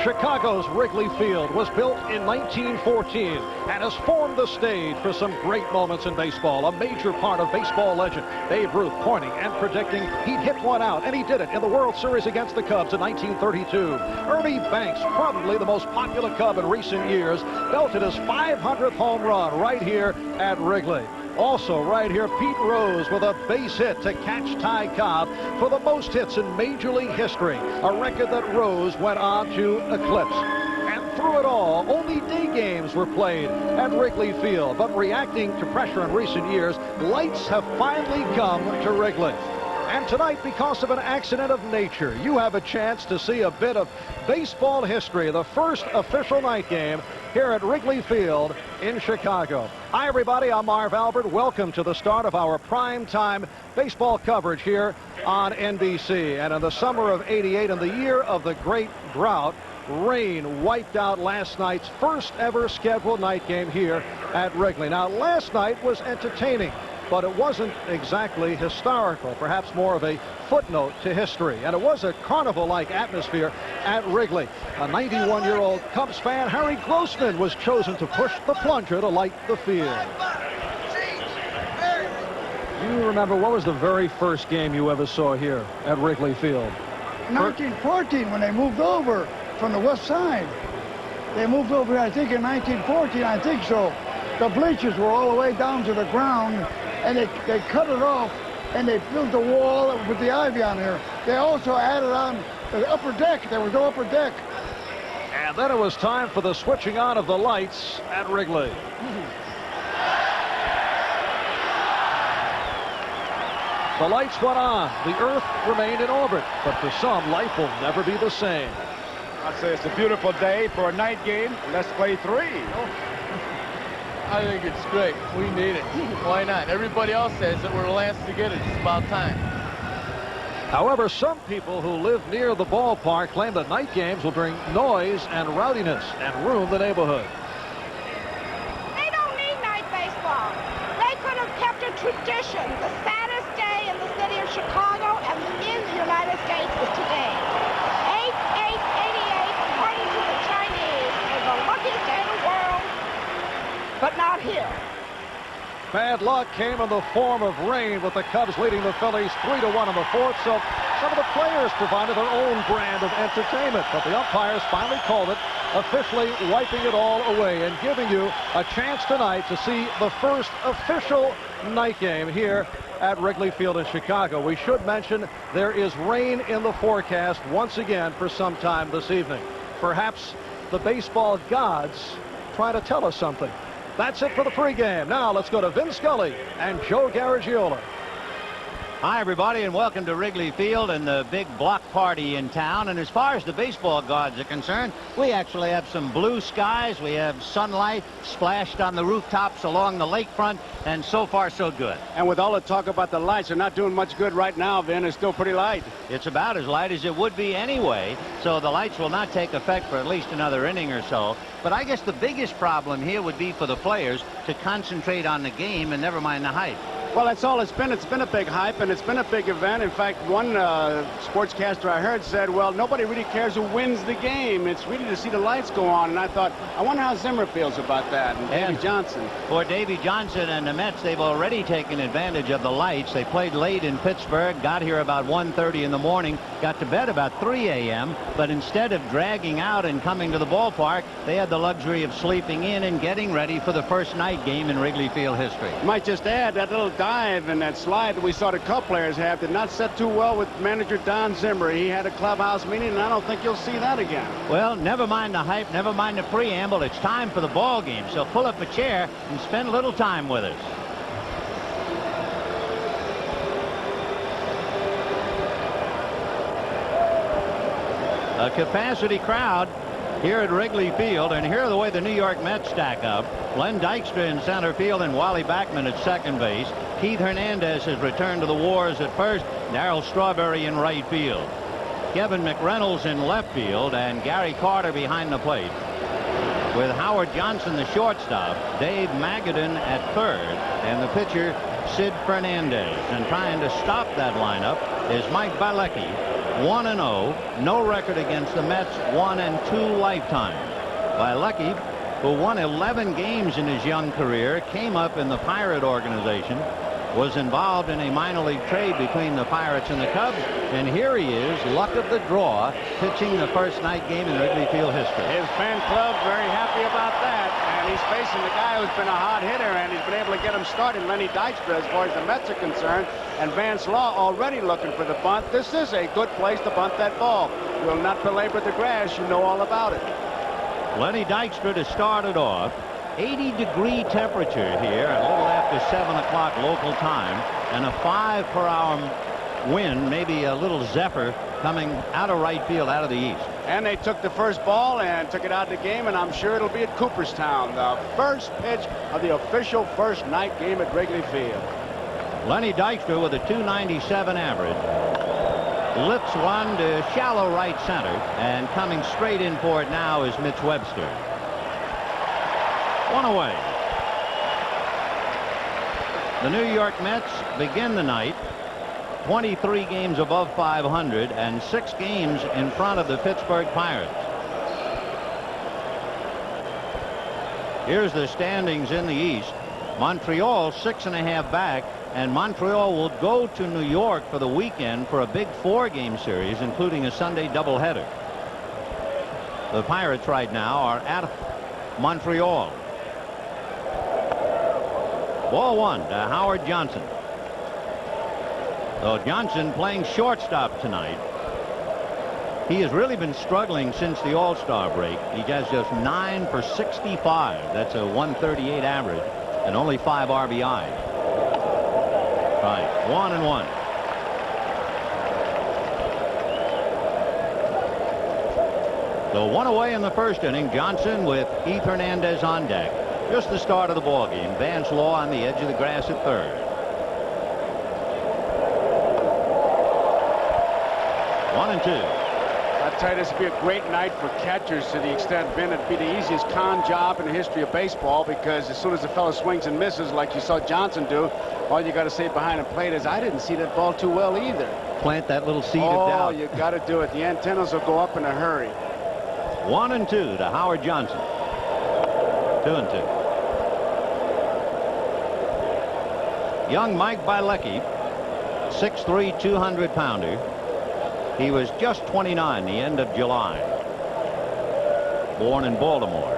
Chicago's Wrigley Field was built in 1914 and has formed the stage for some great moments in baseball. A major part of baseball legend Babe Ruth pointing and predicting he'd hit one out, and he did it in the World Series against the Cubs in 1932. Ernie Banks, probably the most popular Cub in recent years, belted his 500th home run right here at Wrigley. Also right here, Pete Rose with a base hit to catch Ty Cobb for the most hits in Major League history, a record that Rose went on to eclipse. And through it all, only day games were played at Wrigley Field. But reacting to pressure in recent years, lights have finally come to Wrigley. And tonight, because of an accident of nature, you have a chance to see a bit of baseball history, the first official night game here at Wrigley Field in Chicago. Hi, everybody. I'm Marv Albert. Welcome to the start of our primetime baseball coverage here on NBC. And in the summer of '88, in the year of the great drought, rain wiped out last night's first ever scheduled night game here at Wrigley. Now, last night was entertaining, but it wasn't exactly historical, perhaps more of a footnote to history. And it was a carnival-like atmosphere at Wrigley. A 91-year-old Cubs fan, Harry Grossman, was chosen to push the plunger to light the field. You remember, what was the very first game you ever saw here at Wrigley Field? 1914, when they moved over from the west side. They moved over, I think, in 1914, I think so. The bleachers were all the way down to the ground, and they cut it off, and they built a wall with the ivy on there. They also added on the upper deck. There was no upper deck. And then it was time for the switching on of the lights at Wrigley. The lights went on. The Earth remained in orbit, but for some, life will never be the same. I'd say it's a beautiful day for a night game. Let's play three. I think it's great. We need it. Why not? Everybody else says that we're the last to get it. It's about time. However, some people who live near the ballpark claim that night games will bring noise and rowdiness and ruin the neighborhood. They don't need night baseball. They could have kept a tradition. The saddest day in the city of Chicago and in the United States is today. 8/8/88, according to the Chinese, is the luckiest day in the world, but not here. Bad luck came in the form of rain, with the Cubs leading the Phillies 3-1 in the fourth. So some of the players provided their own brand of entertainment, but the umpires finally called it, officially wiping it all away and giving you a chance tonight to see the first official night game here at Wrigley Field in Chicago. We should mention there is rain in the forecast once again for some time this evening. Perhaps the baseball gods try to tell us something. That's it for the pregame. Now let's go to Vin Scully and Joe Garagiola. Hi, everybody, and welcome to Wrigley Field and the big block party in town. And as far as the baseball gods are concerned, we actually have some blue skies. We have sunlight splashed on the rooftops along the lakefront, and so far, so good. And with all the talk about the lights, they're not doing much good right now, Vin. It's still pretty light. It's about as light as it would be anyway, so the lights will not take effect for at least another inning or so. But I guess the biggest problem here would be for the players to concentrate on the game and never mind the hype. Well, that's all it's been. It's been a big hype, and it's been a big event. In fact, one sportscaster I heard said, well, nobody really cares who wins the game. It's really to see the lights go on. And I thought, I wonder how Zimmer feels about that, and Davey Johnson. For Davey Johnson and the Mets, they've already taken advantage of the lights. They played late in Pittsburgh, got here about 1:30 in the morning, got to bed about 3 a.m., but instead of dragging out and coming to the ballpark, they had the luxury of sleeping in and getting ready for the first night game in Wrigley Field history. Might just add, that little dive and that slide that we saw the Cub players have did not set too well with manager Don Zimmer. He had a clubhouse meeting, and I don't think you'll see that again. Well, never mind the hype, never mind the preamble. It's time for the ball game, so pull up a chair and spend a little time with us. A capacity crowd here at Wrigley Field, and here are the way the New York Mets stack up. Len Dykstra in center field and Wally Backman at second base. Keith Hernandez has returned to the wars at first. Darryl Strawberry in right field. Kevin McReynolds in left field, and Gary Carter behind the plate. With Howard Johnson, the shortstop, Dave Magadan at third, and the pitcher, Sid Fernandez. And trying to stop that lineup is Mike Bilecki. 1-0. No record against the Mets. 1-2 lifetime. Bielecki, who won 11 games in his young career, came up in the Pirate organization, was involved in a minor league trade between the Pirates and the Cubs, and here he is, luck of the draw, pitching the first night game in Wrigley Field history. His fan club very happy about that, and he's facing the guy who's been a hot hitter, and he's been able to get him started, Lenny Dykstra, as far as the Mets are concerned, and Vance Law already looking for the bunt. This is a good place to bunt that ball. Will not belabor the grass. You know all about it. Lenny Dykstra to start it off. 80-degree temperature here, a little after 7 o'clock local time, and a 5-per-hour wind, maybe a little zephyr coming out of right field, out of the east. And they took the first ball and took it out of the game, and I'm sure it'll be at Cooperstown, the first pitch of the official first night game at Wrigley Field. Lenny Dykstra with a .297 average. Lifts one to shallow right center, and coming straight in for it now is Mitch Webster. One away. The New York Mets begin the night 23 games above 500 and 6 games in front of the Pittsburgh Pirates. Here's the standings in the East. Montreal 6.5 back, and Montreal will go to New York for the weekend for a big 4-game series, including a Sunday doubleheader. The Pirates right now are at Montreal. Ball one to Howard Johnson. So Johnson playing shortstop tonight. He has really been struggling since the All-Star break. He has just 9 for 65. That's a 138 average and only 5 RBI. Right, 1-1. So one away in the first inning. Johnson with Keith Hernandez on deck. Just the start of the ball game. Vance Law on the edge of the grass at third. 1-2. I tell you, this would be a great night for catchers to the extent, Vin, it'd be the easiest con job in the history of baseball, because as soon as the fellow swings and misses like you saw Johnson do, all you got to say behind the plate is, I didn't see that ball too well either. Plant that little seed of doubt. Oh, you got to do it. The antennas will go up in a hurry. 1-2 to Howard Johnson. 2-2. Young Mike Bielecki, 6'3", 200-pounder. He was just 29 the end of July. Born in Baltimore.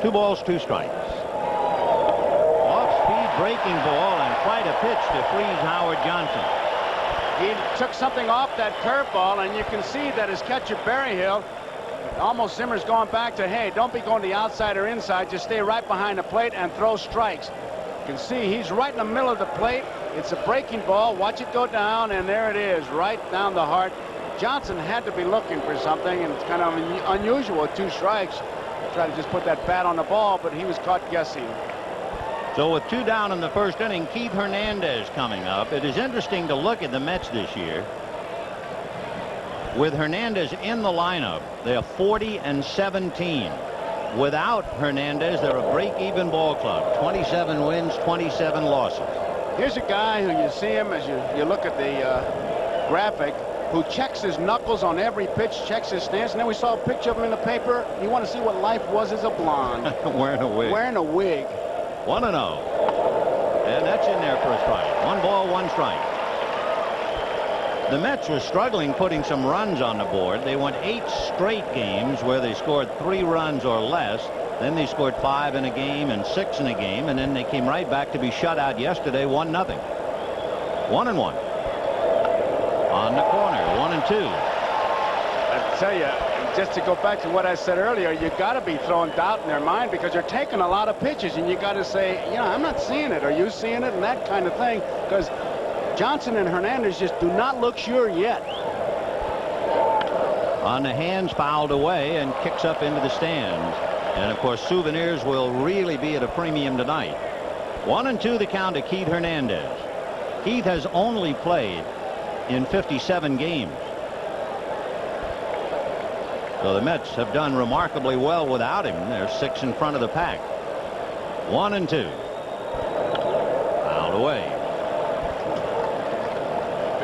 2 balls, 2 strikes. Off-speed breaking ball, and quite a pitch to freeze Howard Johnson. He took something off that curveball, and you can see that his catcher Berryhill, almost Zimmer's going back to, hey, don't be going to the outside or inside, just stay right behind the plate and throw strikes. You can see he's right in the middle of the plate. It's a breaking ball. Watch it go down, and there it is, right down the heart. Johnson had to be looking for something, and it's kind of unusual, 2 strikes. Try to just put that bat on the ball, but he was caught guessing. So with 2 down in the first inning, Keith Hernandez coming up. It is interesting to look at the Mets this year. With Hernandez in the lineup, they are 40-17. Without Hernandez, they're a break-even ball club. 27 wins, 27 losses. Here's a guy who you see him as you look at the graphic, who checks his knuckles on every pitch, checks his stance, and then we saw a picture of him in the paper. You want to see what life was as a blonde. Wearing a wig. Wearing a wig. 1-0. And that's in there for a strike. 1 ball, 1 strike. The Mets were struggling putting some runs on the board. They went 8 straight games where they scored 3 runs or less. Then they scored 5 in a game and 6 in a game, and then they came right back to be shut out yesterday, 1-0. 1-1. On the corner, 1-2. I tell you, just to go back to what I said earlier, you got to be throwing doubt in their mind, because they're taking a lot of pitches, and you got to say, you know, I'm not seeing it. Are you seeing it? And that kind of thing, because Johnson and Hernandez just do not look sure yet. On the hands, fouled away and kicks up into the stands. And of course, souvenirs will really be at a premium tonight. 1-2 the count to Keith Hernandez. Keith has only played in 57 games. So the Mets have done remarkably well without him. They're 6 in front of the pack. 1-2. Fouled away.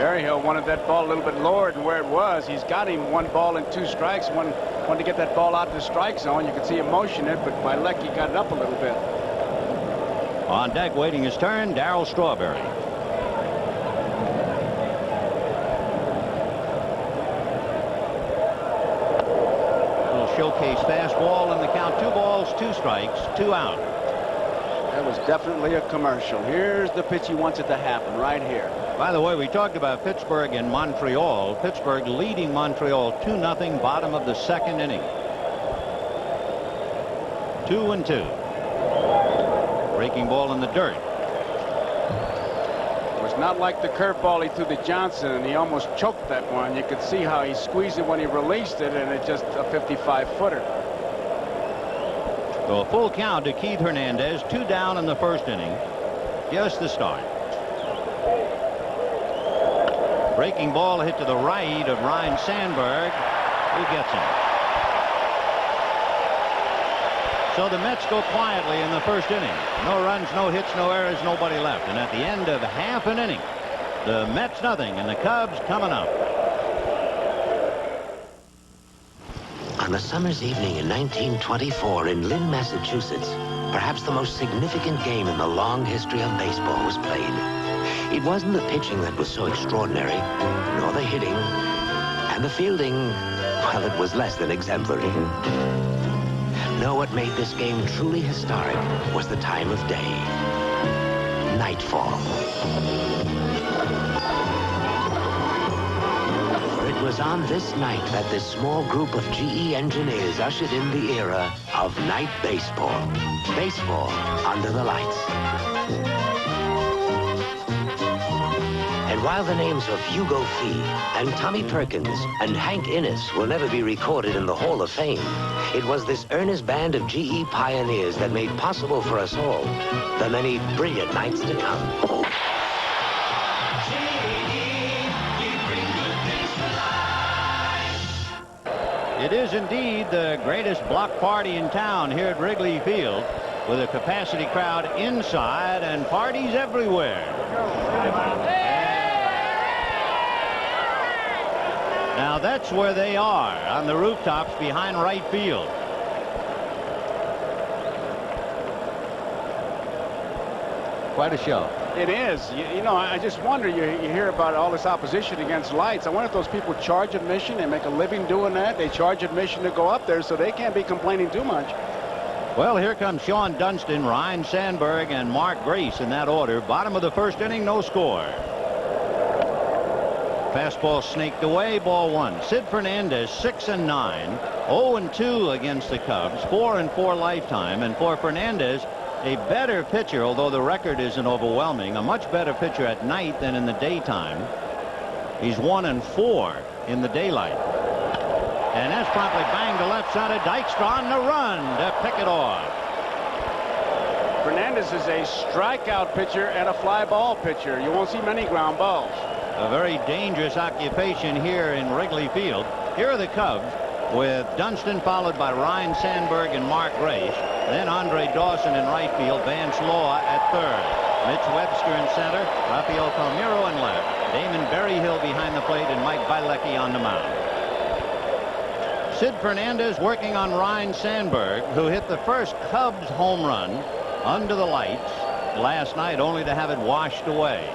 Berryhill wanted that ball a little bit lower than where it was. He's got him 1 ball and 2 strikes. Wanted to get that ball out of the strike zone. You can see him motion it, but by luck he got it up a little bit. On deck waiting his turn, Darryl Strawberry. Little showcase fastball in the count. 2 balls, 2 strikes, 2 out. That was definitely a commercial. Here's the pitch he wants it to happen right here. By the way, we talked about Pittsburgh and Montreal. Pittsburgh leading Montreal 2-0, bottom of the 2nd inning. 2-2. Breaking ball in the dirt. It was not like the curveball he threw to Johnson, and he almost choked that one. You could see how he squeezed it when he released it, and it's just a 55-footer. So a full count to Keith Hernandez. 2 down in the 1st inning. Just the start. Breaking ball hit to the right of Ryne Sandberg, who gets him. So the Mets go quietly in the 1st inning. No runs, no hits, no errors, nobody left. And at the end of half an inning, the Mets nothing and the Cubs coming up. On a summer's evening in 1924 in Lynn, Massachusetts, perhaps the most significant game in the long history of baseball was played. It wasn't the pitching that was so extraordinary, nor the hitting, and the fielding, well, it was less than exemplary. No, what made this game truly historic was the time of day. Nightfall. For it was on this night that this small group of GE engineers ushered in the era of night baseball. Baseball under the lights. And while the names of Hugo Fee and Tommy Perkins and Hank Innes will never be recorded in the Hall of Fame, it was this earnest band of GE pioneers that made possible for us all the many brilliant nights to come. It is indeed the greatest block party in town here at Wrigley Field, with a capacity crowd inside and parties everywhere. Now that's where they are, on the rooftops behind right field. Quite a show. It is. You know, I just wonder, you hear about all this opposition against lights. I wonder if those people charge admission. They make a living doing that. They charge admission to go up there, so they can't be complaining too much. Well, here comes Sean Dunston, Ryne Sandberg, and Mark Grace in that order. Bottom of the 1st inning, no score. Fastball snaked away, ball 1. Sid Fernandez, 6-9, 0-2 against the Cubs, 4-4 lifetime. And for Fernandez, a better pitcher, although the record isn't overwhelming, a much better pitcher at night than in the daytime. He's 1-4 in the daylight. And that's promptly banged to left side of Dykstra on the run to pick it off. Fernandez is a strikeout pitcher and a fly ball pitcher. You won't see many ground balls. A very dangerous occupation here in Wrigley Field. Here are the Cubs with Dunston followed by Ryne Sandberg and Mark Grace. Then Andre Dawson in right field, Vance Law at 3rd. Mitch Webster in center, Rafael Palmeiro in left. Damon Berryhill behind the plate and Mike Bilecki on the mound. Sid Fernandez working on Ryne Sandberg, who hit the first Cubs home run under the lights last night, only to have it washed away.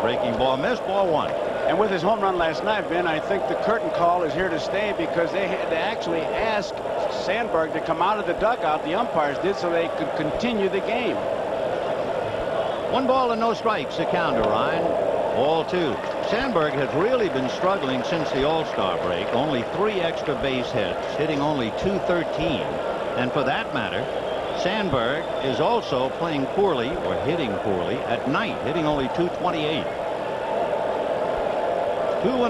Breaking ball missed, ball 1. And with his home run last night, Ben, I think the curtain call is here to stay, because they actually asked Sandberg to come out of the dugout, the umpires did, so they could continue the game. 1 ball and no strikes, the count to Ryne. Ball 2. Sandberg has really been struggling since the All-Star break. Only 3 extra base hits, hitting only .213. And for that matter, Sandberg is also playing poorly, or hitting poorly, at night, hitting only .228. 2-0.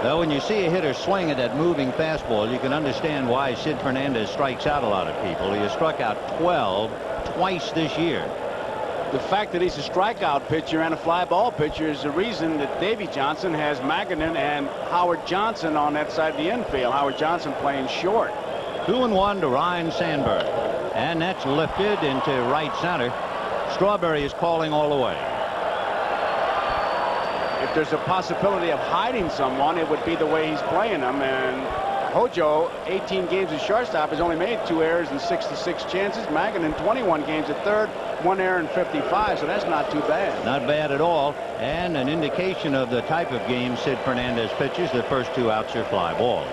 Now, when you see a hitter swing at that moving fastball, you can understand why Sid Fernandez strikes out a lot of people. He has struck out 12 twice this year. The fact that he's a strikeout pitcher and a fly ball pitcher is the reason that Davy Johnson has Magadan and Howard Johnson on that side of the infield. Howard Johnson playing short. 2-1 to Ryan Sandberg. And that's lifted into right center. Strawberry is calling all the way. If there's a possibility of hiding someone, it would be the way he's playing them. And Hojo, 18 games at shortstop, has only made 2 errors and 66 chances. Magan in 21 games at third, 1 error and 55, so that's not too bad. Not bad at all, and an indication of the type of game Sid Fernandez pitches. The first 2 outs are fly balls.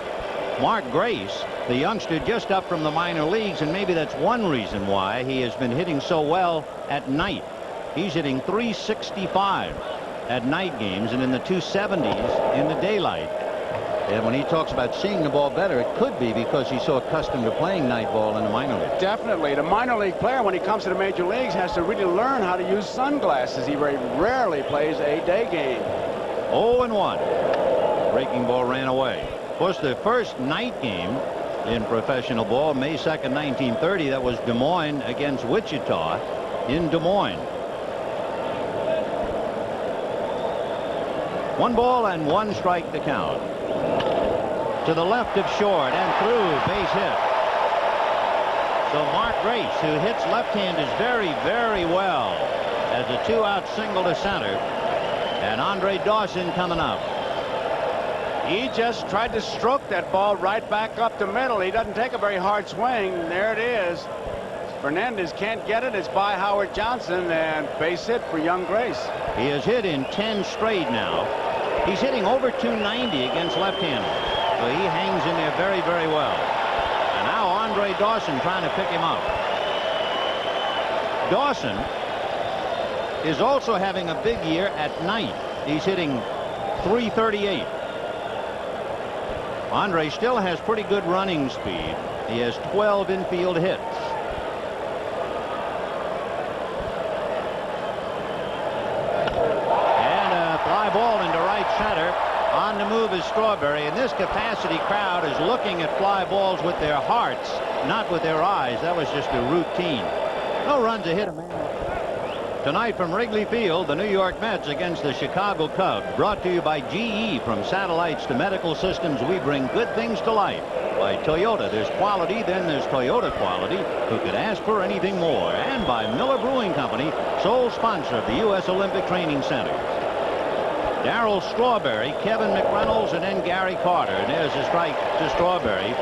Mark Grace, the youngster just up from the minor leagues, and maybe that's one reason why he has been hitting so well at night. He's hitting .365 at night games and in the 270s in the daylight. And when he talks about seeing the ball better, it could be because he's so accustomed to playing night ball in the minor league. Definitely. The minor league player, when he comes to the major leagues, has to really learn how to use sunglasses. He very rarely plays a day game. 0-1. Breaking ball ran away. Of course, the first night game in professional ball, May 2nd, 1930, that was Des Moines against Wichita in Des Moines. 1 ball and 1 strike to count. To the left of short and through, base hit. So Mark Grace, who hits left-handers very, very well, as a 2-out single to center. And Andre Dawson coming up. He just tried to stroke that ball right back up the middle. He doesn't take a very hard swing. There it is. Fernandez can't get it. It's by Howard Johnson, and base hit for young Grace. He has hit in 10 straight now. He's hitting over .290 against left-handers. So he hangs in there very, very well. And now Andre Dawson trying to pick him up. Dawson is also having a big year at night. He's hitting .338. Andre still has pretty good running speed. He has 12 infield hits. And a fly ball into right center. On the move is Strawberry, and this capacity crowd is looking at fly balls with their hearts, not with their eyes. That was just a routine. No runs to hit a man. Tonight from Wrigley Field, the New York Mets against the Chicago Cubs. Brought to you by GE. From satellites to medical systems, we bring good things to life. By Toyota, there's quality, then there's Toyota quality. Who could ask for anything more? And by Miller Brewing Company, sole sponsor of the U.S. Olympic Training Center. Darryl Strawberry, Kevin McReynolds, and then Gary Carter. And there's a strike to Strawberry,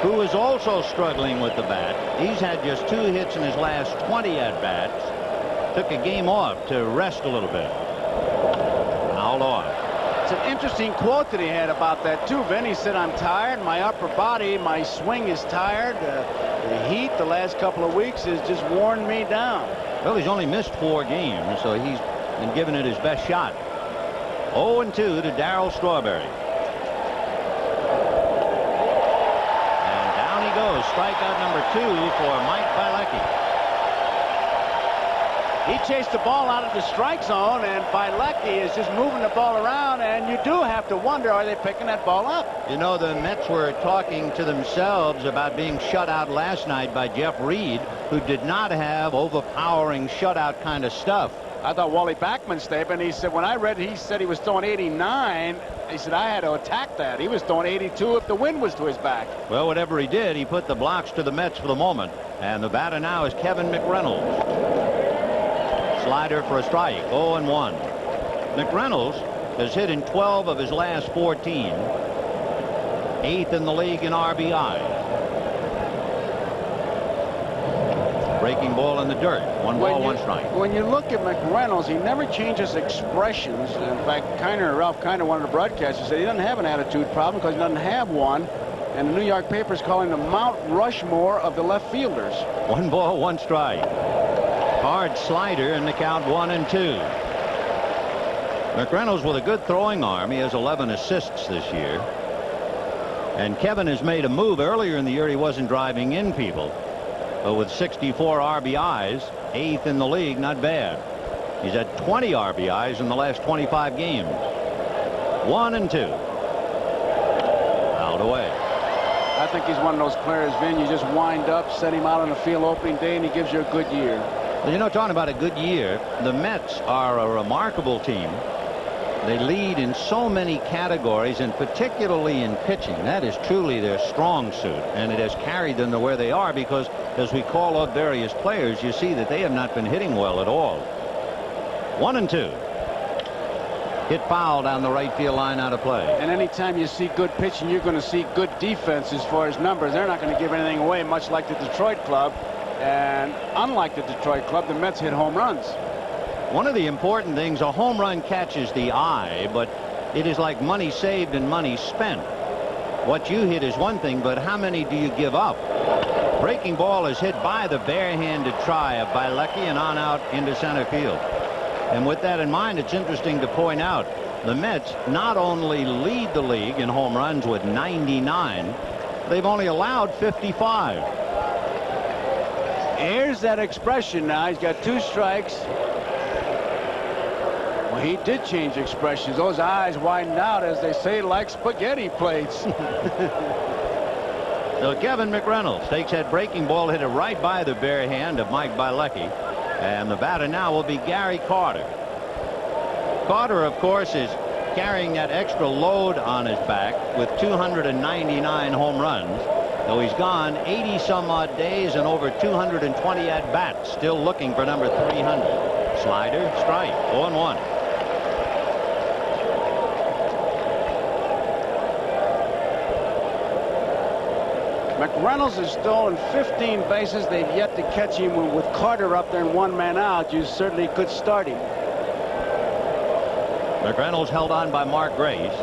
who is also struggling with the bat. He's had just 2 hits in his last 20 at-bats. Took a game off to rest a little bit. Fouled off. It's an interesting quote that he had about that, too, Vin. He said, I'm tired. My upper body, my swing is tired. The heat the last couple of weeks has just worn me down. Well, he's only missed 4 games, so he's been giving it his best shot. 0-2 to Darryl Strawberry. And down he goes. Strikeout number 2 for Mike Bilecki. He chased the ball out of the strike zone, and Bilecki is just moving the ball around, and you do have to wonder, are they picking that ball up? You know, the Mets were talking to themselves about being shut out last night by Jeff Reed, who did not have overpowering shutout kind of stuff. I thought Wally Backman's statement, he said, when I read he said he was throwing 89, he said I had to attack that. He was throwing 82 if the wind was to his back. Well, whatever he did, he put the blocks to the Mets for the moment. And the batter now is Kevin McReynolds. Slider for a strike. 0-1. McReynolds has hit in 12 of his last 14. 8th in the league in RBI. Breaking ball in the dirt. 1 ball, 1 strike. When you look at McReynolds, he never changes expressions. In fact, Ralph Kiner, one of the broadcasters, said he doesn't have an attitude problem because he doesn't have one. And the New York papers call him the Mount Rushmore of the left fielders. 1 ball, 1 strike. Hard slider in the count 1-2. McReynolds with a good throwing arm. He has 11 assists this year. And Kevin has made a move. Earlier in the year, he wasn't driving in people. But with 64 RBIs, 8th in the league, not bad. He's had 20 RBIs in the last 25 games. 1-2. Fouled away. I think he's one of those players, Vin, you just wind up, set him out on the field opening day, and he gives you a good year. Well, you know, talking about a good year, the Mets are a remarkable team. They lead in so many categories, and particularly in pitching. That is truly their strong suit, and it has carried them to where they are because, as we call up various players, you see that they have not been hitting well at all. 1-2. Hit foul down the right field line, out of play. And anytime you see good pitching, you're going to see good defense as far as numbers. They're not going to give anything away, much like the Detroit club. And unlike the Detroit club, the Mets hit home runs. One of the important things, a home run catches the eye, but it is like money saved and money spent. What you hit is one thing, but how many do you give up? Breaking ball is hit by the barehanded try of Bielecki and on out into center field. And with that in mind, it's interesting to point out the Mets not only lead the league in home runs with 99, they've only allowed 55. Here's that expression now. He's got 2 strikes. Well, he did change expressions. Those eyes widened out, as they say, like spaghetti plates. So Kevin McReynolds takes that breaking ball, hit it right by the bare hand of Mike Bielecki. And the batter now will be Gary Carter. Carter, of course, is carrying that extra load on his back with 299 home runs. Though he's gone 80 some odd days and over 220 at bats, still looking for number 300. Slider, strike, 0-1. McReynolds has stolen 15 bases. They've yet to catch him. With Carter up there and 1 man out, you certainly could start him. McReynolds held on by Mark Grace.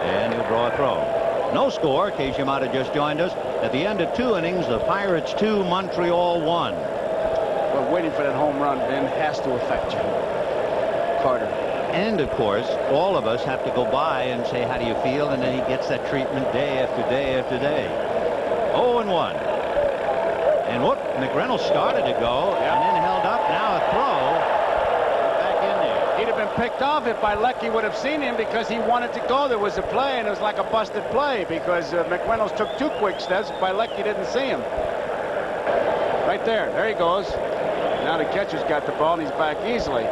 And he'll draw a throw. No score, in case you might have just joined us. At the end of 2 innings, the Pirates 2, Montreal 1. Well, waiting for that home run, Ben, has to affect you. Carter. And, of course, all of us have to go by and say, how do you feel? And then he gets that treatment day after day after day. 0-1. And whoop, McReynolds started to go and then held up. Now a throw. Back in there. He'd have been picked off if Bielecki would have seen him, because he wanted to go. There was a play, and it was like a busted play because McReynolds took 2 quick steps. Bielecki didn't see him. Right there. There he goes. Now the catcher's got the ball, and he's back easily.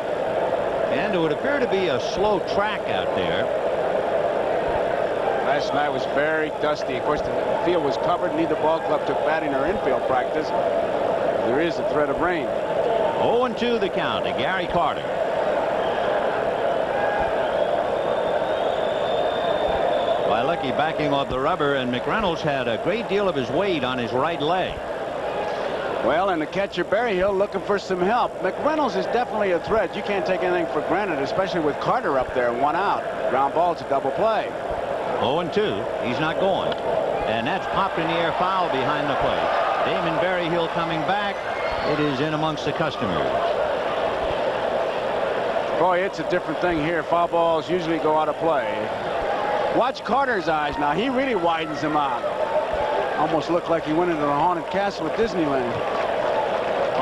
And it would appear to be a slow track out there. Last night was very dusty. Of course, the field was covered. Neither ball club took batting or infield practice. There is a threat of rain. 0-2 the count to Gary Carter. Bielecki backing off the rubber, and McReynolds had a great deal of his weight on his right leg. Well, and the catcher Berryhill looking for some help. McReynolds is definitely a threat. You can't take anything for granted, especially with Carter up there and 1 out. Ground ball, it's a double play. 0-2. He's not going. And that's popped in the air, foul behind the plate. Damon Berryhill coming back. It is in amongst the customers. Boy, it's a different thing here. Foul balls usually go out of play. Watch Carter's eyes now. He really widens them out. Almost looked like he went into the haunted castle at Disneyland.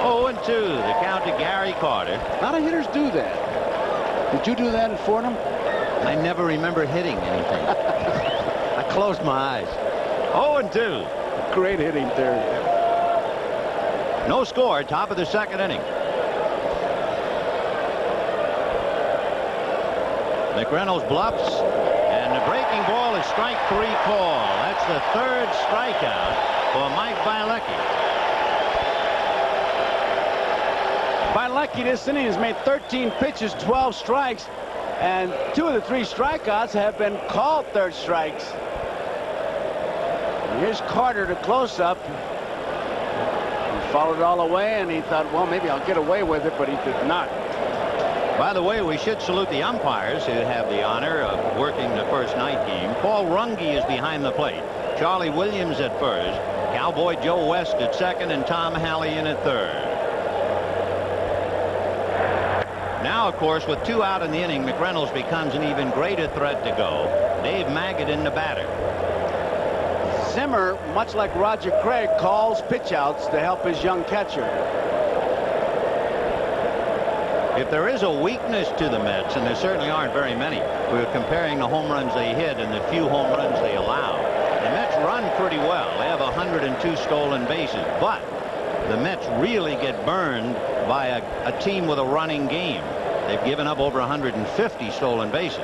0-2 the count to Gary Carter. A lot of hitters do that. Did you do that at Fordham? I never remember hitting anything. I closed my eyes. 0-2. Great hitting there. No score, top of the 2nd inning. McReynolds bluffs, and the breaking ball is strike 3 call. That's the 3rd strikeout for Mike Bielecki. Bielecki this inning has made 13 pitches, 12 strikes, and 2 of the 3 strikeouts have been called 3rd strikes. And here's Carter to close up. He followed it all away, and he thought, well, maybe I'll get away with it, but he did not. By the way, we should salute the umpires who have the honor of working the first night game. Paul Runge is behind the plate. Charlie Williams at first. Cowboy Joe West at second, and Tom Halley in at third. Now, of course, with 2 out in the inning, McReynolds becomes an even greater threat to go. Dave Maggott in the batter. Zimmer, much like Roger Craig, calls pitch-outs to help his young catcher. If there is a weakness to the Mets, and there certainly aren't very many, we were comparing the home runs they hit and the few home runs they allow. The Mets run pretty well. They have 102 stolen bases, but the Mets really get burned by a team with a running game. They've given up over 150 stolen bases.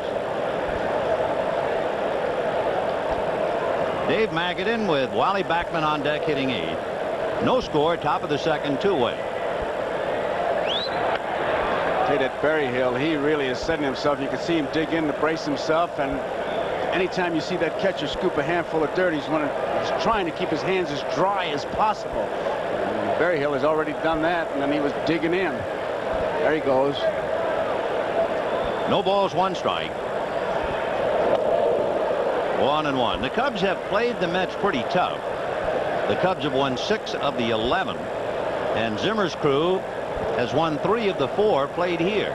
Dave Magadan with Wally Backman on deck hitting 8th. No score, top of the second, 2-away. Hey, that Berryhill, he really is setting himself. You can see him dig in to brace himself, and anytime you see that catcher scoop a handful of dirt, he's trying to keep his hands as dry as possible. And Berryhill has already done that, and then he was digging in. There he goes. No balls, 1 strike. 1-1. The Cubs have played the Mets pretty tough. The Cubs have won 6 of the 11, and Zimmer's crew has won 3 of the 4 played here.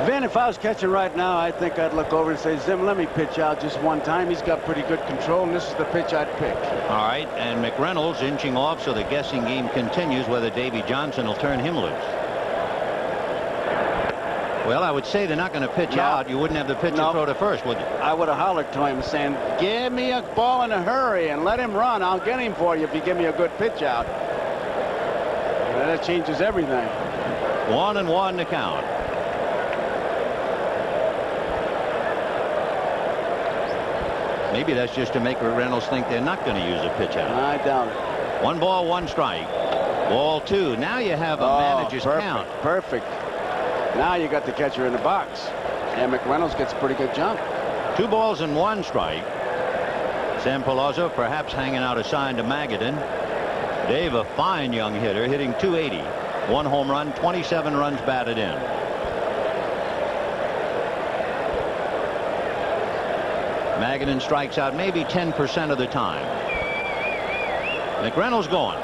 Vin, if I was catching right now, I think I'd look over and say, Zim, let me pitch out just one time. He's got pretty good control, and this is the pitch I'd pick. All right, and McReynolds inching off, so the guessing game continues whether Davy Johnson will turn him loose. Well, I would say they're not going to pitch out. You wouldn't have the pitcher throw to first, would you? I would have hollered to him saying, give me a ball in a hurry and let him run. I'll get him for you if you give me a good pitch out. And that changes everything. 1-1 to count. Maybe that's just to make Reynolds think they're not going to use a pitch out. I doubt it. 1 ball, 1 strike. Ball 2. Now you have a manager's count. Perfect. Now you got the catcher in the box. And McReynolds gets a pretty good jump. 2 balls and 1 strike. Sam Palazzo perhaps hanging out a sign to Magadan. Dave, a fine young hitter, hitting .280. 1 home run, 27 runs batted in. Magadan strikes out maybe 10% of the time. McReynolds going.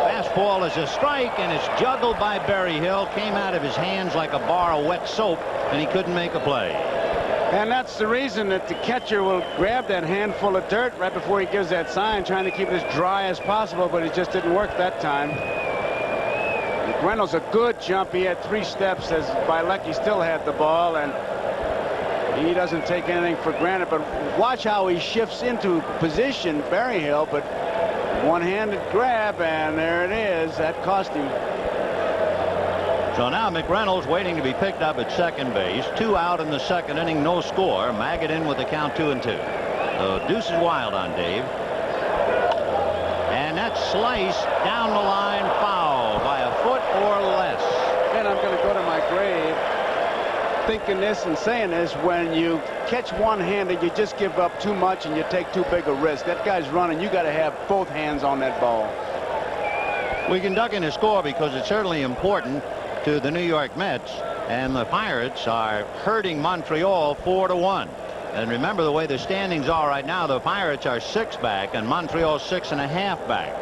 Fastball is a strike, and it's juggled by Berryhill. Came out of his hands like a bar of wet soap, and he couldn't make a play. And that's the reason that the catcher will grab that handful of dirt right before he gives that sign, trying to keep it as dry as possible, but it just didn't work that time. McReynolds, a good jump. He had 3 steps as Bilecki still had the ball, and he doesn't take anything for granted. But watch how he shifts into position, Berryhill, but one-handed grab, and there it is. That cost him. So now McReynolds waiting to be picked up at second base. 2 out in the second inning, no score. Magadan with the count 2-2. The deuce is wild on Dave. And that slice down the line, foul by a foot or less. And I'm going to go to my grave thinking this and saying this. When you catch one-handed, you just give up too much and you take too big a risk. That guy's running. You got to have both hands on that ball. We can duck in a score because it's certainly important to the New York Mets, and the Pirates are hurting Montreal 4-1. And remember the way the standings are right now, the Pirates are 6 back and Montreal 6.5 back,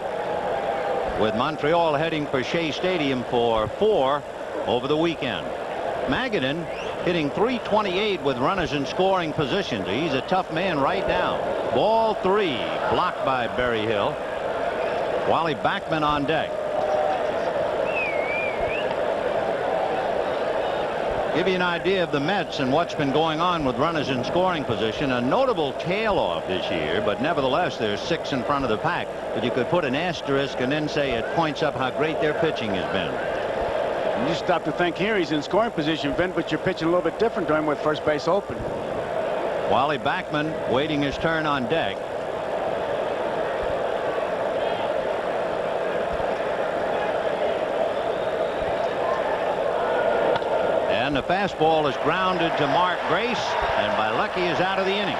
with Montreal heading for Shea Stadium for 4 over the weekend. Magadan hitting .328 with runners in scoring position. He's a tough man right now. Ball 3, blocked by Berryhill. Wally Backman on deck. Give you an idea of the Mets and what's been going on with runners in scoring position. A notable tail off this year, but nevertheless they're 6 in front of the pack. But you could put an asterisk and then say it points up how great their pitching has been. You stop to think here he's in scoring position, Vin, but you're pitching a little bit different to him with first base open. Wally Backman waiting his turn on deck. And the fastball is grounded to Mark Grace, and Bilecki is out of the inning.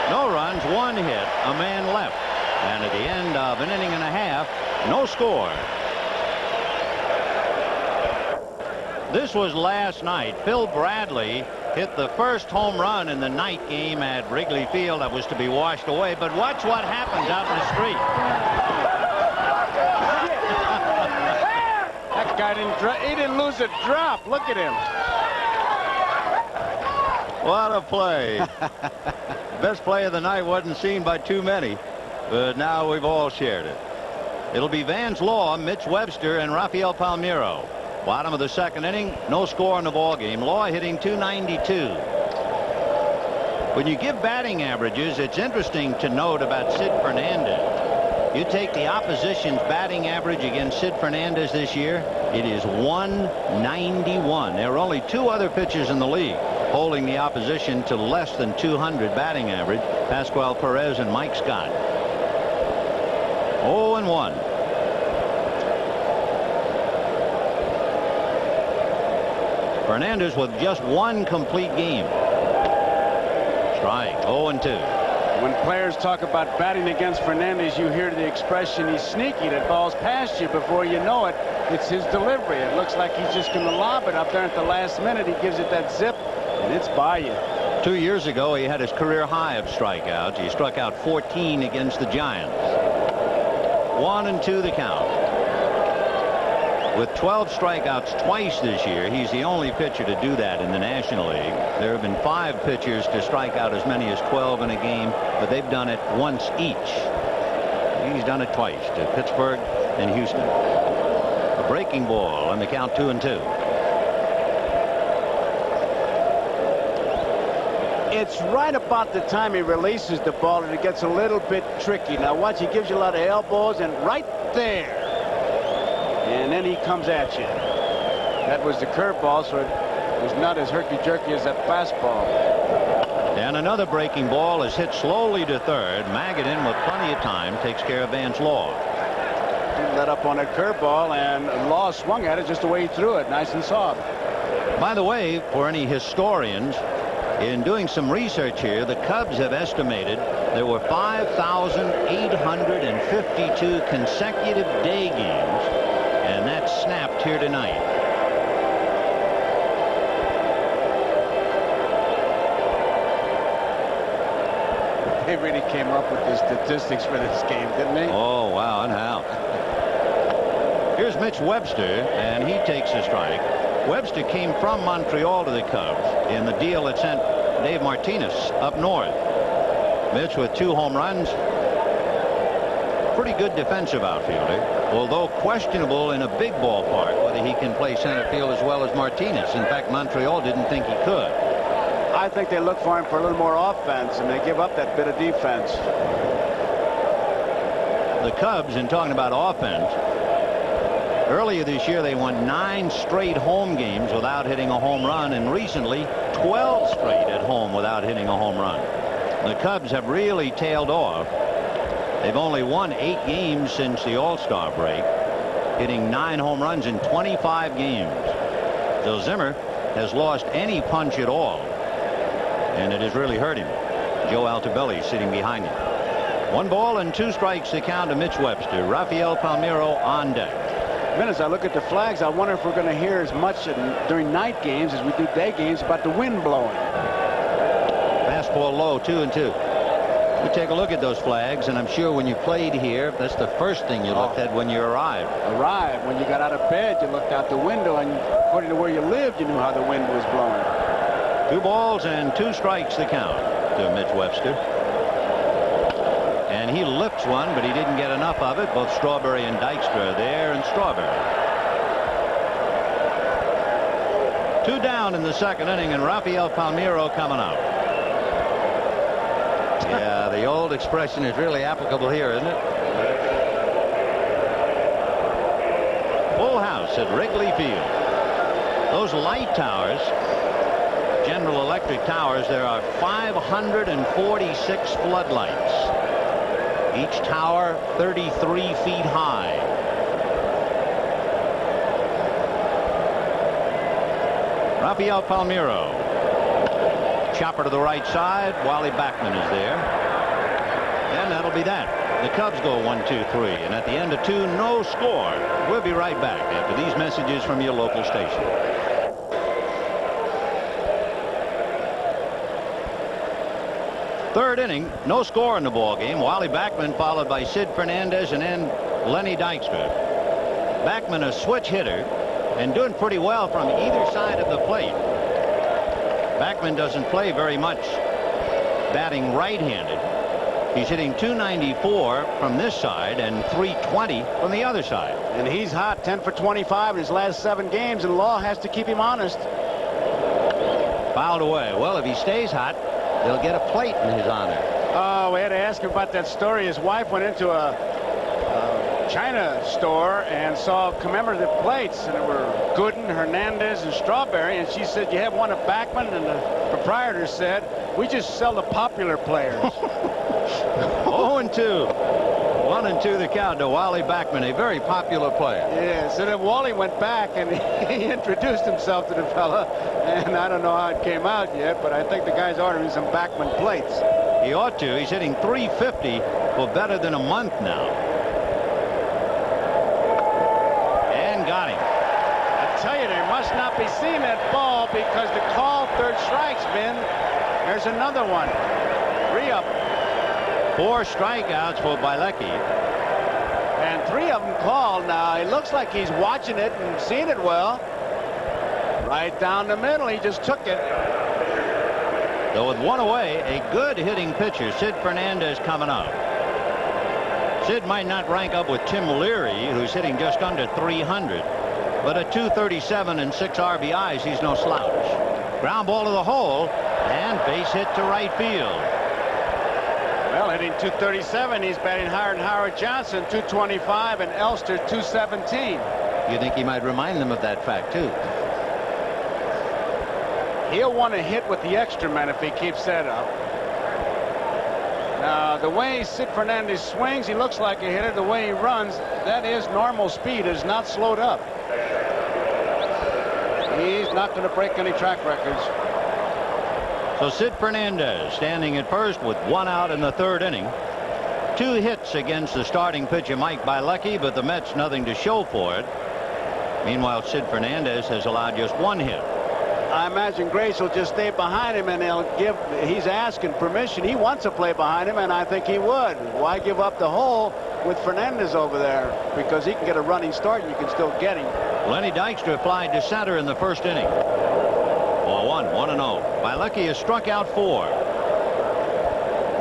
No runs, 1 hit, a man left. And at the end of an inning and a half, no score. This was last night. Phil Bradley hit the first home run in the night game at Wrigley Field that was to be washed away. But watch what happens out in the street. That guy didn't lose a drop. Look at him. What a play. Best play of the night wasn't seen by too many, but now we've all shared it. It'll be Vance Law, Mitch Webster, and Rafael Palmeiro. Bottom of the second inning, no score in the ball game. Law hitting .292. When you give batting averages, it's interesting to note about Sid Fernandez. You take the opposition's batting average against Sid Fernandez this year, it is 191. There are only 2 other pitchers in the league holding the opposition to less than 200 batting average, Pascual Perez and Mike Scott. 0-1. Fernandez with just 1 complete game. Strike. 0-2. When players talk about batting against Fernandez, you hear the expression, he's sneaky, that ball's past you before you know it. It's his delivery. It looks like he's just going to lob it up there at the last minute. He gives it that zip, and it's by you. 2 years ago, he had his career high of strikeouts. He struck out 14 against the Giants. 1-2 the count. With 12 strikeouts twice this year, he's the only pitcher to do that in the National League. There have been 5 pitchers to strike out as many as 12 in a game, but they've done it once each. He's done it twice, to Pittsburgh and Houston. A breaking ball on the count, 2-2. It's right about the time he releases the ball that it gets a little bit tricky. Now watch, he gives you a lot of elbows, and right there. And then he comes at you. That was the curveball, so it was not as herky-jerky as that fastball. And another breaking ball is hit slowly to third. Magadan, with plenty of time, takes care of Vance Law. He let up on that curveball, and Law swung at it just the way he threw it, nice and soft. By the way, for any historians, in doing some research here, the Cubs have estimated there were 5,852 consecutive day games, and that snapped here tonight. They really came up with the statistics for this game, didn't they? Oh, wow, and how. Here's Mitch Webster, and he takes a strike. Webster came from Montreal to the Cubs in the deal that sent Dave Martinez up north. Mitch with 2 home runs. Pretty good defensive outfielder, although questionable in a big ballpark whether he can play center field as well as Martinez. In fact, Montreal didn't think he could. I think they look for him for a little more offense, and they give up that bit of defense. The Cubs, in talking about offense, earlier this year they won 9 straight home games without hitting a home run, and recently 12 straight at home without hitting a home run. The Cubs have really tailed off. They've only won 8 games since the All-Star break, hitting 9 home runs in 25 games. So Zimmer has lost any punch at all, and it has really hurt him. Joe Altobelli sitting behind him. 1 ball and 2 strikes to count to Mitch Webster. Rafael Palmeiro on deck. As I look at the flags, I wonder if we're going to hear as much during night games as we do day games about the wind blowing. Fastball low, 2-2. You take a look at those flags, and I'm sure when you played here, that's the first thing you looked at when you arrived. When you got out of bed, you looked out the window, and according to where you lived, you knew how the wind was blowing. 2 balls and 2 strikes to count to Mitch Webster. And he lifts one, but he didn't get enough of it. Both Strawberry and Dykstra are there, and Strawberry. 2 down in the second inning, and Rafael Palmeiro coming up. Yeah, the old expression is really applicable here, isn't it? Full house at Wrigley Field. Those light towers, General Electric towers, there are 546 floodlights. Each tower 33 feet high. Rafael Palmeiro. Chopper to the right side. Wally Backman is there. And that'll be that. The Cubs go 1-2-3. And at the end of 2, no score. We'll be right back after these messages from your local station. Third inning, no score in the ball game. Wally Backman followed by Sid Fernandez and then Lenny Dykstra. Backman a switch hitter and doing pretty well from either side of the plate. Backman doesn't play very much batting right-handed. He's hitting .294 from this side and .320 from the other side. And he's hot, 10 for 25 in his last 7 games, and Law has to keep him honest. Fouled away. Well, if he stays hot, they'll get a plate in his honor. Oh, we had to ask him about that story. His wife went into a China store and saw commemorative plates, and there were Gooden, Hernandez, and Strawberry, and she said, you have one of Backman, and the proprietor said, we just sell the popular players. 0-2. 1-2 the count to Wally Backman, a very popular player. Yes, and then Wally went back and he introduced himself to the fella, and I don't know how it came out yet, but I think the guy's ordering some Backman plates. He ought to. He's hitting .350 for better than a month now. And got him. I tell you, they must not be seeing that ball because the call third strike's been. There's another one. 3 up. 4 strikeouts for Bielecki. And 3 of them called. Now, it looks like he's watching it and seeing it well. Right down the middle, he just took it. So with 1 away, a good hitting pitcher, Sid Fernandez, coming up. Sid might not rank up with Tim Leary, who's hitting just under 300. But at .237 and 6 RBIs, he's no slouch. Ground ball to the hole, and base hit to right field. Well, hitting .237, he's batting higher than Howard Johnson, .225, and Elster, .217. You think he might remind them of that fact, too? He'll want to hit with the extra man if he keeps that up. Now, the way Sid Fernandez swings, he looks like a hitter. The way he runs, that is normal speed, is not slowed up. He's not going to break any track records. So Sid Fernandez standing at first with 1 out in the 3rd inning. 2 hits against the starting pitcher Mike Bielecki, but the Mets nothing to show for it. Meanwhile, Sid Fernandez has allowed just 1 hit. I imagine Grace will just stay behind him, and he's asking permission. He wants to play behind him, and I think he would. Why give up the hole with Fernandez over there? Because he can get a running start and you can still get him. Lenny Dykstra applied to center in the 1st inning. 1-0. Bielecki has struck out 4.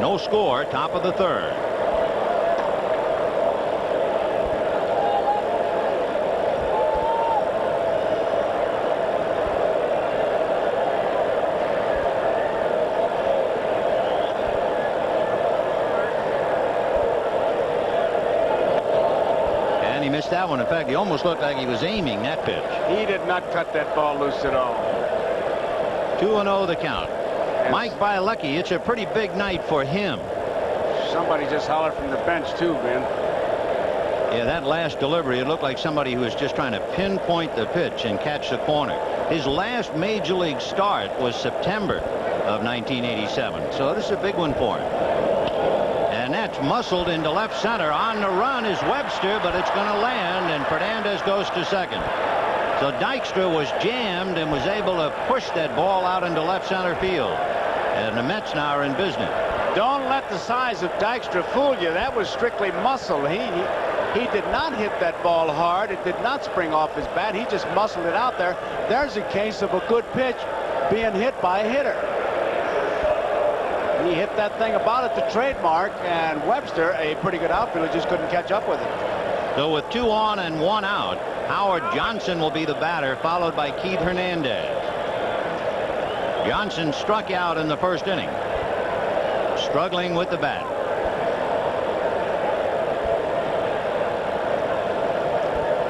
No score, top of the 3rd. And he missed that one. In fact, he almost looked like he was aiming that pitch. He did not cut that ball loose at all. 2-0 the count. Mike Bielecki, it's a pretty big night for him. Somebody just hollered from the bench, too, Ben. Yeah, that last delivery, it looked like somebody who was just trying to pinpoint the pitch and catch the corner. His last major league start was September of 1987. So this is a big one for him. And that's muscled into left center. On the run is Webster, but it's going to land, and Fernandez goes to second. So Dykstra was jammed and was able to push that ball out into left center field. And the Mets now are in business. Don't let the size of Dykstra fool you. That was strictly muscle. He did not hit that ball hard. It did not spring off his bat. He just muscled it out there. There's a case of a good pitch being hit by a hitter. He hit that thing about at the trademark, and Webster, a pretty good outfielder, just couldn't catch up with it. So with 2 on and 1 out, Howard Johnson will be the batter, followed by Keith Hernandez. Johnson struck out in the 1st inning, struggling with the bat.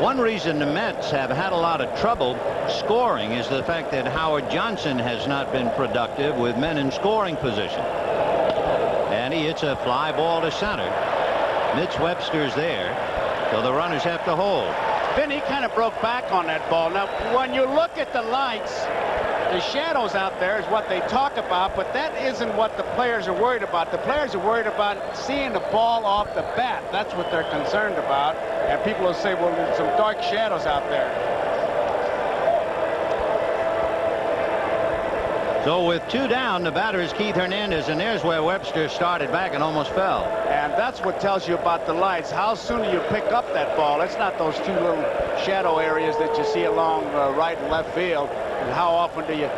One reason the Mets have had a lot of trouble scoring is the fact that Howard Johnson has not been productive with men in scoring position. And he hits a fly ball to center. Mitch Webster's there, so the runners have to hold. Then he kind of broke back on that ball. Now, when you look at the lights, the shadows out there is what they talk about, but that isn't what the players are worried about. The players are worried about seeing the ball off the bat. That's what they're concerned about. And people will say, well, there's some dark shadows out there. So with 2 down, the batter is Keith Hernandez, and there's where Webster started back and almost fell. And that's what tells you about the lights. How soon do you pick up that ball? It's not those 2 little shadow areas that you see along right and left field. And how often do you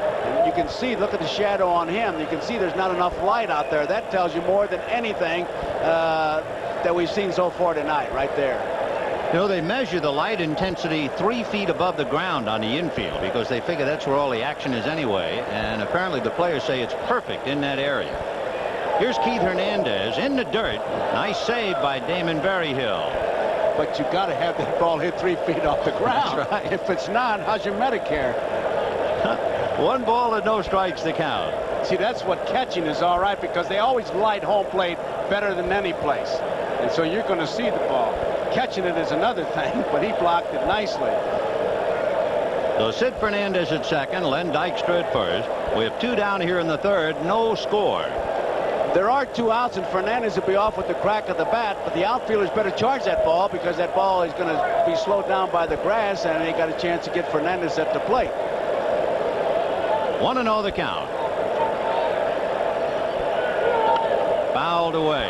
can see, look at the shadow on him. You can see there's not enough light out there. That tells you more than anything that we've seen so far tonight, right there. You know, they measure the light intensity 3 feet above the ground on the infield because they figure that's where all the action is anyway. And apparently the players say it's perfect in that area. Here's Keith Hernandez in the dirt. Nice save by Damon Berryhill. But you got to have that ball hit 3 feet off the ground. That's right. If it's not, how's your Medicare? 1 ball and no strikes to count. See, that's what catching is all right, because they always light home plate better than any place. And so you're going to see the ball. Catching it is another thing, but he blocked it nicely. So Sid Fernandez at second, Len Dykstra at first. We have 2 down here in the third, no score. There are 2 outs, and Fernandez will be off with the crack of the bat, but the outfielders better charge that ball, because that ball is going to be slowed down by the grass, and they got a chance to get Fernandez at the plate. 1-0 the count. Fouled away.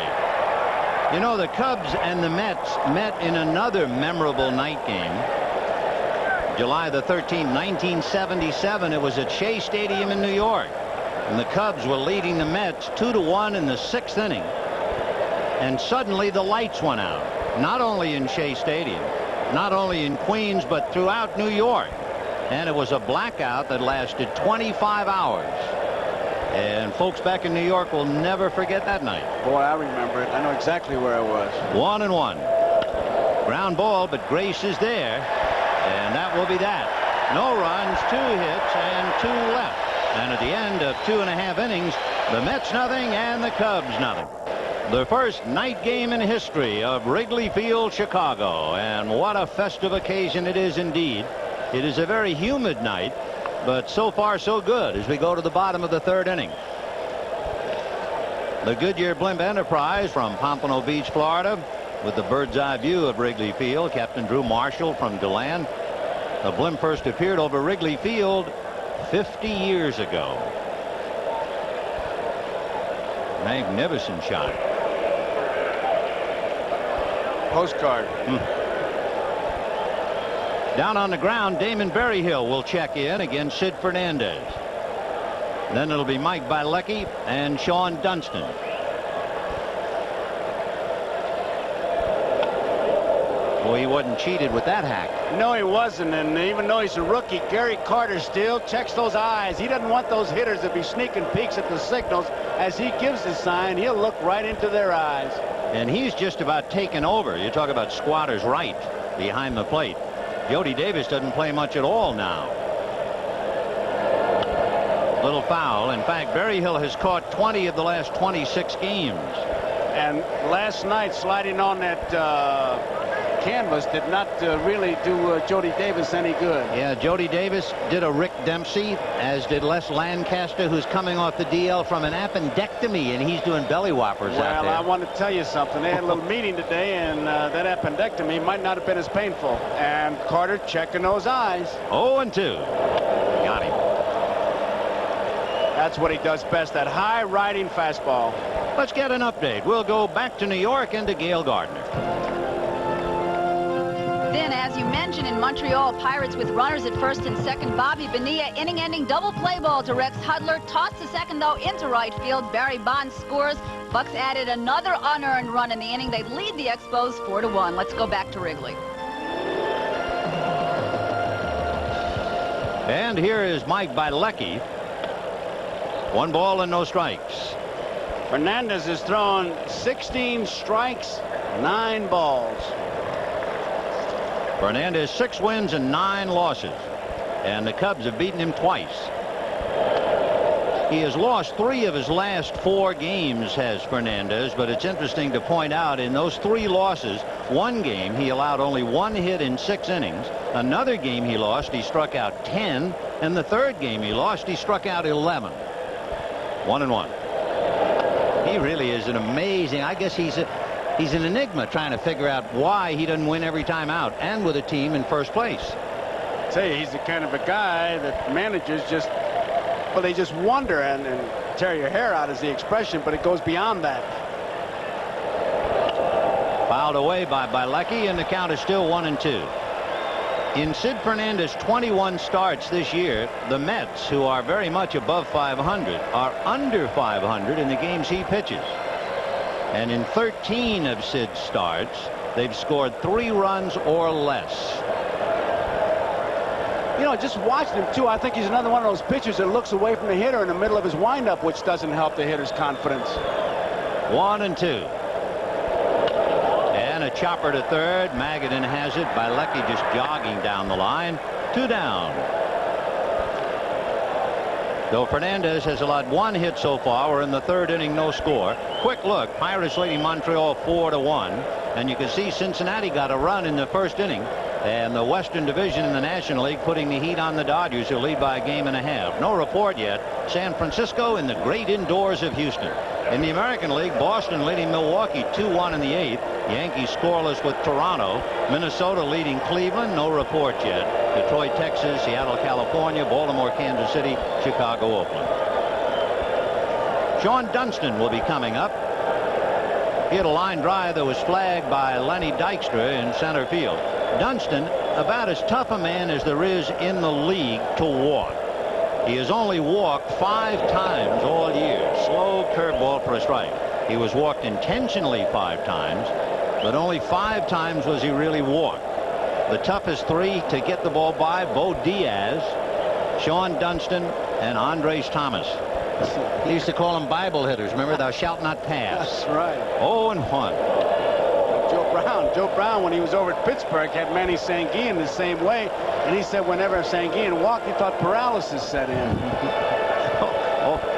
You know, the Cubs and the Mets met in another memorable night game. July the 13th, 1977. It was at Shea Stadium in New York. And the Cubs were leading the Mets 2-1 in the 6th inning. And suddenly the lights went out. Not only in Shea Stadium, not only in Queens, but throughout New York. And it was a blackout that lasted 25 hours. And folks back in New York will never forget that night. Boy, I remember it. I know exactly where I was. 1-1. Ground ball, but Grace is there. And that will be that. No runs, 2 hits, and 2 left. And at the end of 2.5 innings, the Mets nothing and the Cubs nothing. The first night game in history of Wrigley Field, Chicago. And what a festive occasion it is indeed. It is a very humid night, but so far so good as we go to the bottom of the 3rd inning. The Goodyear Blimp Enterprise from Pompano Beach, Florida, with the bird's eye view of Wrigley Field. Captain Drew Marshall from DeLand. The blimp first appeared over Wrigley Field 50 years ago. Magnificent shot. Postcard. Down on the ground, Damon Berryhill will check in against Sid Fernandez. Then it'll be Mike Bilecki and Sean Dunston. Well, he wasn't cheated with that hack. No, he wasn't. And even though he's a rookie, Gary Carter still checks those eyes. He doesn't want those hitters to be sneaking peeks at the signals. As he gives the sign, he'll look right into their eyes. And he's just about taken over. You talk about squatters' right behind the plate. Jody Davis doesn't play much at all now. Little foul. In fact, Berryhill has caught 20 of the last 26 games. And last night, sliding on that canvas did not really do Jody Davis any good. Yeah, Jody Davis did a Rick Dempsey, as did Les Lancaster, who's coming off the DL from an appendectomy, and he's doing belly whoppers out there. Well, I want to tell you something. They had a little meeting today, and that appendectomy might not have been as painful. And Carter checking those eyes. 0-2. Got him. That's what he does best, that high riding fastball. Let's get an update. We'll go back to New York and to Gail Gardner. Then, as you mentioned, in Montreal, Pirates with runners at first and second. Bobby Bonilla, inning-ending double play ball to Rex Hudler. Tossed to second, though, into right field. Barry Bonds scores. Bucks added another unearned run in the inning. They lead the Expos 4-1. Let's go back to Wrigley. And here is Mike Bilecki. 1 ball and no strikes. Fernandez has thrown 16 strikes, 9 balls. Fernandez 6 wins and 9 losses. And the Cubs have beaten him twice. He has lost 3 of his last 4 games, has Fernandez, but it's interesting to point out in those 3 losses, 1 game he allowed only 1 hit in 6 innings. Another game he lost, he struck out 10, and the 3rd game he lost, he struck out 11. 1-1. He really is an amazing, I guess he's an enigma, trying to figure out why he doesn't win every time out, and with a team in first place. Say, he's the kind of a guy that managers just, well, they just wonder and tear your hair out is the expression, but it goes beyond that. Fouled away by Bilecki, and the count is still 1-2. In Sid Fernandez's 21 starts this year, the Mets, who are very much above 500, are under 500 in the games he pitches. And in 13 of Sid's starts, they've scored 3 runs or less. You know, just watching him, too, I think he's another one of those pitchers that looks away from the hitter in the middle of his windup, which doesn't help the hitter's confidence. 1-2. And a chopper to third. Magadan has it. Bilecki just jogging down the line. 2 down. Though Fernandez has allowed 1 hit so far, we're in the 3rd inning, no score. Quick look, Pirates leading Montreal 4-1, and you can see Cincinnati got a run in the 1st inning, and the Western Division in the National League putting the heat on the Dodgers, who lead by a game and a half. No report yet. San Francisco in the great indoors of Houston. In the American League, Boston leading Milwaukee 2-1 in the 8th. Yankees scoreless with Toronto. Minnesota leading Cleveland. No report yet. Detroit, Texas, Seattle, California, Baltimore, Kansas City, Chicago, Oakland. Sean Dunston will be coming up. He had a line drive that was flagged by Lenny Dykstra in center field. Dunston, about as tough a man as there is in the league to walk. He has only walked 5 times all year. Slow curveball for a strike. He was walked intentionally 5 times, but only 5 times was he really walked. The toughest 3 to get the ball by: Bo Diaz, Sean Dunston, and Andres Thomas. He used to call them Bible hitters. Remember, thou shalt not pass. That's right. 0-1. Joe Brown, when he was over at Pittsburgh, had Manny Sanguillen the same way, and he said whenever Sanguillen walked, he thought paralysis set in.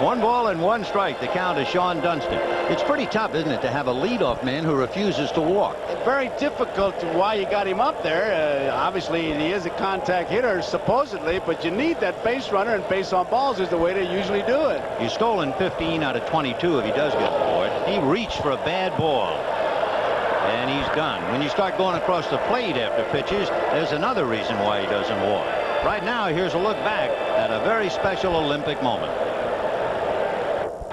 1 ball and 1 strike. The count is Sean Dunston. It's pretty tough, isn't it, to have a leadoff man who refuses to walk? Very difficult. Why you got him up there. Obviously, he is a contact hitter, supposedly, but you need that base runner, and base on balls is the way they usually do it. He's stolen 15 out of 22 if he does get bored. He reached for a bad ball, and he's done. When you start going across the plate after pitches, there's another reason why he doesn't walk. Right now, here's a look back at a very special Olympic moment.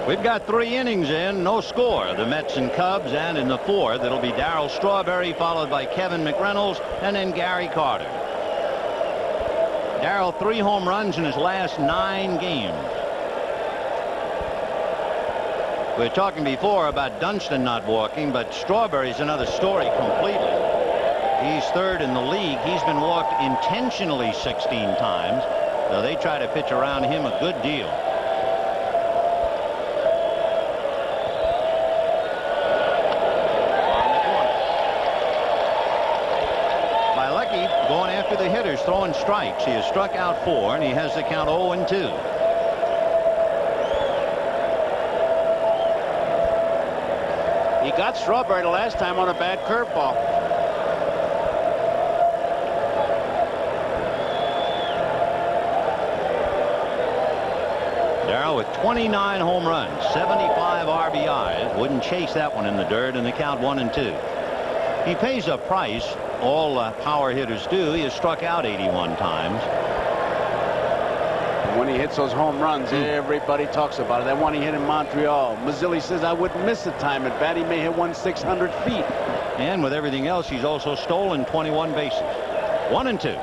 We've got 3 innings in, no score. The Mets and Cubs, and in the 4th, it'll be Darryl Strawberry, followed by Kevin McReynolds, and then Gary Carter. Darryl, 3 home runs in his last 9 games. We were talking before about Dunston not walking, but Strawberry's another story completely. He's 3rd in the league. He's been walked intentionally 16 times, so they try to pitch around him a good deal. Going after the hitters, throwing strikes. He has struck out 4, and he has the count 0-2. He got Strawberry the last time on a bad curveball. Darryl with 29 home runs, 75 RBIs. Wouldn't chase that one in the dirt, and the count 1-2. He pays a price. All power hitters do. He has struck out 81 times. And when he hits those home runs, everybody talks about it. That one he hit in Montreal. Mazzilli says, I wouldn't miss a time at bat. He may hit one 600 feet. And with everything else, he's also stolen 21 bases. 1-2.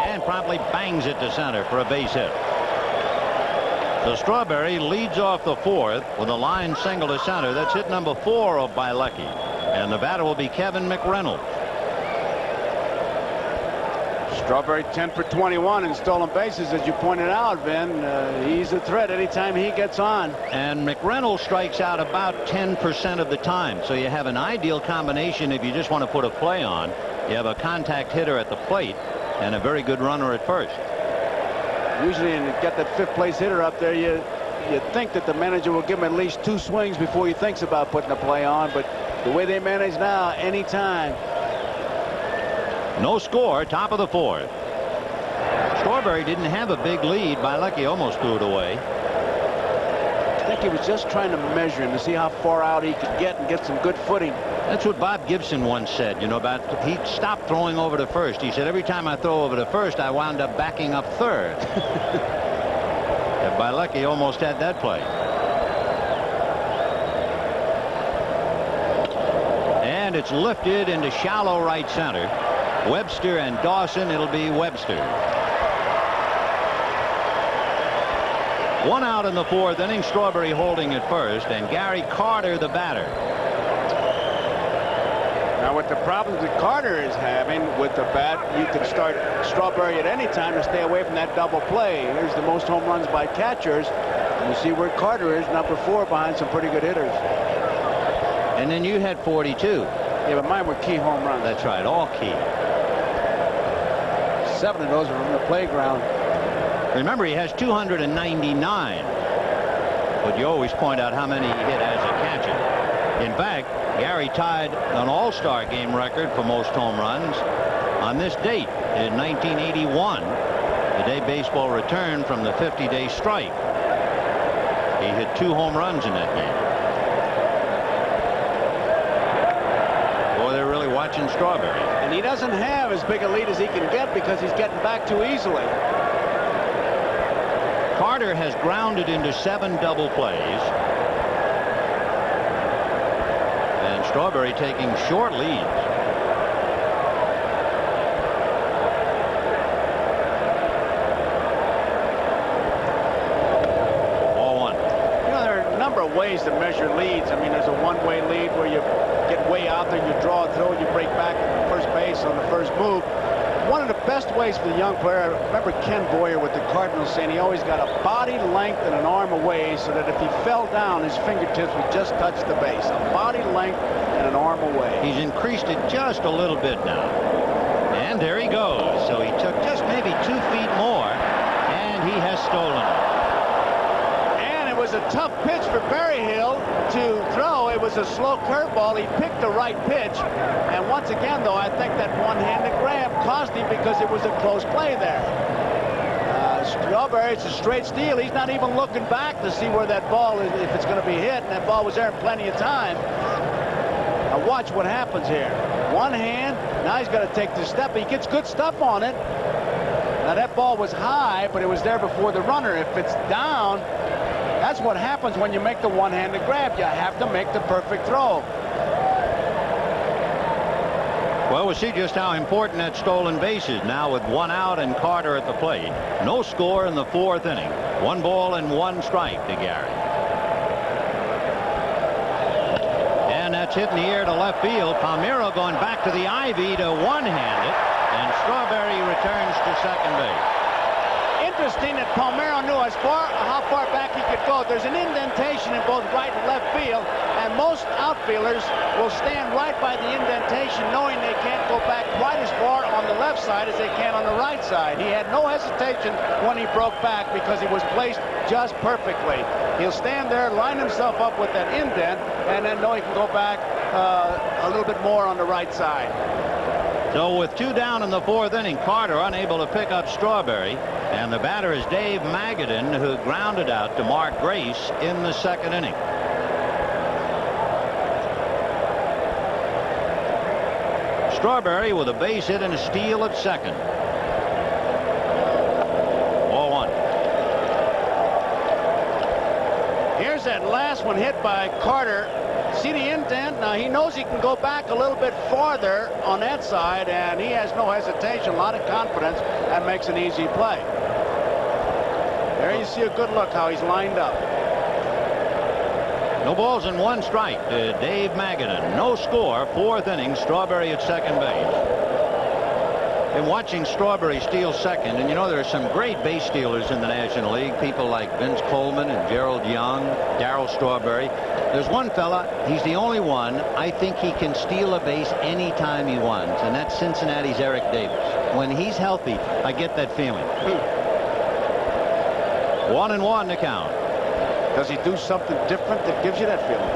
And promptly bangs it to center for a base hit. So Strawberry leads off the 4th with a line single to center. That's hit number 4 of Bilecki. And the batter will be Kevin McReynolds. Strawberry 10 for 21 in stolen bases, as you pointed out, Vin. He's a threat anytime he gets on. And McReynolds strikes out about 10% of the time. So you have an ideal combination if you just want to put a play on. You have a contact hitter at the plate and a very good runner at first. Usually, and you get that 5th place hitter up there, you think that the manager will give him at least 2 swings before he thinks about putting a play on, but the way they manage now, anytime. No score, top of the 4th. Strawberry didn't have a big lead. Bilecki almost threw it away. I think he was just trying to measure him to see how far out he could get and get some good footing. That's what Bob Gibson once said, you know, about he stopped throwing over to first. He said, every time I throw over to first, I wound up backing up 3rd. And Bilecki almost had that play. And it's lifted into shallow right center. Webster and Dawson. It'll be Webster. 1 out in the 4th inning. Strawberry holding at first, and Gary Carter the batter. Now, with the problems that Carter is having with the bat, you can start Strawberry at any time to stay away from that double play. Here's the most home runs by catchers. You see where Carter is, number 4, behind some pretty good hitters. And then you had 42. Yeah, but mine were key home runs. That's right, all key. 7 of those are from the playground. Remember, he has 299. But you always point out how many he hit as a catcher. In fact, Gary tied an all-star game record for most home runs on this date in 1981, the day baseball returned from the 50-day strike. He hit 2 home runs in that game. Boy, they're really watching Strawberry. And he doesn't have as big a lead as he can get because he's getting back too easily. Carter has grounded into 7 double plays. And Strawberry taking short leads. Ball 1. You know, there are a number of ways to measure leads. I mean, there's a one-way lead where you get way out there, you draw a throw, you break back at first base on the first move. One of the best ways for the young player, I remember Ken Boyer with the Cardinals saying he always got a body length and an arm away so that if he fell down, his fingertips would just touch the base. A body length and an arm away. He's increased it just a little bit now. And there he goes. So he took just maybe 2 feet more, and he has stolen it. And it was a tough pitch for Berryhill to throw. It was a slow curveball. He picked the right pitch. And once again, though, I think that one-handed grab cost him because it was a close play there. Strawberry, it's a straight steal. He's not even looking back to see where that ball is, if it's going to be hit. And that ball was there in plenty of time. Now watch what happens here. One hand. Now he's got to take the step. He gets good stuff on it. Now that ball was high, but it was there before the runner. If it's down, that's what happens when you make the one-handed grab. You have to make the perfect throw. Well, we'll see just how important that stolen base is now with 1 out and Carter at the plate. No score in the 4th inning. 1 ball and 1 strike to Gary. And that's hit in the air to left field. Palmeiro going back to the ivy to one-hand it. And Strawberry returns to second base. Interesting that Palmeiro knew how far back he could go. There's an indentation in both right and left field, and most outfielders will stand right by the indentation knowing they can't go back quite as far on the left side as they can on the right side. He had no hesitation when he broke back because he was placed just perfectly. He'll stand there, line himself up with that indent, and then know he can go back a little bit more on the right side. So with 2 down in the 4th inning, Carter unable to pick up Strawberry. And the batter is Dave Magadan, who grounded out to Mark Grace in the 2nd inning. Strawberry with a base hit and a steal at second. Ball 1. Here's that last one hit by Carter. See the indent? Now he knows he can go back a little bit farther on that side, and he has no hesitation, a lot of confidence, and makes an easy play. There you see a good look how he's lined up. No balls and 1 strike to Dave Magadan. No score, 4th inning, Strawberry at second base. Been watching Strawberry steal second, and you know there are some great base stealers in the National League. People like Vince Coleman and Gerald Young, Darryl Strawberry. There's one fella, he's the only one, I think he can steal a base anytime he wants, and that's Cincinnati's Eric Davis. When he's healthy, I get that feeling. 1-1 to count. Does he do something different that gives you that feeling?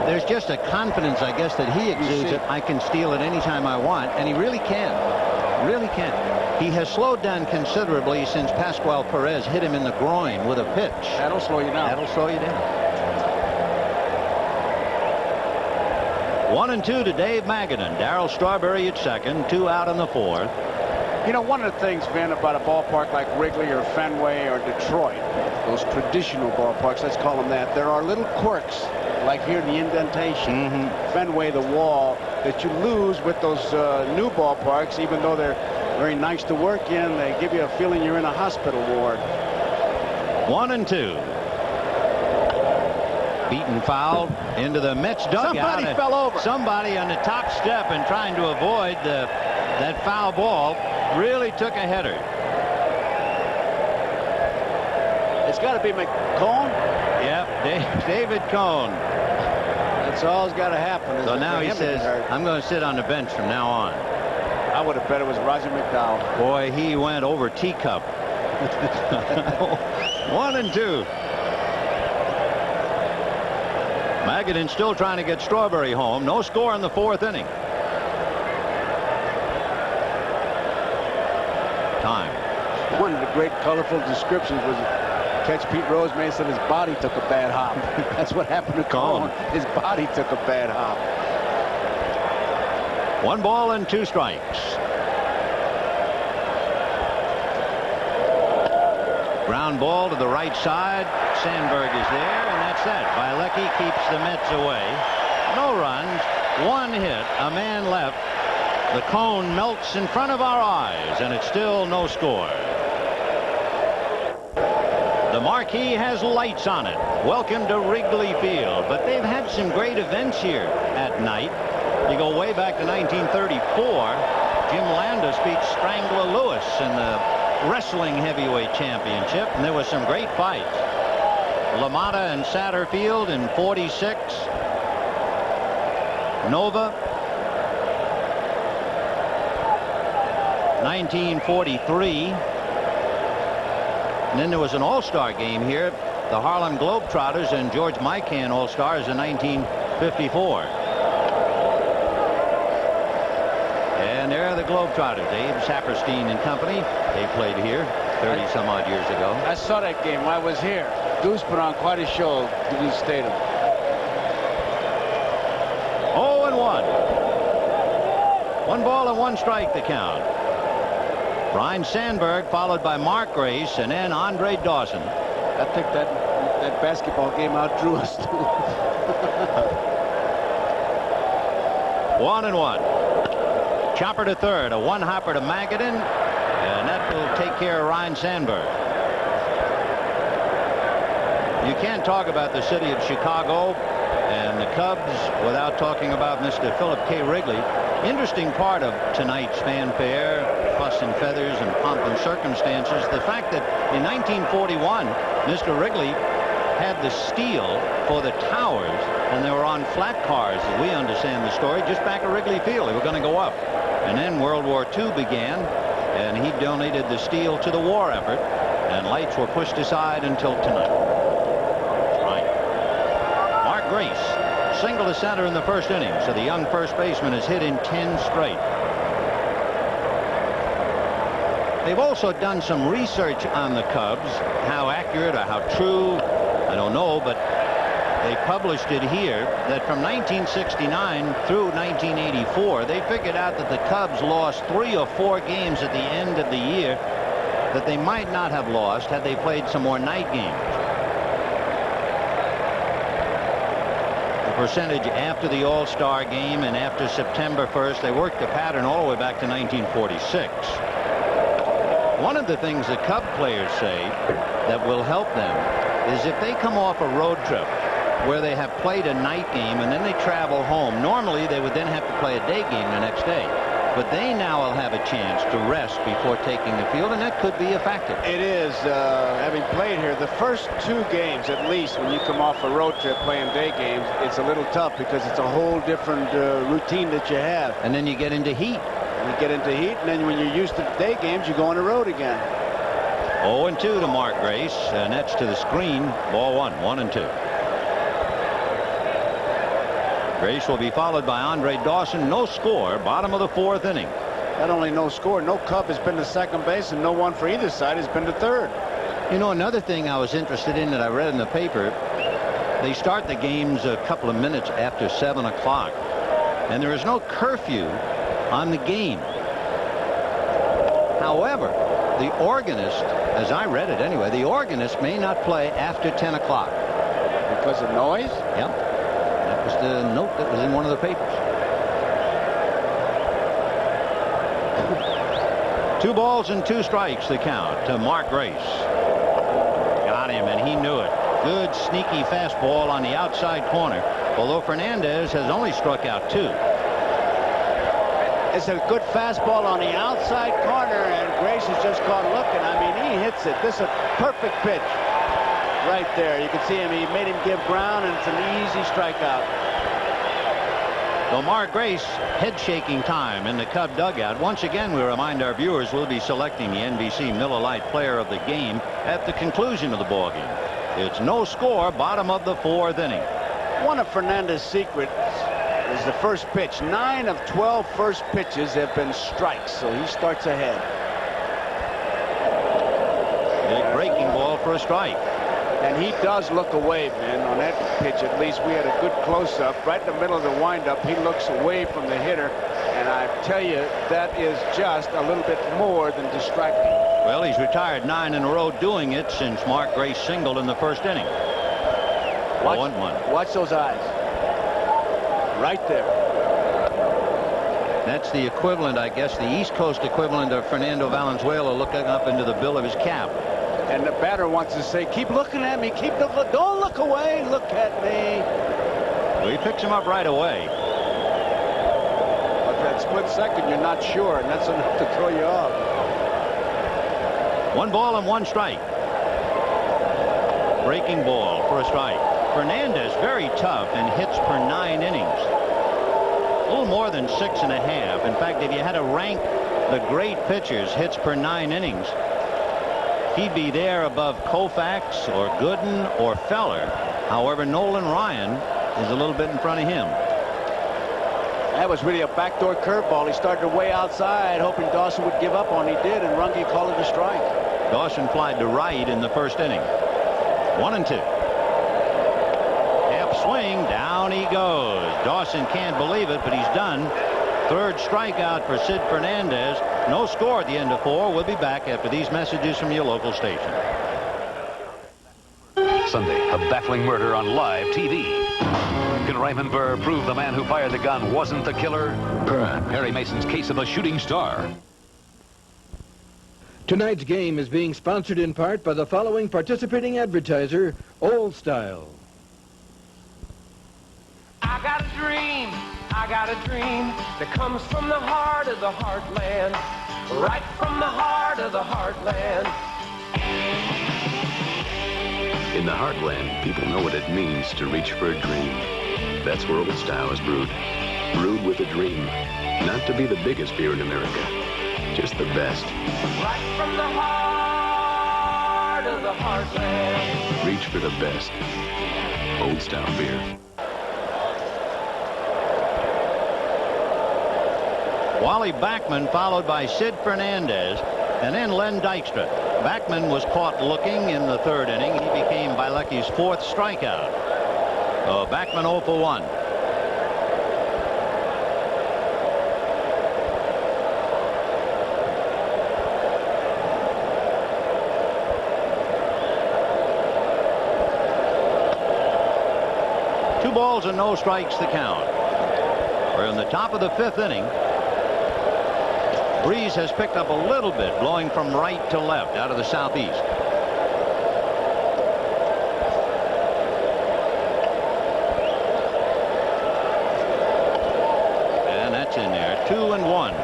There's just a confidence, I guess, that he exudes that I can steal it anytime I want, and he really can. Really can. He has slowed down considerably since Pascual Perez hit him in the groin with a pitch. That'll slow you down. That'll slow you down. 1-2 to Dave Magadan. Darryl Strawberry at second. 2 out in the 4th. You know, one of the things, Vin, about a ballpark like Wrigley or Fenway or Detroit, those traditional ballparks, let's call them that, there are little quirks, like here the indentation, Fenway, the wall, that you lose with those new ballparks, even though they're very nice to work in. They give you a feeling you're in a hospital ward. 1-2. Beaten foul into the Mets dugout. Somebody fell over. Somebody on the top step and trying to avoid that foul ball really took a header. It's got to be McCone. Yep, David Cone. That's all that's got to happen. So now he says, I'm going to sit on the bench from now on. I would have bet it was Roger McDowell. Boy, he went over teacup. 1-2. Magadan still trying to get Strawberry home. No score in the 4th inning. Time. One of the great colorful descriptions was catch Pete Rose May said his body took a bad hop. That's what happened to Cone. His body took a bad hop. 1 ball and 2 strikes. Ground ball to the right side. Sandberg is there, and that's that. Bielecki keeps the Mets away. No runs, 1 hit, a man left. The cone melts in front of our eyes, and it's still no score. The marquee has lights on it. Welcome to Wrigley Field. But they've had some great events here at night. You go way back to 1934. Jim Landis beat Strangler Lewis in the wrestling heavyweight championship, and there was some great fights. LaMotta and Satterfield in 46. Nova. 1943. And then there was an all-star game here. The Harlem Globetrotters and George Mikan All-Stars in 1954. And there are the Globetrotters. Abe Saperstein and company. They played here 30-some-odd years ago. I saw that game. I was here. Deuce put on quite a show at Deuce Stadium. 0-1. 1 ball and 1 strike the count. Brian Sandberg followed by Mark Grace and then Andre Dawson. I think that basketball game outdrew us too. 1-1. Chopper to third, a 1-hopper to Magadan, and that will take care of Ryan Sandberg. You can't talk about the city of Chicago and the Cubs without talking about Mr. Philip K. Wrigley. Interesting part of tonight's fanfare, fuss and feathers and pomp and circumstances, the fact that in 1941, Mr. Wrigley had the steel for the towers, and they were on flat cars, as we understand the story, just back at Wrigley Field. They were going to go up. And then World War II began, and he donated the steel to the war effort, and lights were pushed aside until tonight. Right. Mark Grace, single to center in the 1st inning, so the young first baseman has hit in 10 straight. They've also done some research on the Cubs. How accurate or how true, I don't know, but they published it here that from 1969 through 1984, they figured out that the Cubs lost 3 or 4 games at the end of the year that they might not have lost had they played some more night games. The percentage after the All-Star game and after September 1st, they worked the pattern all the way back to 1946. One of the things the Cub players say that will help them is if they come off a road trip where they have played a night game and then they travel home. Normally they would then have to play a day game the next day, but they now will have a chance to rest before taking the field, and that could be a factor. It is, having played here, the first 2 games at least, when you come off a road trip playing day games, it's a little tough because it's a whole different routine that you have. And then you get into heat. You get into heat, and then when you're used to day games, you go on the road again. 0-2 to Mark Grace, and that's to the screen. Ball 1, 1-2. Grace will be followed by Andre Dawson. No score, bottom of the 4th inning. Not only no score, no Cub has been to second base, and no one for either side has been to third. You know, another thing I was interested in that I read in the paper, they start the games a couple of minutes after 7 o'clock, and there is no curfew on the game. However, the organist, as I read it anyway, the organist may not play after 10 o'clock. Because of noise? Yeah. That was the note that was in one of the papers. 2 balls and 2 strikes the count to Mark Grace. Got him, and he knew it. Good sneaky fastball on the outside corner, although Fernandez has only struck out 2. It's a good fastball on the outside corner, and Grace is just caught looking. I mean, he hits it. This is a perfect pitch. Right there. You can see him. He made him give ground, and it's an easy strikeout. So Mark Grace, head-shaking time in the Cub dugout. Once again, we remind our viewers we'll be selecting the NBC Miller Lite Player of the Game at the conclusion of the ball game. It's no score, bottom of the 4th inning. One of Fernandez's secrets is the first pitch. 9 of 12 first pitches have been strikes, so he starts ahead. A breaking ball for a strike. And he does look away, man. On that pitch, at least, we had a good close-up. Right in the middle of the windup, he looks away from the hitter. And I tell you, that is just a little bit more than distracting. Well, he's retired 9 in a row doing it since Mark Grace singled in the first inning. 0-1. Watch those eyes. Right there. That's the equivalent, I guess, the East Coast equivalent of Fernando Valenzuela looking up into the bill of his cap. And the batter wants to say, keep looking at me. Don't look away. Look at me. Well, he picks him up right away. But that split second, you're not sure, and that's enough to throw you off. 1 ball and 1 strike. Breaking ball for a strike. Fernandez very tough and hits per 9 innings. A little more than 6.5. In fact, if you had to rank the great pitchers, hits per 9 innings, he'd be there above Koufax or Gooden or Feller. However, Nolan Ryan is a little bit in front of him. That was really a backdoor curveball. He started way outside, hoping Dawson would give up on. He did, and Runge called it a strike. Dawson flied to right in the first inning. 1-2. Half swing, down he goes. Dawson can't believe it, but he's done. 3rd strikeout for Sid Fernandez. No score at the end of 4. We'll be back after these messages from your local station. Sunday, a baffling murder on live TV. Can Raymond Burr prove the man who fired the gun wasn't the killer? Perry Mason's case of a shooting star. Tonight's game is being sponsored in part by the following participating advertiser, Old Style. I got a dream that comes from the heart of the heartland, right from the heart of the heartland. In the heartland, people know what it means to reach for a dream. That's where Old Style is brewed. Brewed with a dream. Not to be the biggest beer in America, just the best. Right from the heart of the heartland. Reach for the best. Old Style beer. Wally Backman followed by Sid Fernandez and then Len Dykstra. Backman was caught looking in the 3rd inning. He became Bielecki's 4th strikeout. Backman 0 for 1. Two balls and no strikes to count. We're in the top of the 5th inning. Breeze has picked up a little bit, blowing from right to left out of the southeast. And that's in there. 2-1.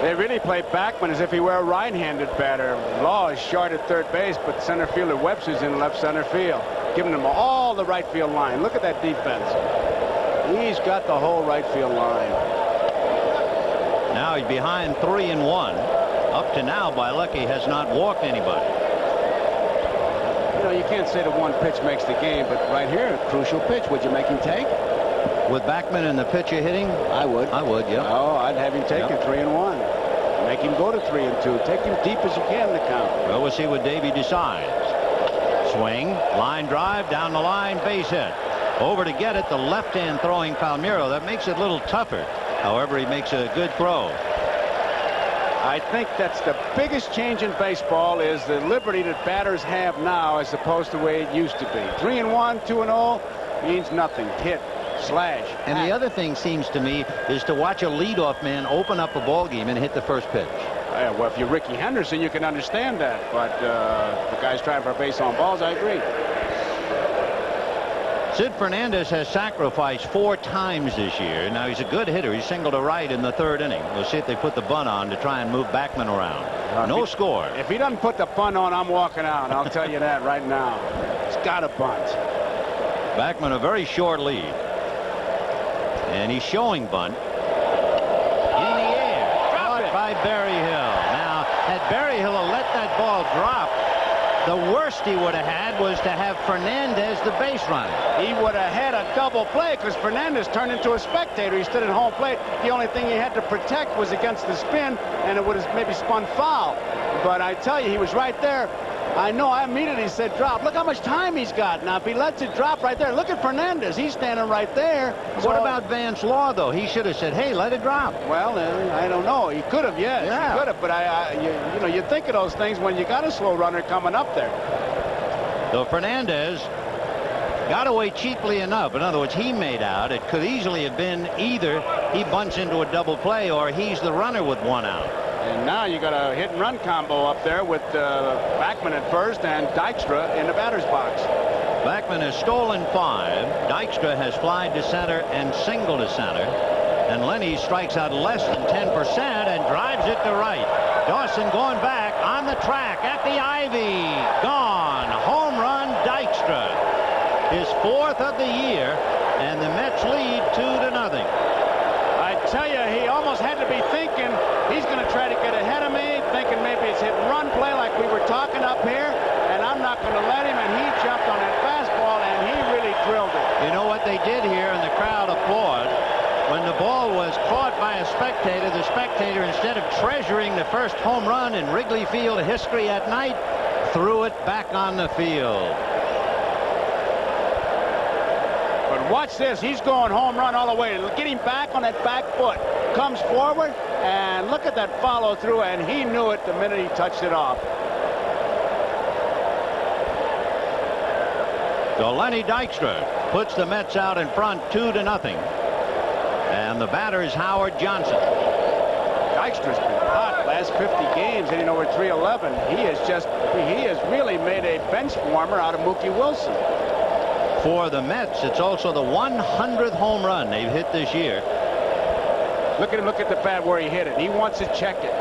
They really play Backman as if he were a right-handed batter. Law is short at 3rd base, but center fielder Webster's in left center field, giving them all the right field line. Look at that defense. He's got the whole right field line. Now he's behind 3-1. Up to now, Bielecki has not walked anybody. You know, you can't say that one pitch makes the game, but right here, a crucial pitch. Would you make him take? With Backman and the pitcher hitting? I would. I would, yeah. Oh, I'd have him take it 3-1. Make him go to 3-2. Take him deep as you can in the count. Well, we'll see what Davey decides. Swing, line drive, down the line, base hit. Over to get it, the left-hand throwing Palmeiro. That makes it a little tougher. However, he makes a good throw. I think that's the biggest change in baseball is the liberty that batters have now as opposed to the way it used to be. 3-1, 2-0 means nothing. Hit, slash. And the other thing seems to me is to watch a leadoff man open up a ball game and hit the first pitch. Yeah, well, if you're Ricky Henderson, you can understand that. But the guy's trying for a base on balls, I agree. Sid Fernandez has sacrificed 4 times this year. Now, he's a good hitter. He singled to right in the 3rd inning. We'll see if they put the bunt on to try and move Backman around. No score. If he doesn't put the bunt on, I'm walking out. I'll tell you that right now. He's got a bunt. Backman a very short lead. And he's showing bunt. In the air. Caught by Berryhill. Now, had Berryhill let that ball drop, the worst he would have had was to have Fernandez the base runner. He would have had a double play because Fernandez turned into a spectator. He stood at home plate. The only thing he had to protect was against the spin, and it would have maybe spun foul. But I tell you, he was right there. I know, I immediately said drop. Look how much time he's got. Now, if he lets it drop right there, look at Fernandez. He's standing right there. What about Vance Law, though? He should have said, hey, let it drop. Well, I don't know. He could have, yes. Yeah. He could have. But, you know, you think of those things when you got a slow runner coming up there. So Fernandez got away cheaply enough. In other words, he made out. It could easily have been either he bunts into a double play or he's the runner with 1 out. And now you got a hit and run combo up there with Backman at first and Dykstra in the batter's box. Backman has stolen 5. Dykstra has flied to center and singled to center. And Lenny strikes out less than 10% and drives it to right. Dawson going back on the track at the ivy. Gone. Home run Dykstra. His 4th of the year, and the Mets lead 2-0. I tell you, he almost had to be thinking he's going to try to get ahead of me, thinking maybe it's hit and run play like we were talking up here, and I'm not going to let him, and he jumped on that fastball, and he really drilled it. You know what they did here, and the crowd applauded? When the ball was caught by a spectator, the spectator, instead of treasuring the first home run in Wrigley Field history at night, threw it back on the field. But watch this. He's going home run all the way. Get him back on that back foot. Comes forward, and look at that follow through, and he knew it the minute he touched it off. So Lenny Dykstra puts the Mets out in front 2-0. And the batter is Howard Johnson. Dykstra's been hot last 50 games, hitting over 311. He has really made a bench warmer out of Mookie Wilson. For the Mets, it's also the 100th home run they've hit this year. Look at him, look at the pad where he hit it. He wants to check it.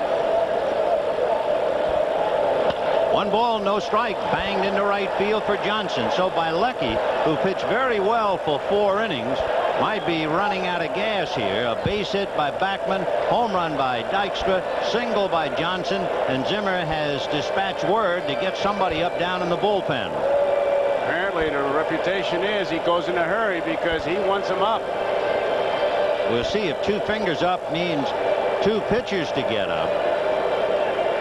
1 ball, no strike, banged into right field for Johnson. So Bilecki, who pitched very well for 4 innings, might be running out of gas here. A base hit by Backman, home run by Dykstra, single by Johnson, and Zimmer has dispatched word to get somebody up down in the bullpen. Apparently the reputation is he goes in a hurry because he wants him up. We'll see if 2 fingers up means 2 pitchers to get up.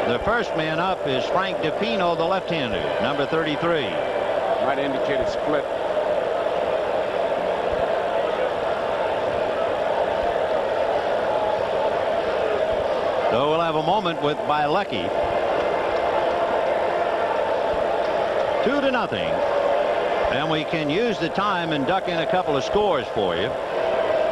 The first man up is Frank DePino, the left-hander, number 33. Might indicate a split. So we'll have a moment with Bilecki. 2-0. And we can use the time and duck in a couple of scores for you.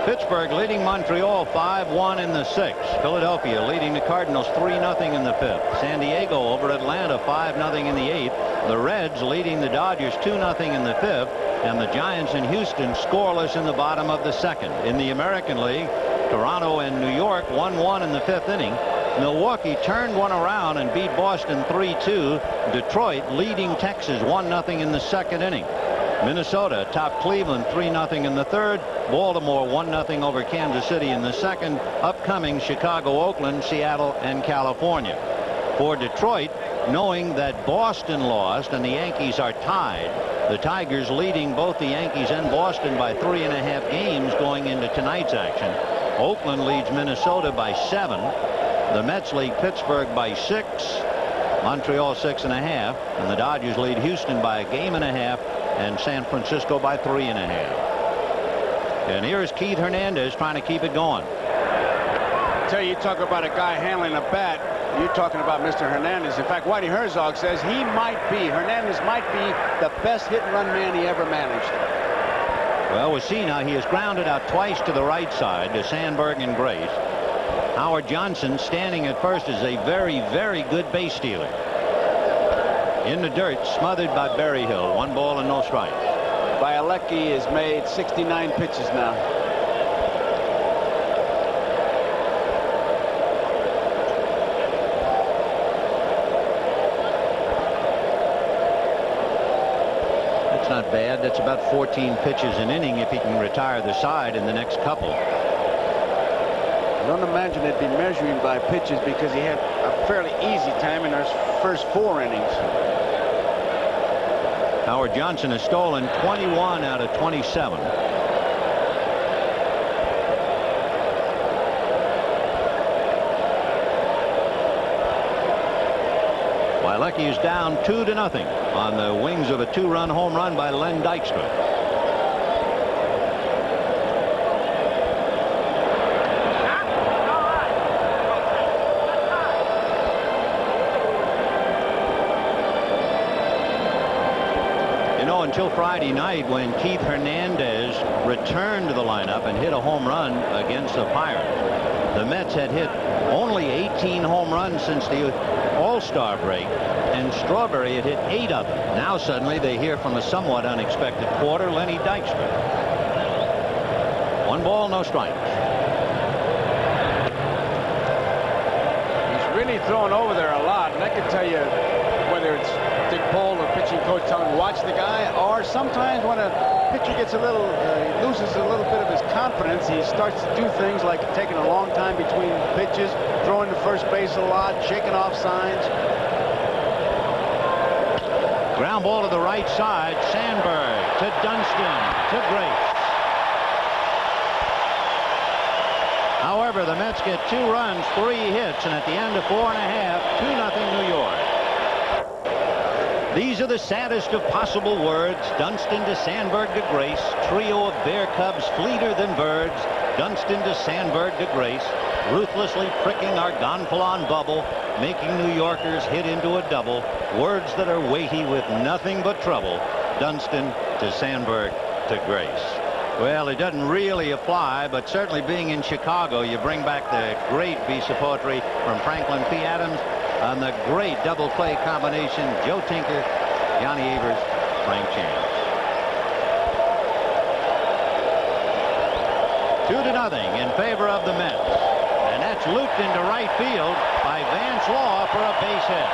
Pittsburgh leading Montreal 5-1 in the 6th. Philadelphia leading the Cardinals 3-0 in the 5th. San Diego over Atlanta 5-0 in the 8th. The Reds leading the Dodgers 2-0 in the 5th. And the Giants in Houston scoreless in the bottom of the 2nd. In the American League, Toronto and New York 1-1 in the 5th inning. Milwaukee turned one around and beat Boston 3-2. Detroit leading Texas 1-0 in the 2nd inning. Minnesota topped Cleveland 3-0 in the 3rd. Baltimore 1-0 over Kansas City in the 2nd. Upcoming Chicago, Oakland, Seattle, and California. For Detroit, knowing that Boston lost and the Yankees are tied, the Tigers leading both the Yankees and Boston by 3.5 games going into tonight's action. Oakland leads Minnesota by 7. The Mets lead Pittsburgh by 6. Montreal 6.5. And the Dodgers lead Houston by 1.5 games. And San Francisco by 3.5. And here's Keith Hernandez trying to keep it going. I tell you, talk about a guy handling a bat. You're talking about Mr. Hernandez. In fact, Whitey Herzog says Hernandez might be the best hit and run man he ever managed. Well, we'll see now. He has grounded out twice to the right side to Sandberg and Grace. Howard Johnson, standing at first, is a very, very good base stealer. In the dirt, smothered by Berryhill. 1 ball and no strikes. Bialecki has made 69 pitches now. That's not bad. That's about 14 pitches an inning if he can retire the side in the next couple. I don't imagine it'd be measuring by pitches because he had a fairly easy time in our first 4 innings. Howard Johnson has stolen 21 out of 27. Bialecki is down 2-0 on the wings of a 2-run home run by Len Dykstra. Until Friday night, when Keith Hernandez returned to the lineup and hit a home run against the Pirates. The Mets had hit only 18 home runs since the All-Star break, and Strawberry had hit 8 of them. Now suddenly they hear from a somewhat unexpected quarter, Lenny Dykstra. 1 ball, no strikes. He's really throwing over there a lot, and I can tell you whether it's Dick Pole, the pitching coach, telling him watch the guy, or sometimes when a pitcher gets a little loses a little bit of his confidence, he starts to do things like taking a long time between pitches, throwing to first base a lot, shaking off signs. Ground ball to the right side. Sandberg to Dunston to Grace. However, the Mets get 2 runs, 3 hits, and at the end of 4 1/2, 2-0 New York. These are the saddest of possible words. Dunston to Sandberg to Grace. Trio of Bear Cubs fleeter than birds. Dunston to Sandberg to Grace. Ruthlessly pricking our gonfalon bubble, making New Yorkers hit into a double. Words that are weighty with nothing but trouble. Dunston to Sandberg to Grace. Well, it doesn't really apply, but certainly being in Chicago, you bring back the great piece of poetry from Franklin P. Adams on the great double play combination, Joe Tinker, Johnny Evers, Frank Chance. 2-0 in favor of the Mets. And that's looped into right field by Vance Law for a base hit.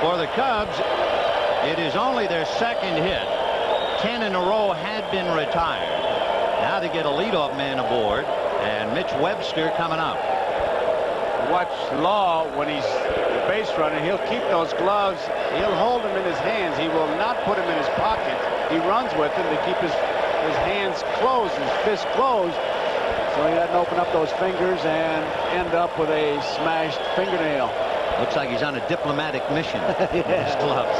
For the Cubs, it is only their second hit. 10 in a row had been retired. Now they get a leadoff man aboard, and Mitch Webster coming up. Watch Law when he's the base runner. He'll keep those gloves. He'll hold them in his hands. He will not put them in his pocket. He runs with them to keep his hands closed, his fists closed, so he doesn't open up those fingers and end up with a smashed fingernail. Looks like he's on a diplomatic mission with his gloves.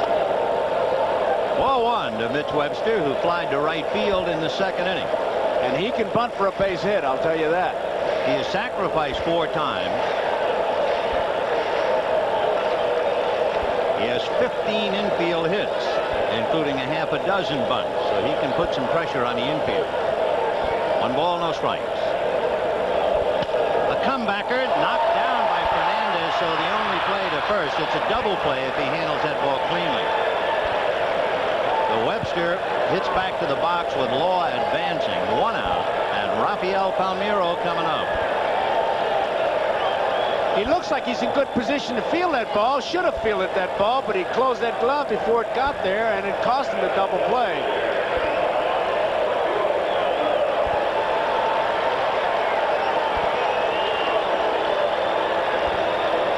1-1 to Mitch Webster, who flied to right field in the second inning. And he can bunt for a base hit, I'll tell you that. He has sacrificed 4 times. He has 15 infield hits, including a half a dozen bunts, so he can put some pressure on the infield. 1 ball, no strikes. A comebacker knocked down by Fernandez, so the only play to first. It's a double play if he handles that ball cleanly. The Webster hits back to the box with Law advancing. 1 out, and Rafael Palmeiro coming up. He looks like he's in good position to field that ball. Should have fielded that ball, but he closed that glove before it got there, and it cost him the double play.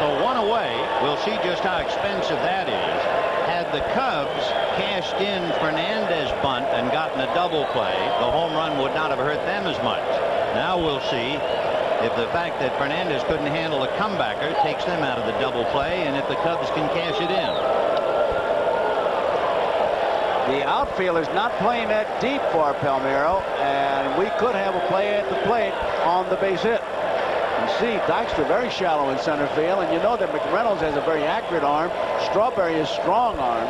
So 1 away. We'll see just how expensive that is. Had the Cubs cashed in Fernandez bunt and gotten a double play, the home run would not have hurt them as much. Now we'll see if the fact that Fernandez couldn't handle a comebacker takes them out of the double play, and if the Cubs can cash it in. The outfielder's not playing that deep for Palmeiro, and we could have a play at the plate on the base hit. You see Dykstra very shallow in center field, and you know that McReynolds has a very accurate arm. Strawberry is strong arm.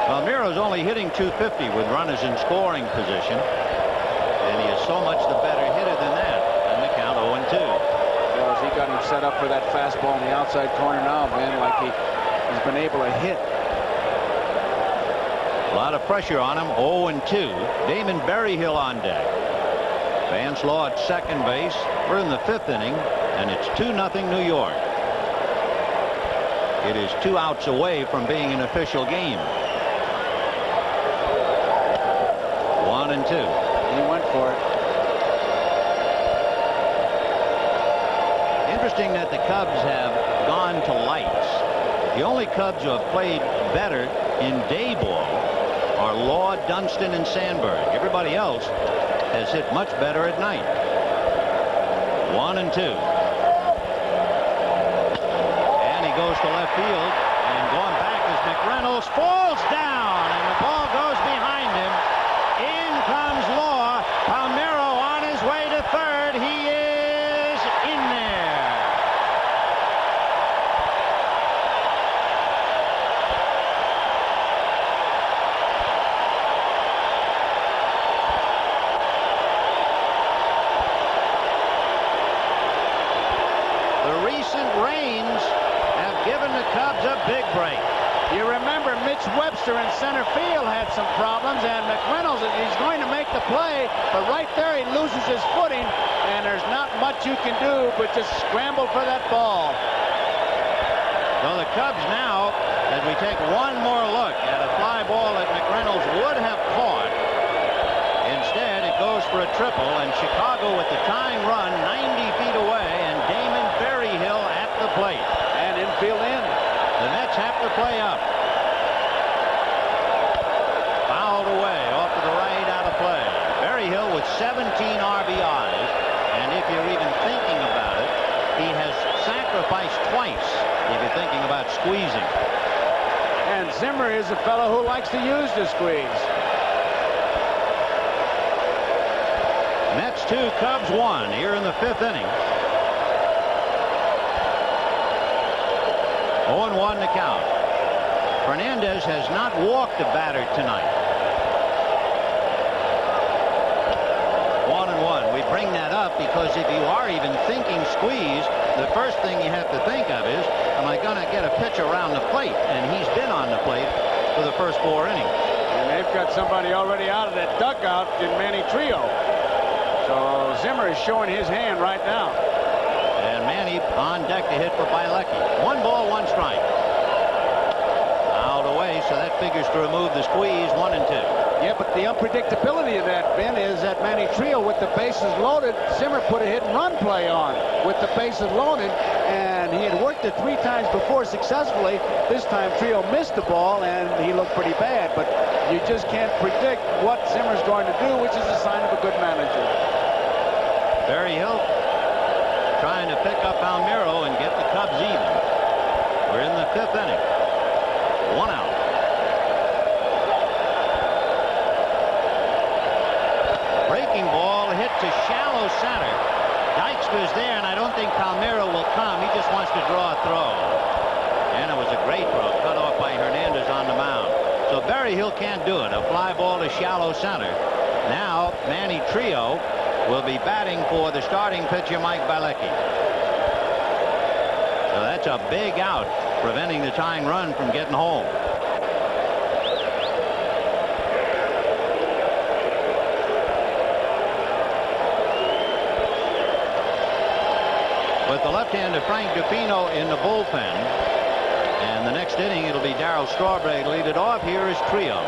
Palmeiro's only hitting .250 with runners in scoring position, and he is so much the better hitter than that. And the count 0-2. Well, as he got him set up for that fastball in the outside corner now, man, like he's been able to hit. A lot of pressure on him. 0-2. Damon Berryhill on deck. Vance Law at second base. We're in the 5th inning, and it's 2-0 New York. It is 2 outs away from being an official game. 1-2. He went for it. Interesting that the Cubs have gone to lights. The only Cubs who have played better in day ball are Law, Dunston, and Sandberg. Everybody else has hit much better at night. 1-2. And he goes to left field, and going back is McReynolds, falls down, and the ball goes behind him. In comes Law. Palmeiro on his way to third. He is in there. Rains have given the Cubs a big break. You remember Mitch Webster in center field had some problems, and McReynolds, he's going to make the play, but right there he loses his footing, and there's not much you can do but just scramble for that ball. So the Cubs now, as we take one more look at a fly ball that McReynolds would have caught, instead it goes for a triple, and Chicago with the tying run 90 feet away, and Damon Berryhill at the plate. And infield in. The Mets have to play up. Fouled away off to the right, out of play. Berryhill with 17 RBIs, and if you're even thinking about it, he has sacrificed twice if you're thinking about squeezing. And Zimmer is a fellow who likes to use the squeeze. Mets 2, Cubs 1 here in the 5th inning. 0-1 to count. Fernandez has not walked a batter tonight. 1-1. We bring that up because if you are even thinking squeeze, the first thing you have to think of is, am I going to get a pitch around the plate? And he's been on the plate for the first 4 innings. And they've got somebody already out of that dugout in Manny Trio. So Zimmer is showing his hand right now. And Manny on deck to hit for Bielecki. 1 ball, 1 strike. Out away, so that figures to remove the squeeze. 1-2. Yeah, but the unpredictability of that, Ben, is that Manny Trio with the bases loaded, Zimmer put a hit and run play on with the bases loaded, and he had worked it 3 times before successfully. This time Trio missed the ball, and he looked pretty bad, but you just can't predict what Zimmer's going to do, which is a sign of a good manager. Berryhill trying to pick up Palmeiro and get the Cubs even. We're in the 5th inning. 1 out. Breaking ball hit to shallow center. Dykstra's there, and I don't think Palmeiro will come. He just wants to draw a throw. And it was a great throw, cut off by Hernandez on the mound. So Berryhill can't do it. A fly ball to shallow center. Now Manny Trio will be batting for the starting pitcher, Mike Bielecki. So that's a big out, preventing the tying run from getting home. With the left-hander Frank DePino in the bullpen, and the next inning it'll be Darryl Strawberry to lead it off. Here is Trio.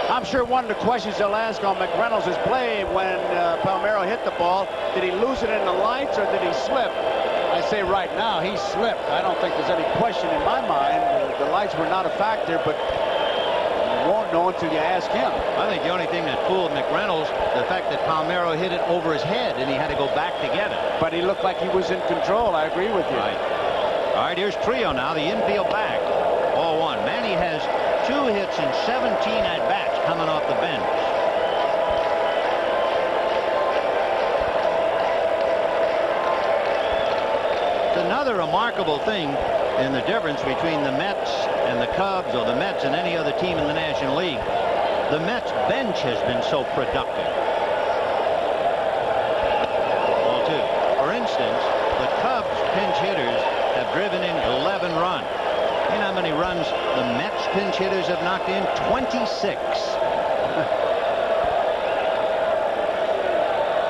I'm sure one of the questions they'll ask on McReynolds' play when Palmeiro hit the ball, did he lose it in the lights or did he slip? I say right now he slipped. I don't think there's any question in my mind. The lights were not a factor, but you won't know until you ask him. I think the only thing that fooled McReynolds, the fact that Palmeiro hit it over his head and he had to go back to get it. But he looked like he was in control. I agree with you. Right. All right, here's Trio now, the infield back. 0-1. Manny has 2 hits and 17 at-bats coming off the bench. It's another remarkable thing in the difference between the Mets and the Cubs, or the Mets and any other team in the National League. The Mets bench has been so productive. 0-2. For instance, the Cubs pinch hitter pinch hitters have knocked in 26.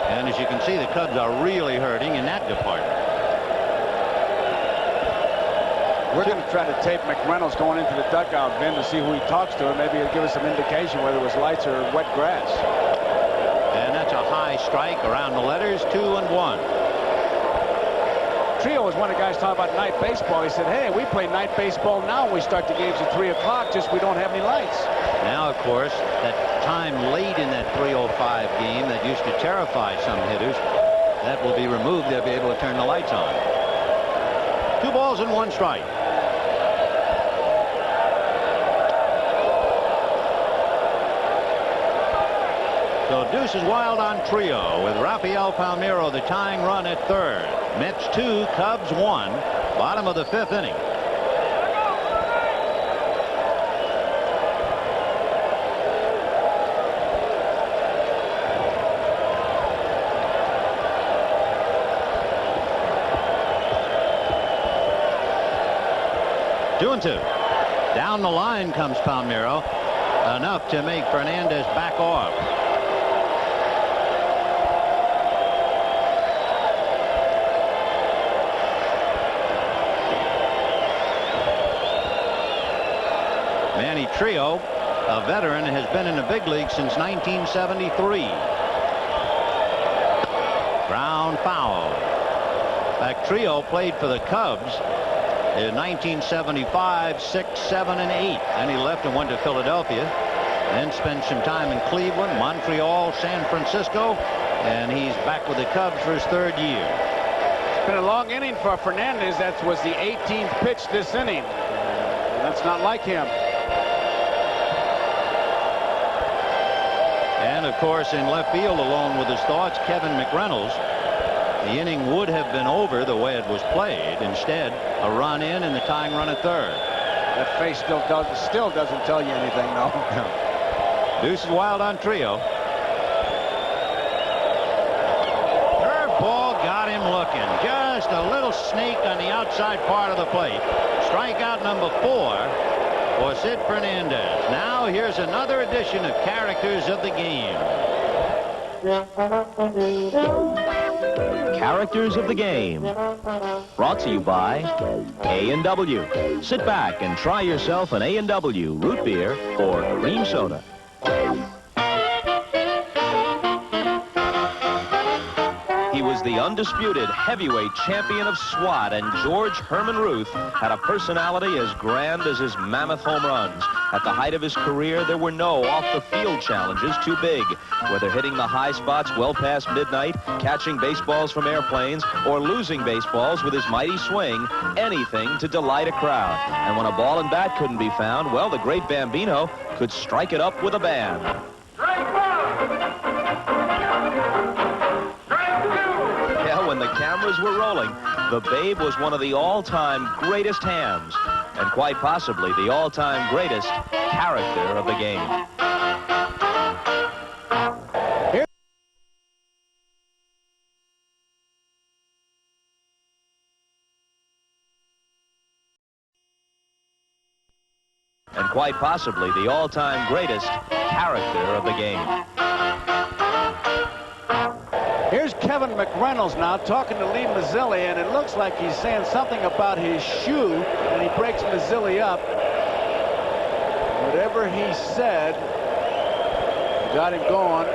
And as you can see, the Cubs are really hurting in that department. We're going to try to tape McReynolds going into the dugout, Vin, to see who he talks to, and maybe he'll give us some indication whether it was lights or wet grass. And that's a high strike around the letters, 2-1. Trio was one of the guys talking about night baseball. He said, hey, we play night baseball now when we start the games at 3 o'clock, just we don't have any lights. Now, of course, that time late in that 3:05 game that used to terrify some hitters, that will be removed. They'll be able to turn the lights on. 2 balls and 1 strike. So Deuce is wild on Trio with Rafael Palmeiro the tying run at third. Mets 2, Cubs 1. Bottom of the 5th inning. Two and 2. Down the line comes Palmeiro. Enough to make Fernandez back off. Manny Trio, a veteran, has been in the big league since 1973. Ground foul. In fact, Trio played for the Cubs in 1975, 6, 7, and 8. Then he left and went to Philadelphia. Then spent some time in Cleveland, Montreal, San Francisco, and he's back with the Cubs for his 3rd year. It's been a long inning for Fernandez. That was the 18th pitch this inning. That's not like him. And of course, in left field, alone with his thoughts, Kevin McReynolds. The inning would have been over the way it was played. Instead, a run in and the tying run at third. That face still doesn't tell you anything, though. Deuce is wild on Trio. Curveball got him looking. Just a little snake on the outside part of the plate. Strikeout number 4 for Sid Fernandez. Now here's another edition of Characters of the Game. Characters of the Game. Brought to you by A&W. Sit back and try yourself an A&W root beer or cream soda. He was the undisputed heavyweight champion of SWAT, and George Herman Ruth had a personality as grand as his mammoth home runs. At the height of his career, there were no off-the-field challenges too big. Whether hitting the high spots well past midnight, catching baseballs from airplanes, or losing baseballs with his mighty swing, anything to delight a crowd. And when a ball and bat couldn't be found, well, the great Bambino could strike it up with a band. Yeah, when the cameras were rolling, the Babe was one of the all-time greatest hands, and quite possibly the all-time greatest character of the game. And quite possibly the all-time greatest character of the game. Here's Kevin McReynolds now talking to Lee Mazzilli, and it looks like he's saying something about his shoe, and he breaks Mazzilli up. Whatever he said got him going.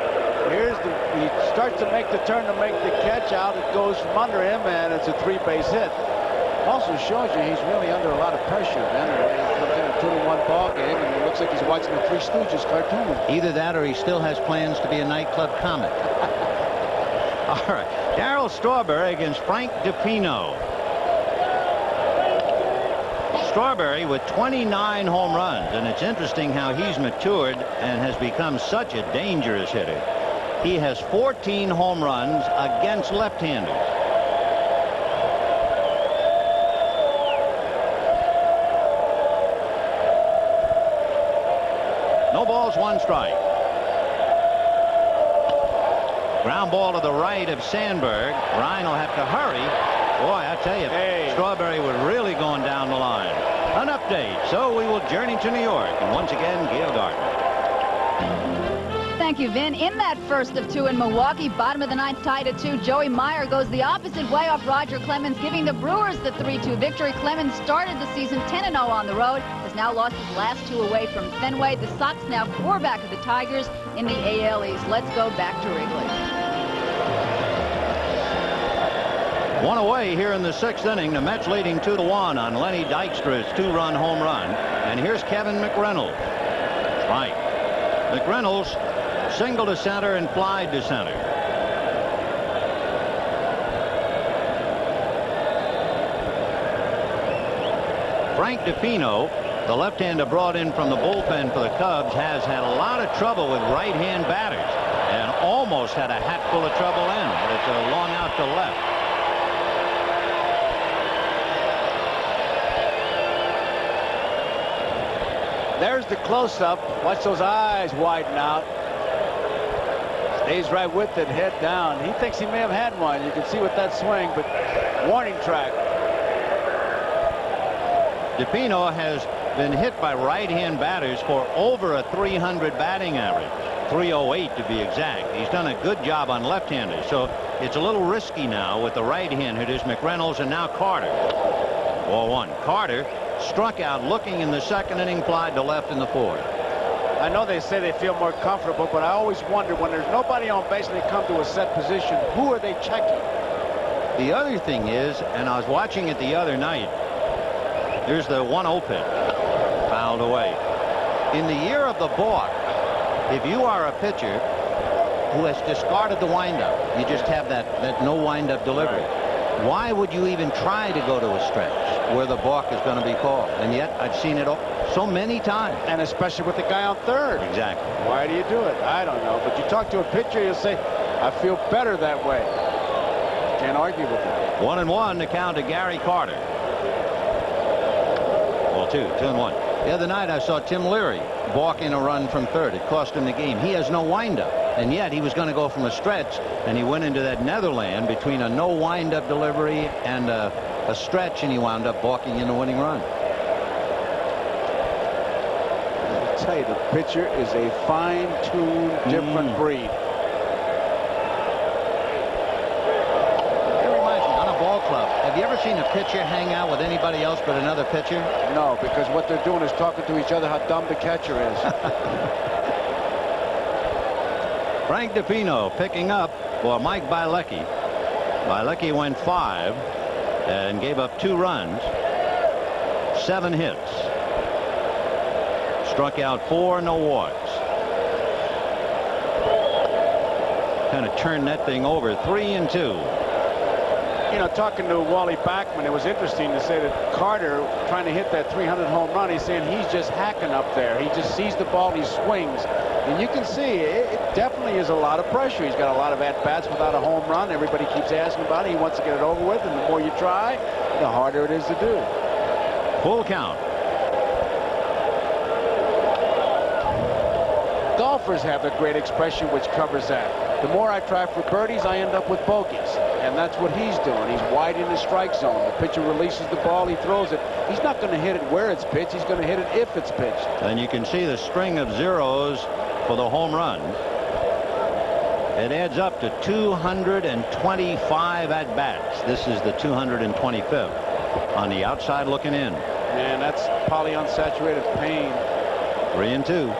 He starts to make the turn to make the catch. Out it goes from under him, and it's a 3-base hit. Also shows you he's really under a lot of pressure, man. He's in a 2-1 ball game, and it looks like he's watching the Three Stooges cartoon. Either that or he still has plans to be a nightclub comic. All right. Darryl Strawberry against Frank DiPino. Strawberry with 29 home runs, and it's interesting how he's matured and has become such a dangerous hitter. He has 14 home runs against left-handers. No balls, 1 strike. Ground ball to the right of Sandberg. Ryan will have to hurry. Boy, I tell you, Strawberry was really going down the line. an update. So we will journey to New York. And once again, Gail Gardner. Thank you, Vin. In that first of 2 in Milwaukee, bottom of the 9th tied at 2, Joey Meyer goes the opposite way off Roger Clemens, giving the Brewers the 3-2 victory. Clemens started the season 10-0 on the road, has now lost his last 2 away from Fenway. The Sox now 4 back of the Tigers in the AL East. Let's go back to Wrigley. 1 away here in the 6th inning. The Mets leading 2-1 on Lenny Dykstra's 2-run home run. And here's Kevin McReynolds. Right. McReynolds single to center and fly to center. Frank DePino, the left-hander brought in from the bullpen for the Cubs, has had a lot of trouble with right-hand batters and almost had a hatful of trouble in, but it's a long out to left. There's the close-up. Watch those eyes widen out. Stays right with it, head down. He thinks he may have had one. You can see with that swing, but warning track. DePino has been hit by right-hand batters for over a 300 batting average. 308 to be exact. He's done a good job on left-handers, so it's a little risky now with the right-hand hitters, McReynolds and now Carter. 0-1. Carter struck out looking in the 2nd inning, flied to left in the 4th. I know they say they feel more comfortable, but I always wonder when there's nobody on base and they come to a set position, who are they checking? The other thing is, and I was watching it the other night, here's the 1-0 pitch, fouled away. In the year of the balk, if you are a pitcher who has discarded the windup, you just have that no windup delivery. Why would you even try to go to a stretch where the balk is going to be called? And yet I've seen it so many times. And especially with the guy on third. Exactly. Why do you do it? I don't know. But you talk to a pitcher, he'll say, I feel better that way. Can't argue with that. 1-1 to count to Gary Carter. Well, 2-1. The other night I saw Tim Leary balking a run from third. It cost him the game. He has no windup. And yet he was going to go from a stretch, and he went into that Netherland between a no windup delivery and a stretch, and he wound up balking in the winning run. I'll tell you, the pitcher is a fine-tuned, different breed. It reminds me, on a ball club, have you ever seen a pitcher hang out with anybody else but another pitcher? No, because what they're doing is talking to each other how dumb the catcher is. Frank DePino picking up for Mike Bielecki. Bielecki went 5 and gave up 2 runs, 7 hits. Struck out 4, no walks. Kind of turned that thing over, 3-2. You know, talking to Wally Backman, it was interesting to say that Carter, trying to hit that 300 home run, he's saying he's just hacking up there. He just sees the ball, he swings. And you can see it definitely is a lot of pressure. He's got a lot of at-bats without a home run. Everybody keeps asking about it. He wants to get it over with, and the more you try, the harder it is to do. Full count. Golfers have a great expression which covers that. The more I try for birdies, I end up with bogeys. And that's what he's doing. He's wide in the strike zone. The pitcher releases the ball, he throws it. He's not going to hit it where it's pitched. He's going to hit it if it's pitched. And you can see the string of zeros for the home run. It adds up to 225 at-bats. This is the 225th on the outside looking in. And that's polyunsaturated pain. 3-2.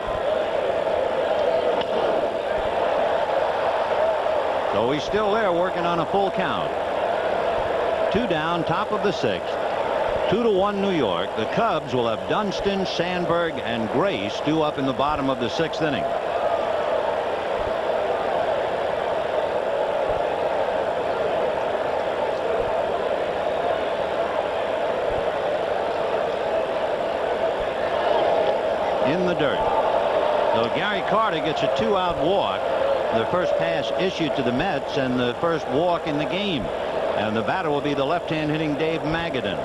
So he's still there working on a full count. 2 down, top of the 6th. 2-1 New York. The Cubs will have Dunston, Sandberg, and Grace due up in the bottom of the 6th inning. In the dirt. So Gary Carter gets a 2-out walk. The first pass issued to the Mets and the first walk in the game. And the batter will be the left-hand hitting Dave Magadan.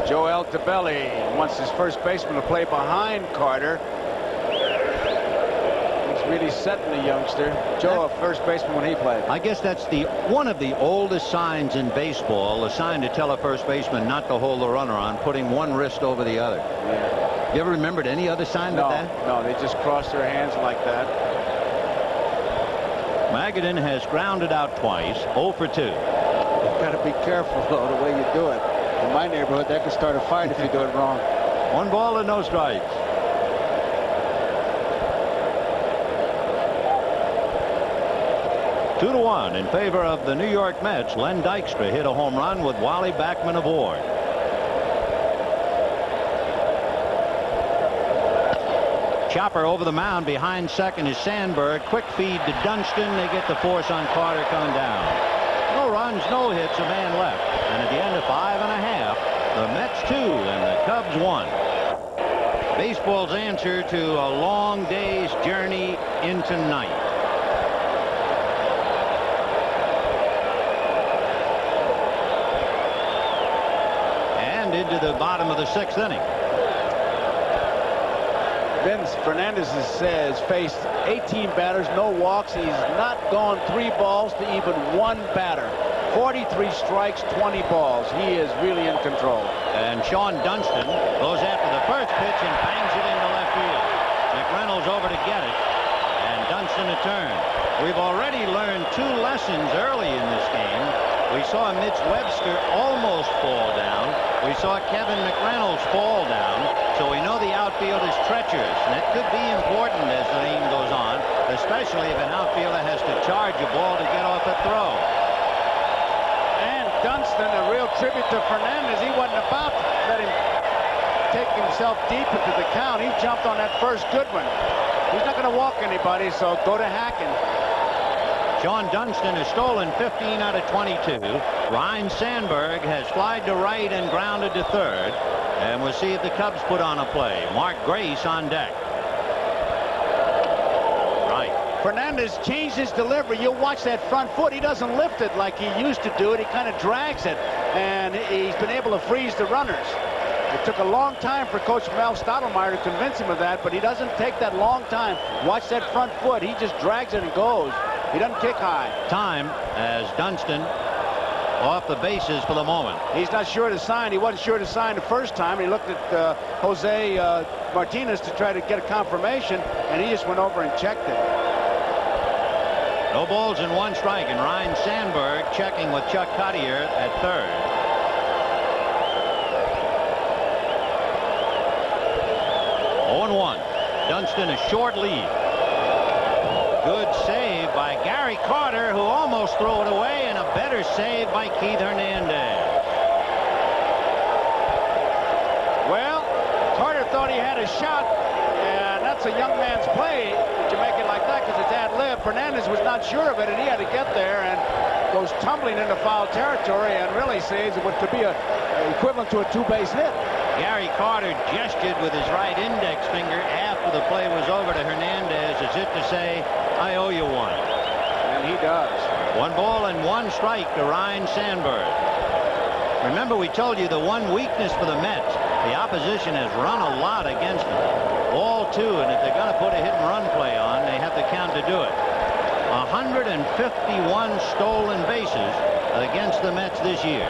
Joe Altobelli wants his first baseman to play behind Carter. He's really setting the youngster. Joe, a first baseman when he played. I guess that's one of the oldest signs in baseball, a sign to tell a first baseman not to hold the runner on, putting one wrist over the other. Yeah. You ever remembered any other sign but that? No, they just cross their hands like that. Magadan has grounded out twice, 0 for 2. You've got to be careful, though, the way you do it. In my neighborhood, that could start a fight if you do it wrong. 1 ball and no strikes. 2-1 in favor of the New York Mets. Len Dykstra hit a home run with Wally Backman aboard. Chopper over the mound behind second is Sandberg. Quick feed to Dunston. They get the force on Carter coming down. No runs, no hits, a man left. And at the end of 5 1/2, the Mets 2 and the Cubs 1. Baseball's answer to a long day's journey into night. And into the bottom of the 6th inning. Vince Fernandez has faced 18 batters, no walks. He's not gone 3 balls to even 1 batter. 43 strikes, 20 balls. He is really in control. And Sean Dunston goes after the first pitch and bangs it into left field. McReynolds over to get it, and Dunston a turn. We've already learned 2 lessons early in this game. We saw Mitch Webster almost fall down. We saw Kevin McReynolds fall down. So we know the outfield is treacherous, and it could be important as the game goes on, especially if an outfielder has to charge a ball to get off a throw. And Dunston, a real tribute to Fernandez. He wasn't about to let him take himself deep into the count. He jumped on that first good one. He's not going to walk anybody, so go to hacking. Sean Dunston has stolen 15 out of 22. Ryan Sandberg has flied to right and grounded to third. And we'll see if the Cubs put on a play. Mark Grace on deck. Right. Fernandez changed his delivery. You'll watch that front foot. He doesn't lift it like he used to do it. He kind of drags it. And he's been able to freeze the runners. It took a long time for Coach Mel Stottlemyre to convince him of that, but he doesn't take that long time. Watch that front foot. He just drags it and goes. He doesn't kick high. Time as Dunston off the bases for the moment. He's not sure to sign. He wasn't sure to sign the first time. He looked at Jose Martinez to try to get a confirmation, and he just went over and checked it. No balls and 1 strike, and Ryan Sandberg checking with Chuck Cottier at third. Oh, 1. Dunston a short lead. Good save by Gary Carter, who almost threw it away, and a better save by Keith Hernandez. Well, Carter thought he had a shot, and that's a young man's play. Did you make it like that because it's ad lib? Fernandez was not sure of it, and he had to get there and goes tumbling into foul territory and really saves what could be equivalent to a 2-base hit. Gary Carter gestured with his right index finger after the play was over to Hernandez as if to say, I owe you one. And he does. 1 ball and 1 strike to Ryan Sandberg. Remember, we told you the one weakness for the Mets, the opposition has run a lot against them. All 2, and if they're going to put a hit and run play on, they have the count to do it. 151 stolen bases against the Mets this year.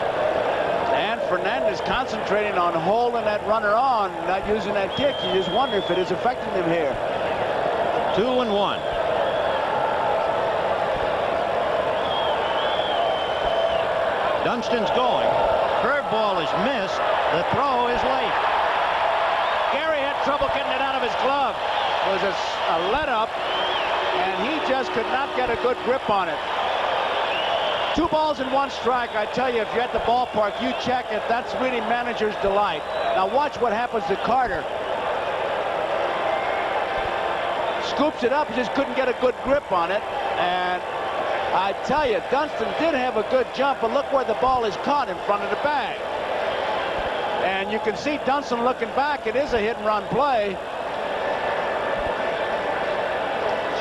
And Fernandez concentrating on holding that runner on, not using that kick. You just wonder if it is affecting him here. 2-1. Dunston's going. Curveball is missed. The throw is late. Gary had trouble getting it out of his glove. It was a let-up, and he just could not get a good grip on it. 2 balls and 1 strike. I tell you, if you're at the ballpark, you check it. That's really manager's delight. Now watch what happens to Carter. Scoops it up. He just couldn't get a good grip on it. And I tell you, Dunston did have a good jump, but look where the ball is caught in front of the bag. And you can see Dunston looking back. It is a hit-and-run play.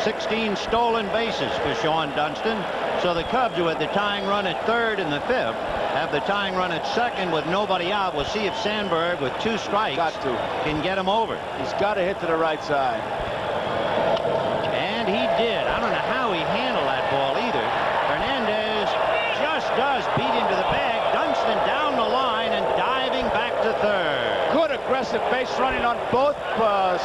16 stolen bases for Sean Dunston. So the Cubs, who had the tying run at third in the 5th, have the tying run at second with nobody out. We'll see if Sandberg, with 2 strikes, can get him over. He's got to hit to the right side. And he aggressive base running on both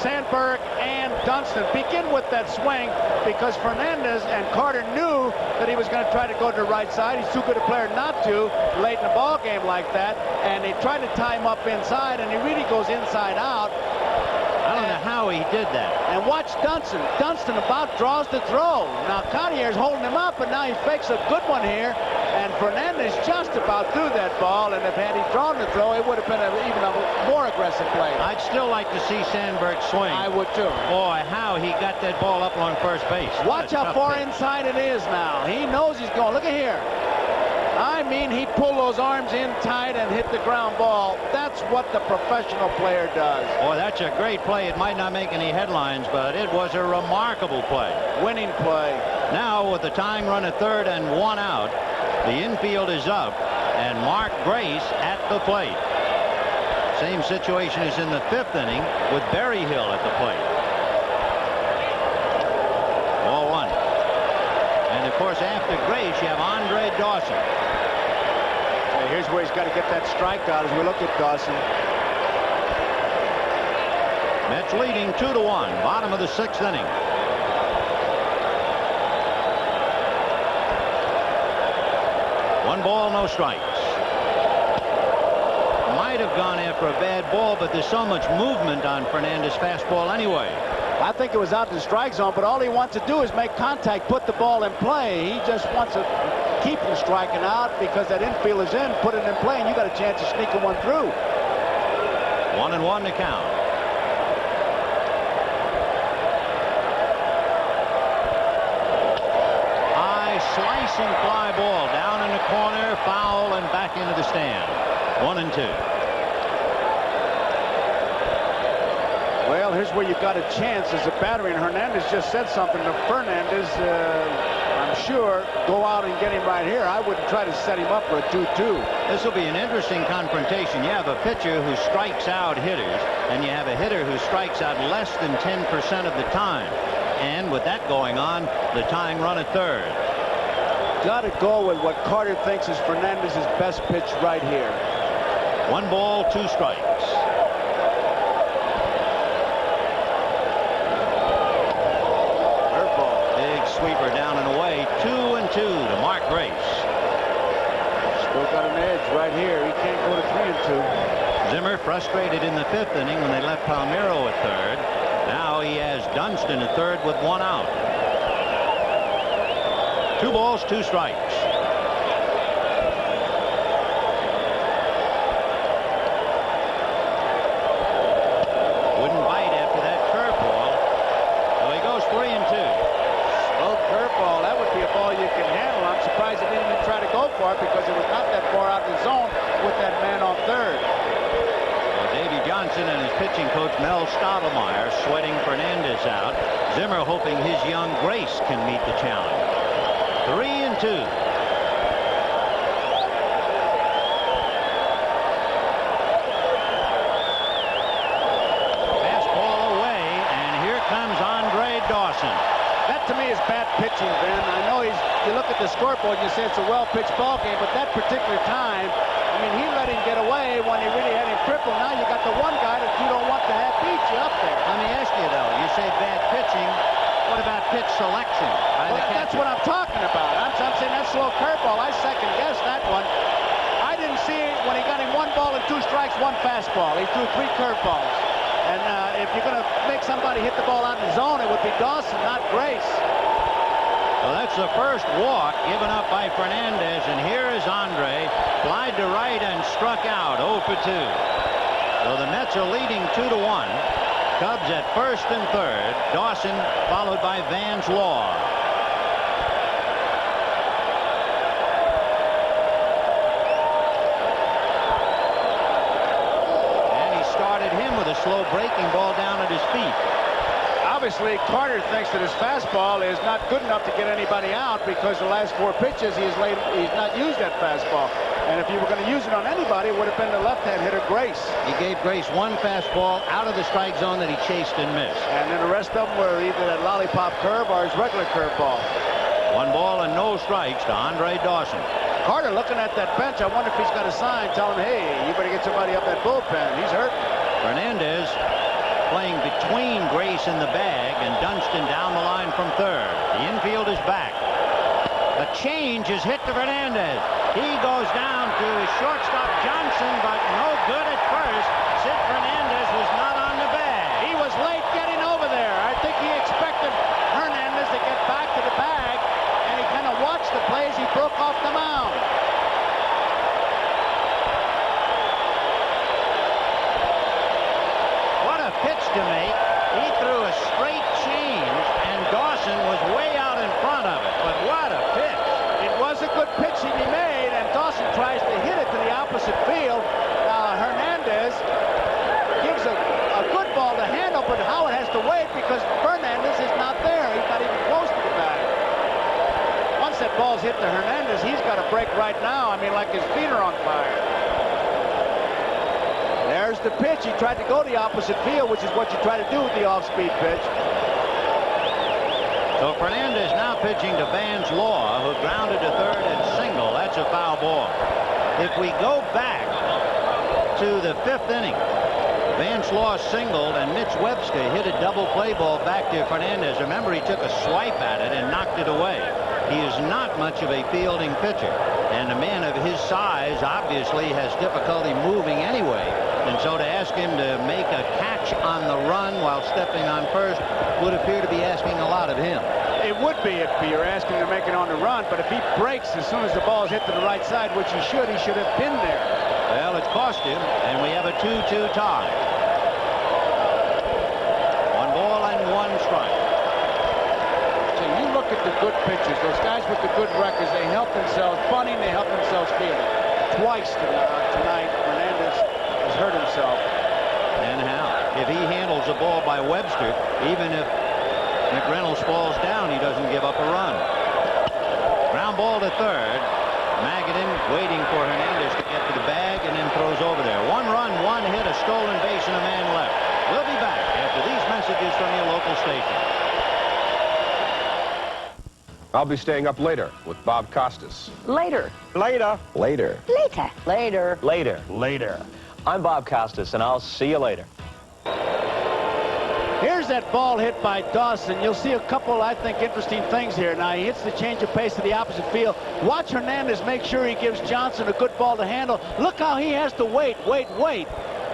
Sandberg and Dunston. Begin with that swing because Fernandez and Carter knew that he was going to try to go to the right side. He's too good a player not to late in the ball game like that. And they tried to tie him up inside, and he really goes inside out. I don't know how he did that. And watch Dunston. Dunston about draws the throw. Now Cottier's holding him up, and now he fakes a good one here. And Fernandez just about threw that ball, and if had he drawn the throw, it would have been even a more aggressive play. I'd still like to see Sandberg swing. I would too. Boy, how he got that ball up along first base. Watch how far inside it is now. He knows he's going. Look at here. I mean, he pulled those arms in tight and hit the ground ball. That's what the professional player does. Boy, that's a great play. It might not make any headlines, but it was a remarkable play. Winning play. Now, with the tying run at third and 1 out, the infield is up, and Mark Grace at the plate. Same situation as in the 5th inning with Berryhill at the plate. Ball 1. And, of course, after Grace, you have Andre Dawson. Here's where he's got to get that strikeout as we look at Dawson. Mets leading 2-1, bottom of the 6th inning. One ball, no strikes. Might have gone after a bad ball, but there's so much movement on Fernandez' fastball anyway. I think it was out in the strike zone, but all he wants to do is make contact, put the ball in play. He just wants to keep from striking out because that infield is in, put it in play, and you got a chance of sneaking one through. 1-1 to count. High slicing fly ball down in the corner, foul, and back into the stand. 1-2. Well, here's where you got a chance as a batter, and Hernandez just said something to Fernandez. I'm sure go out and get him right here. I wouldn't try to set him up for a 2-2. This will be an interesting confrontation. You have a pitcher who strikes out hitters, and you have a hitter who strikes out less than 10% of the time. And with that going on, the tying run at third. Got to go with what Carter thinks is Fernandez's best pitch right here. 1 ball, 2 strikes. Sweeper down and away. 2-2 to Mark Grace. Still got an edge right here. He can't go to 3-2. Zimmer frustrated in the 5th inning when they left Palmeiro at third. Now he has Dunston at third with 1 out. 2 balls, 2 strikes. Wouldn't bite after that curveball. So he goes 3-2. Curveball, that would be a ball you can handle. I'm surprised he didn't even try to go for it because it was not that far out of the zone with that man on third. Well, Davey Johnson and his pitching coach Mel Stottlemyre sweating Fernandez out. Zimmer hoping his young Grace can meet the challenge. 3-2. That to me is bad pitching, Ben. I know you look at the scoreboard and you say it's a well-pitched ball game, but that particular time, I mean, he let him get away when he really had him crippled. Now you got the one guy that you don't want to have beat you up there. Let me ask you, though, you say bad pitching. What about pitch selection? Well, that's what I'm talking about. I'm saying that slow curveball. I second-guessed that one. I didn't see it when he got him 1 ball and 2 strikes, 1 fastball. He threw 3 curveballs. And if you're going to make somebody hit the ball out in the zone, it would be Dawson, not Grace. Well, that's the first walk given up by Fernandez, and here is Andre. Flied to right and struck out, 0 for 2. So the Mets are leading 2-1. Cubs at first and third. Dawson followed by Vance Law. Slow breaking ball down at his feet. Obviously, Carter thinks that his fastball is not good enough to get anybody out because the last 4 pitches he's not used that fastball. And if you were going to use it on anybody, it would have been the left-hand hitter, Grace. He gave Grace 1 fastball out of the strike zone that he chased and missed. And then the rest of them were either that lollipop curve or his regular curveball. 1 ball and no strikes to Andre Dawson. Carter looking at that bench. I wonder if he's got a sign telling him, hey, you better get somebody up that bullpen. He's hurting. Fernandez playing between Grace and the bag, and Dunston down the line from third. The infield is back. A change is hit to Fernandez. He goes down to shortstop Johnson, but no good at first. Sid Fernandez was not on the bag. He was late getting over there. I think he expected Hernandez to get back to the bag, and he kind of watched the play as he broke off the mound. What a pitch to make. He threw a straight change, and Dawson was way out in front of it. But what a pitch. It was a good pitch he made, and Dawson tries to hit it to the opposite field. Now Hernandez gives a good ball to handle, but Howard has to wait because Fernandez is not there. He's not even close to the bag. Once that ball's hit to Hernandez, he's got to break right now. I mean, like his feet are on fire. There's the pitch. He tried to go the opposite field, which is what you try to do with the off-speed pitch. So Fernandez now pitching to Vance Law, who grounded to third and single. That's a foul ball. If we go back to the fifth inning, Vance Law singled, and Mitch Webster hit a double play ball back to Fernandez. Remember, he took a swipe at it and knocked it away. He is not much of a fielding pitcher, and a man of his size obviously has difficulty moving anyway. And so to ask him to make a catch on the run while stepping on first would appear to be asking a lot of him. It would be if you're asking him to make it on the run, but if he breaks as soon as the ball is hit to the right side, which he should have been there. Well, it's cost him, and we have a 2-2 tie. 1 ball and 1 strike. So you look at the good pitchers, those guys with the good records, they help themselves bunting, they help themselves fielding. Twice tonight, Fernandez has hurt himself. And how? If he handles a ball by Webster, even if McReynolds falls down, he doesn't give up a run. Ground ball to third. Magadan waiting for Hernandez to get to the bag and then throws over there. 1 run, 1 hit, a stolen base, and a man left. We'll be back after these messages from your local station. I'll be staying up later with Bob Costas. Later. Later. Later. Later. Later. Later. Later. I'm Bob Costas, and I'll see you later. Here's that ball hit by Dawson. You'll see a couple, I think, interesting things here. Now, he hits the change of pace to the opposite field. Watch Hernandez make sure he gives Johnson a good ball to handle. Look how he has to wait.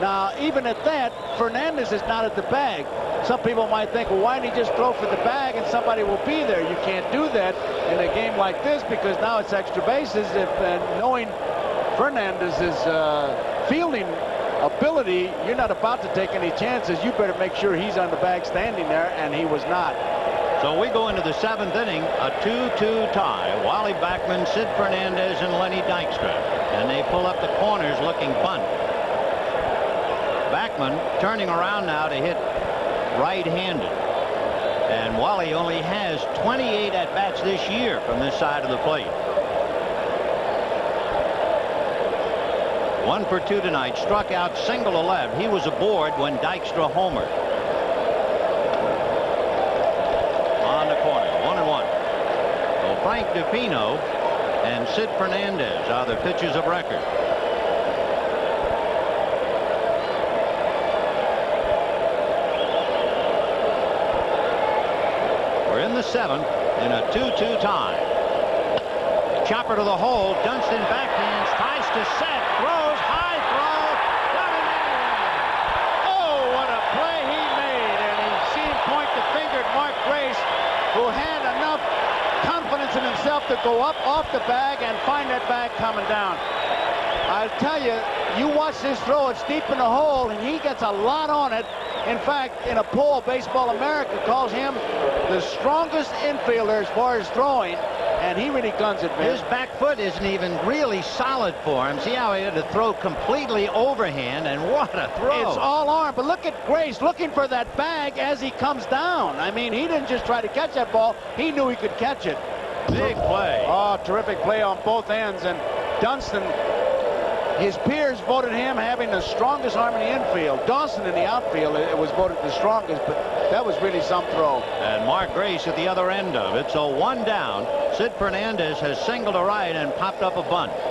Now, even at that, Fernandez is not at the bag. Some people might think, well, why didn't he just throw for the bag and somebody will be there? You can't do that in a game like this because now it's extra bases. Knowing Fernandez's fielding ability, you're not about to take any chances. You better make sure he's on the bag standing there, and he was not. So we go into the 7th inning, a 2-2 tie. Wally Backman, Sid Fernandez, and Lenny Dykstra. And they pull up the corners looking bunt. Backman turning around now to hit right-handed. And Wally only has 28 at-bats this year from this side of the plate. 1 for 2 tonight. Struck out, single to left. He was aboard when Dykstra homered. On the corner, 1-1. So Frank DePino and Sid Fernandez are the pitchers of record. We're in the 7th in a 2-2 tie. Chopper to the hole. Dunston backhands, tries to set, throws, high throw, got it in. Oh, what a play he made. And he seemed to point the finger at Mark Grace, who had enough confidence in himself to go up off the bag and find that bag coming down. I'll tell you, you watch this throw, it's deep in the hole, and he gets a lot on it. In fact, in a poll, Baseball America calls him the strongest infielder as far as throwing, and he really guns it, man. His back foot isn't even really solid for him. See how he had to throw completely overhand, and what a throw. It's all arm, but look at Grace looking for that bag as he comes down. I mean, he didn't just try to catch that ball. He knew he could catch it. Big play. Oh, terrific play on both ends, and Dunston, his peers voted him having the strongest arm in the infield. Dawson in the outfield, it was voted the strongest, but that was really some throw. And Mark Grace at the other end of it. So 1 down. Sid Fernandez has singled to right and popped up a bunt. Chased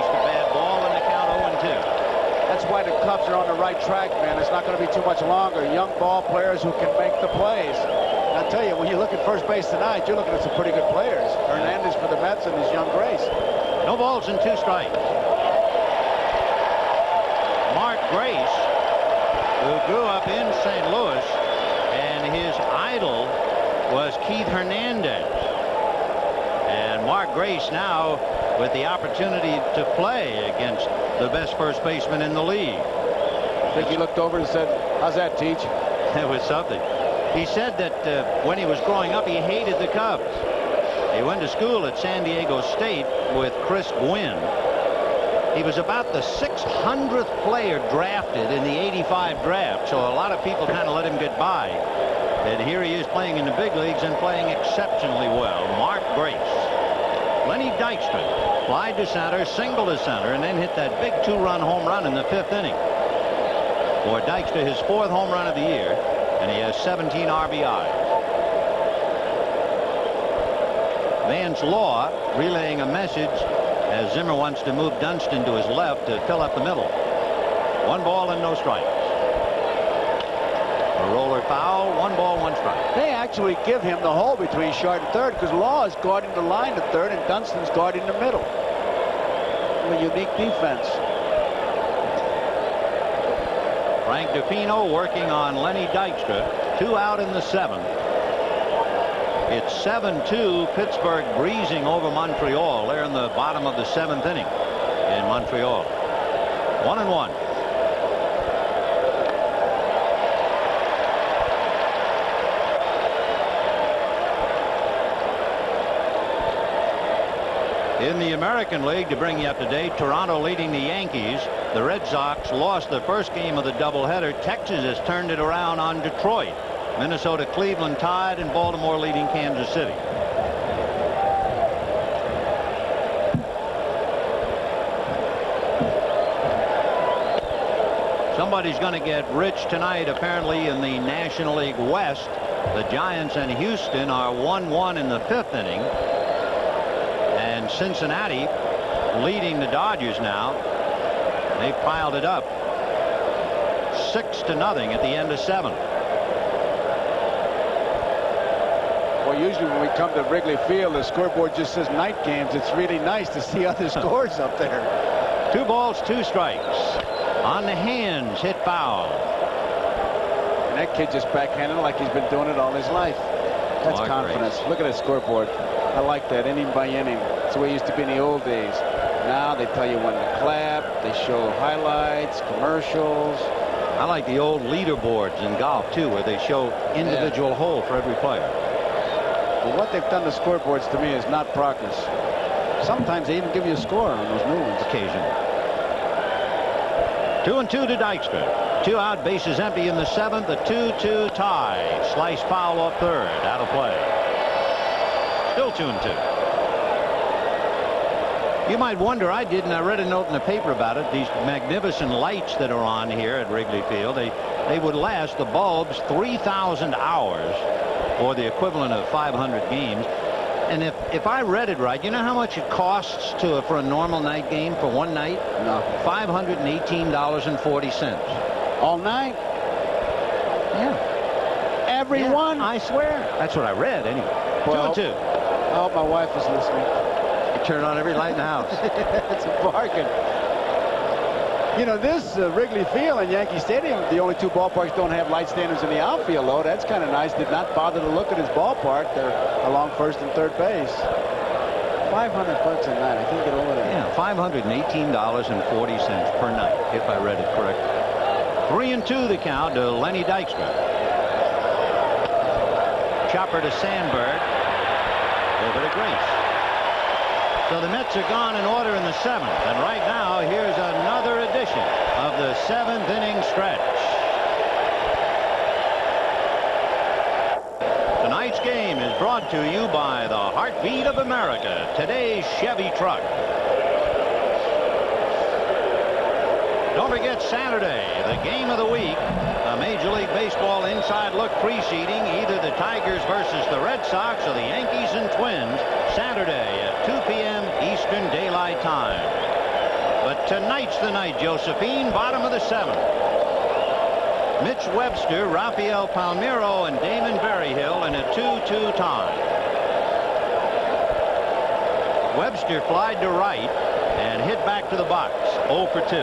a bad ball and the count 0-2. That's why the Cubs are on the right track, man. It's not going to be too much longer. Young ball players who can make the plays. And I tell you, when you look at first base tonight, you're looking at some pretty good players. Hernandez for the Mets and his young Grace. No balls and 2 strikes. Mark Grace, who grew up in St. Louis, and his idol was Keith Hernandez. And Mark Grace now with the opportunity to play against the best first baseman in the league. I think he looked over and said, "How's that, Teach?" That was something. He said that when he was growing up, he hated the Cubs. He went to school at San Diego State with Chris Gwynn. He was about the 600th player drafted in the '85 draft, so a lot of people kind of let him get by. And here he is playing in the big leagues and playing exceptionally well. Mark Grace. Lenny Dykstra flied to center, singled to center, and then hit that big 2-run home run in the 5th inning. For Dykstra, his 4th home run of the year, and he has 17 RBIs. Vance Law relaying a message as Zimmer wants to move Dunston to his left to fill up the middle. 1 ball and no strikes. A roller foul, 1 ball, 1 strike. They actually give him the hole between short and third because Law is guarding the line to third and Dunston's guarding the middle. A unique defense. Frank DePino working on Lenny Dykstra. 2 out in the 7th. It's 7-2, Pittsburgh breezing over Montreal. They're in the bottom of the 7th inning in Montreal. 1-1. In the American League, to bring you up to date, Toronto leading the Yankees. The Red Sox lost the first game of the doubleheader. Texas has turned it around on Detroit. Minnesota, Cleveland tied, and Baltimore leading Kansas City. Somebody's going to get rich tonight, apparently, in the National League West. The Giants and Houston are 1-1 in the 5th inning. And Cincinnati leading the Dodgers now. They piled it up 6-0 at the end of 7. Well, usually when we come to Wrigley Field, the scoreboard just says night games. It's really nice to see other scores up there. 2 balls, 2 strikes. On the hands, hit foul. And that kid just backhanded like he's been doing it all his life. That's Mark confidence. Grace. Look at that scoreboard. I like that, inning by inning. It's the way it used to be in the old days. Now they tell you when to clap. They show highlights, commercials. I like the old leaderboards in golf, too, where they show individual hole for every player. Well, what they've done to scoreboards to me is not progress. Sometimes they even give you a score on those new ones. Occasionally. 2-2 to Dykstra. 2 out, bases empty in the 7th. A 2-2 tie. Slice foul off third. Out of play. Still 2-2. You might wonder, I did, and I read a note in the paper about it. These magnificent lights that are on here at Wrigley Field, they would last the bulbs 3,000 hours, or the equivalent of 500 games. And if I read it right, you know how much it costs for a normal night game for one night? No. $518.40. All night? Yeah. Everyone? I swear. That's what I read anyway. Well, 2-2. I hope my wife is listening. You turn on every light in the house. It's a bargain. You know, this Wrigley Field and Yankee Stadium, the only 2 ballparks don't have light standards in the outfield, though. That's kind of nice. Did not bother to look at his ballpark. They're along first and third base. $500 a night. I can't get over that. Yeah, $518.40 per night, if I read it correctly. 3-2 the count to Lenny Dykstra. Chopper to Sandberg. Over to Grace. So the Mets are gone in order in the 7th. And right now, here's another edition of the 7th inning stretch. Tonight's game is brought to you by the heartbeat of America, today's Chevy truck. Don't forget Saturday, the game of the week, a Major League Baseball inside look preceding either the Tigers versus the Red Sox or the Yankees and Twins, Saturday at 2 p.m. Eastern Daylight Time. But Tonight's the night, Josephine. Bottom of the 7th. Mitch Webster, Rafael Palmeiro, and Damon Berryhill in a 2-2 tie. Webster flied to right and hit back to the box. 0 for 2.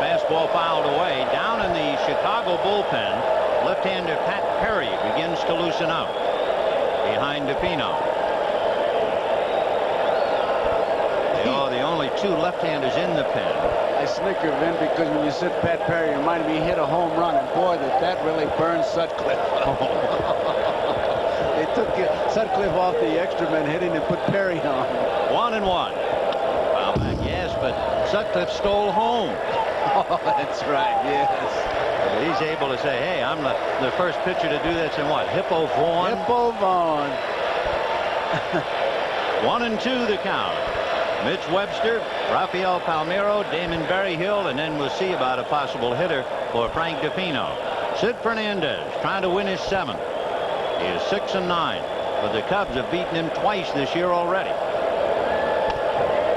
Fastball fouled away. Down in the Chicago bullpen, left-hander Pat Perry begins to loosen up behind DePino. The only 2 left-handers in the pen. I snicker, Vin, because when you said Pat Perry, it reminded me he hit a home run, and boy, that really burned Sutcliffe. They took Sutcliffe off the extra men hitting and put Perry on. 1-1. Foul back, yes, but Sutcliffe stole home. Oh, that's right, yes. He's able to say, hey, I'm the first pitcher to do this in what? Hippo Vaughn? Hippo Vaughn. 1-2 the count. Mitch Webster, Rafael Palmeiro, Damon Berryhill, and then we'll see about a possible hitter for Frank DePino. Sid Fernandez trying to win his 7th. He is 6-9, but the Cubs have beaten him twice this year already.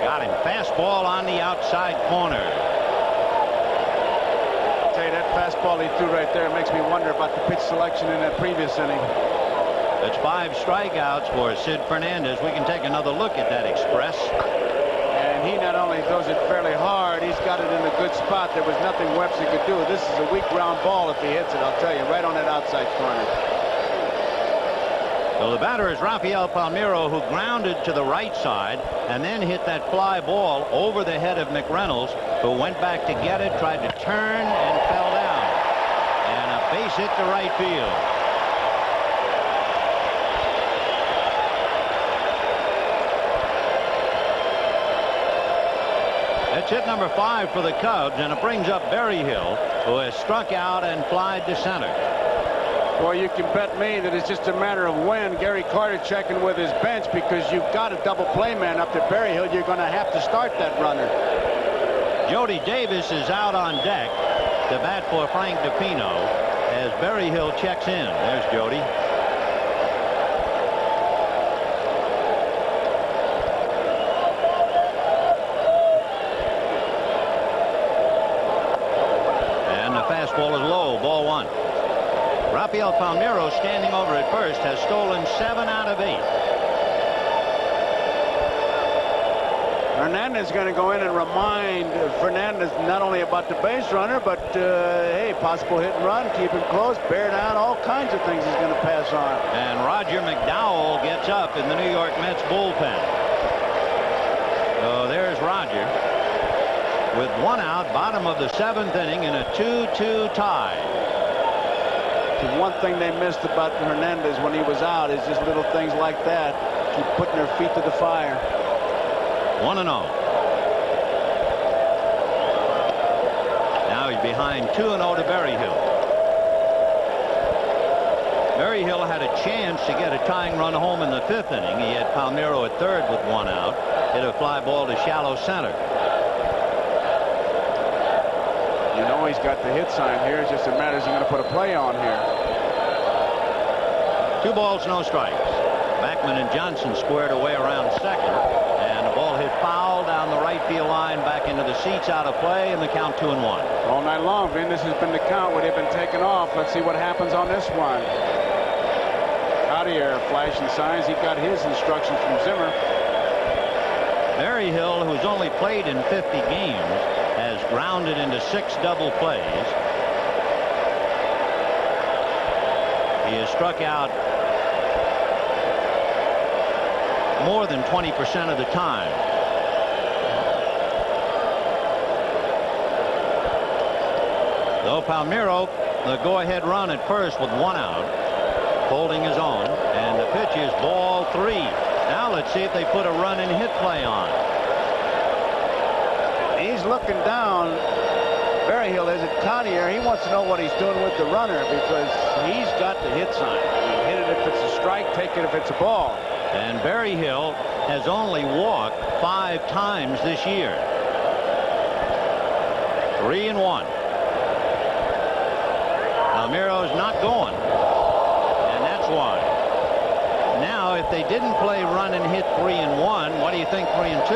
Got him. Fastball on the outside corner. I'll tell you, that fastball he threw right there makes me wonder about the pitch selection in that previous inning. That's 5 strikeouts for Sid Fernandez. We can take another look at that express. And he not only throws it fairly hard, he's got it in a good spot. There was nothing Webster could do. This is a weak ground ball if he hits it, I'll tell you, right on that outside corner. So the batter is Rafael Palmeiro, who grounded to the right side and then hit that fly ball over the head of McReynolds, who went back to get it, tried to turn, and fell down. And a base hit to right field. That's hit number 5 for the Cubs, and it brings up Berryhill, who has struck out and flied to center. Boy, you can bet me that it's just a matter of when. Gary Carter checking with his bench, because you've got a double play man up to Berryhill. You're going to have to start that runner. Jody Davis is out on deck to bat for Frank DePino as Berryhill checks in. There's Jody. Fastball is low, ball 1. Rafael Palmeiro, standing over at first, has stolen 7 out of 8. Hernandez is going to go in and remind Fernandez not only about the base runner, but hey, possible hit and run, keep him close, bear down, all kinds of things he's going to pass on. And Roger McDowell gets up in the New York Mets bullpen. So there's Roger with 1 out, bottom of the 7th inning in a 2-2 tie. The one thing they missed about Hernandez when he was out is just little things like that. Keep putting their feet to the fire. 1-0. Now he's behind 2-0 to Berryhill. Berryhill had a chance to get a tying run home in the 5th inning. He had Palmeiro at 3rd with 1 out. Hit a fly ball to shallow center. You know he's got the hit sign here. It's just a matter of he's going to put a play on here. 2 balls, no strikes. Backman and Johnson squared away around second, and the ball hit foul down the right field line, back into the seats, out of play, and the count 2-1. All night long, Vin, this has been the count where they've been taken off. Let's see what happens on this one. Cartier flashing signs. He got his instructions from Zimmer. Berryhill, who's only played in 50 games, has grounded into 6 double plays. He has struck out more than 20% of the time. Though Palmeiro, the go-ahead run at first with 1 out, holding his own, and the pitch is ball 3. Now let's see if they put a run and hit play on. He's looking down. Berryhill is at Cartier. He wants to know what he's doing with the runner, because he's got the hit sign. You hit it if it's a strike, take it if it's a ball. And Berryhill has only walked 5 times this year. 3-1. Palmeiro's not going, and that's why. Now, if they didn't play run and hit 3 and 1, what do you think 3 and 2?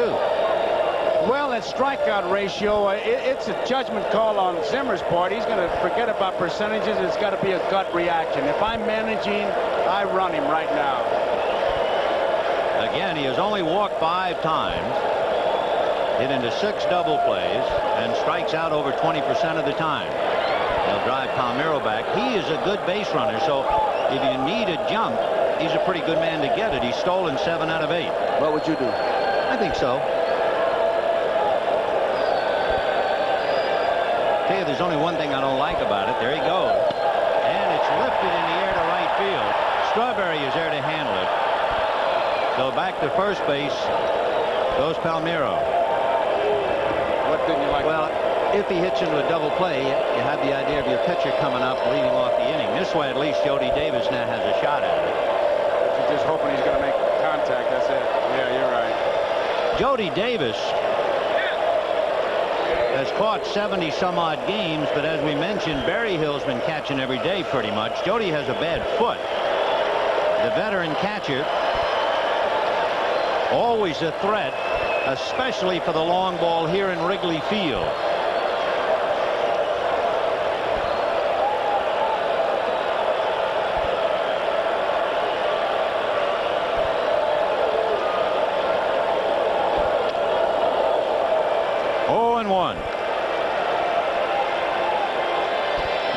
Well, that strikeout ratio, it's a judgment call on Zimmer's part. He's going to forget about percentages. It's got to be a gut reaction. If I'm managing, I run him right now. Again, he has only walked 5 times, hit into 6 double plays, and strikes out over 20% of the time. He'll drive Palmeiro back. He is a good base runner, so if you need a jump, he's a pretty good man to get it. He's stolen 7 out of 8. What would you do? I think so. Hey, there's only one thing I don't like about it. There he goes. And it's lifted in the air to right field. Strawberry is there to handle it. So back to first base goes Palmeiro. What didn't you like? Well, if he hits into a double play, you have the idea of your pitcher coming up leading off the inning. This way, at least Jody Davis now has a shot at it. You're just hoping he's going to make contact. That's it. Yeah, you're right. Jody Davis has caught 70 some odd games, but as we mentioned, Berryhill's been catching every day pretty much. Jody has a bad foot. The veteran catcher, always a threat, especially for the long ball here in Wrigley Field.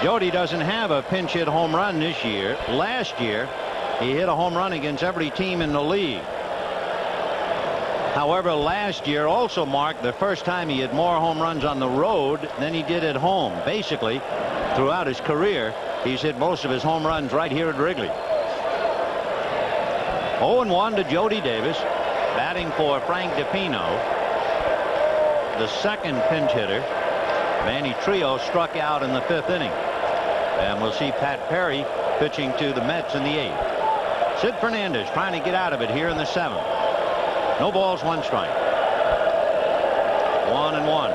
Jody doesn't have a pinch hit home run this year. Last year, he hit a home run against every team in the league. However, last year also marked the first time he had more home runs on the road than he did at home. Basically, throughout his career, he's hit most of his home runs right here at Wrigley. 0-1 to Jody Davis, batting for Frank DiPino. The second pinch hitter. Manny Trio struck out in the 5th inning. And we'll see Pat Perry pitching to the Mets in the 8th. Sid Fernandez trying to get out of it here in the 7th. No balls, 1 strike. 1-1.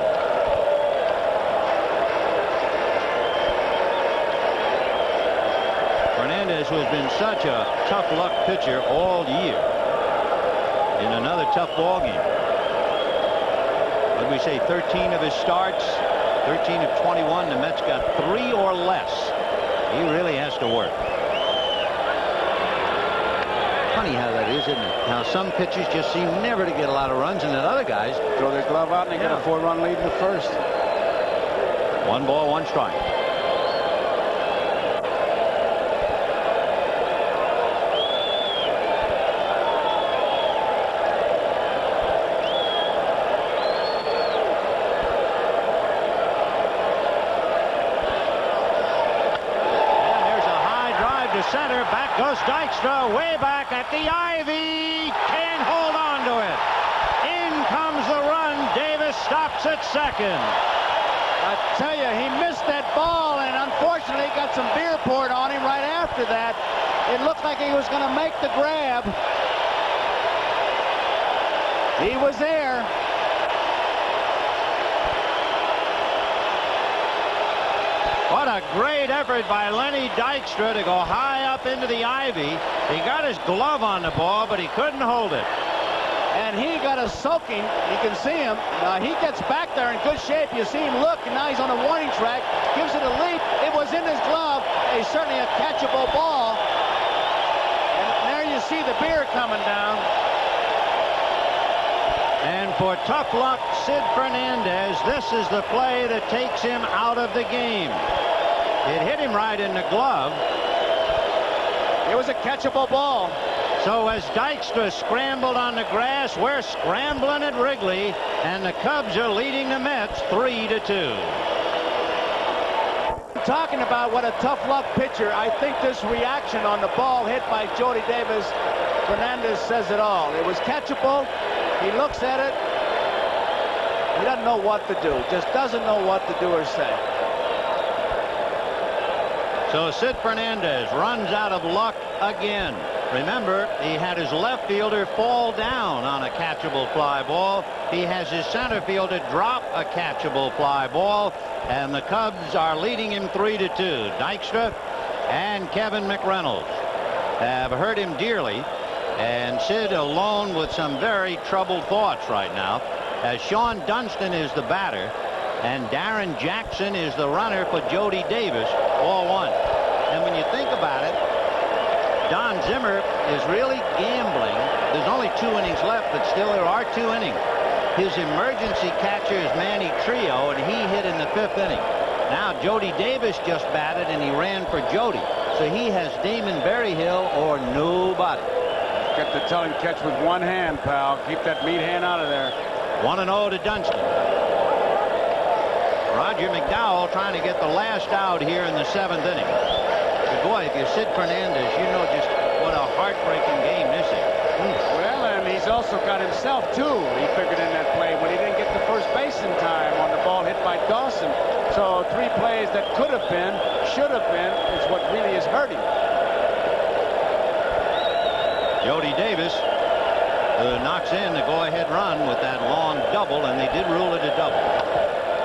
Fernandez, who has been such a tough luck pitcher all year, in another tough ball game. What did we say? 13 of his starts. 13 of 21. The Mets got 3 or less. He really has to work. Funny how that is, isn't it? How some pitchers just seem never to get a lot of runs, and then other guys throw their glove out and they get a 4-run lead in the 1st. 1 ball, 1 strike. Center, back goes Dykstra, way back at the ivy, can't hold on to it. In comes the run. Davis stops at second. I tell you, he missed that ball, and unfortunately got some beer poured on him right after that. It looked like he was going to make the grab. He was there. What a great effort by Lenny Dykstra to go high up into the ivy. He got his glove on the ball, but he couldn't hold it. And he got a soaking. You can see him. He gets back there in good shape. You see him look, and now he's on a warning track. Gives it a leap. It was in his glove. It's certainly a catchable ball. And there you see the beer coming down. And for tough luck, Sid Fernandez, this is the play that takes him out of the game. It hit him right in the glove. It was a catchable ball. So as Dykstra scrambled on the grass, we're scrambling at Wrigley, and the Cubs are leading the Mets 3-2. Talking about what a tough luck pitcher, I think this reaction on the ball hit by Jody Davis, Fernandez says it all. It was catchable. He looks at it. He doesn't know what to do. Just doesn't know what to do or say. So Sid Fernandez runs out of luck again. Remember, he had his left fielder fall down on a catchable fly ball. He has his center fielder drop a catchable fly ball. And the Cubs are leading him 3-2. Dykstra and Kevin McReynolds have hurt him dearly. And Sid alone with some very troubled thoughts right now, as Sean Dunston is the batter and Darren Jackson is the runner for Jody Davis, ball one. And when you think about it, Don Zimmer is really gambling. There's only 2 innings left, but still there are 2 innings. His emergency catcher is Manny Trio, and he hit in the 5th inning. Now Jody Davis just batted, and he ran for Jody. So he has Damon Berryhill or nobody. Get the telling catch with one hand, pal. Keep that meat hand out of there. 1-0 to Dunston. Roger McDowell trying to get the last out here in the 7th inning. But boy, if you're Sid Fernandez, you know just what a heartbreaking game this is. Well, and he's also got himself, too. He figured in that play when he didn't get the first base in time on the ball hit by Dawson. So 3 plays that could have been, should have been, is what really is hurting. Jody Davis knocks in the go-ahead run with that long double, and they did rule it a double.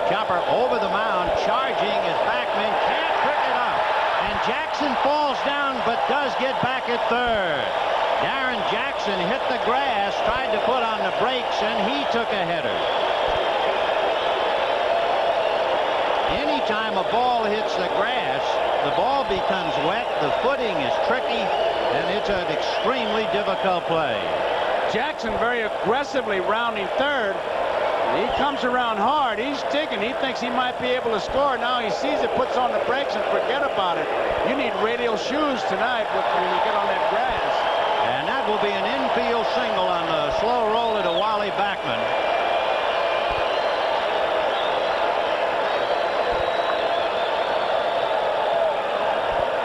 Chopper over the mound, charging his backman, can't pick it up. And Jackson falls down, but does get back at third. Darren Jackson hit the grass, tried to put on the brakes, and he took a header. Anytime a ball hits the grass, the ball becomes wet, the footing is tricky, and it's an extremely difficult play. Jackson very aggressively rounding third. He comes around hard. He's digging. He thinks he might be able to score. Now he sees it, puts on the brakes, and forget about it. You need radial shoes tonight when you get on that grass. And that will be an infield single on the slow roller to Wally Backman.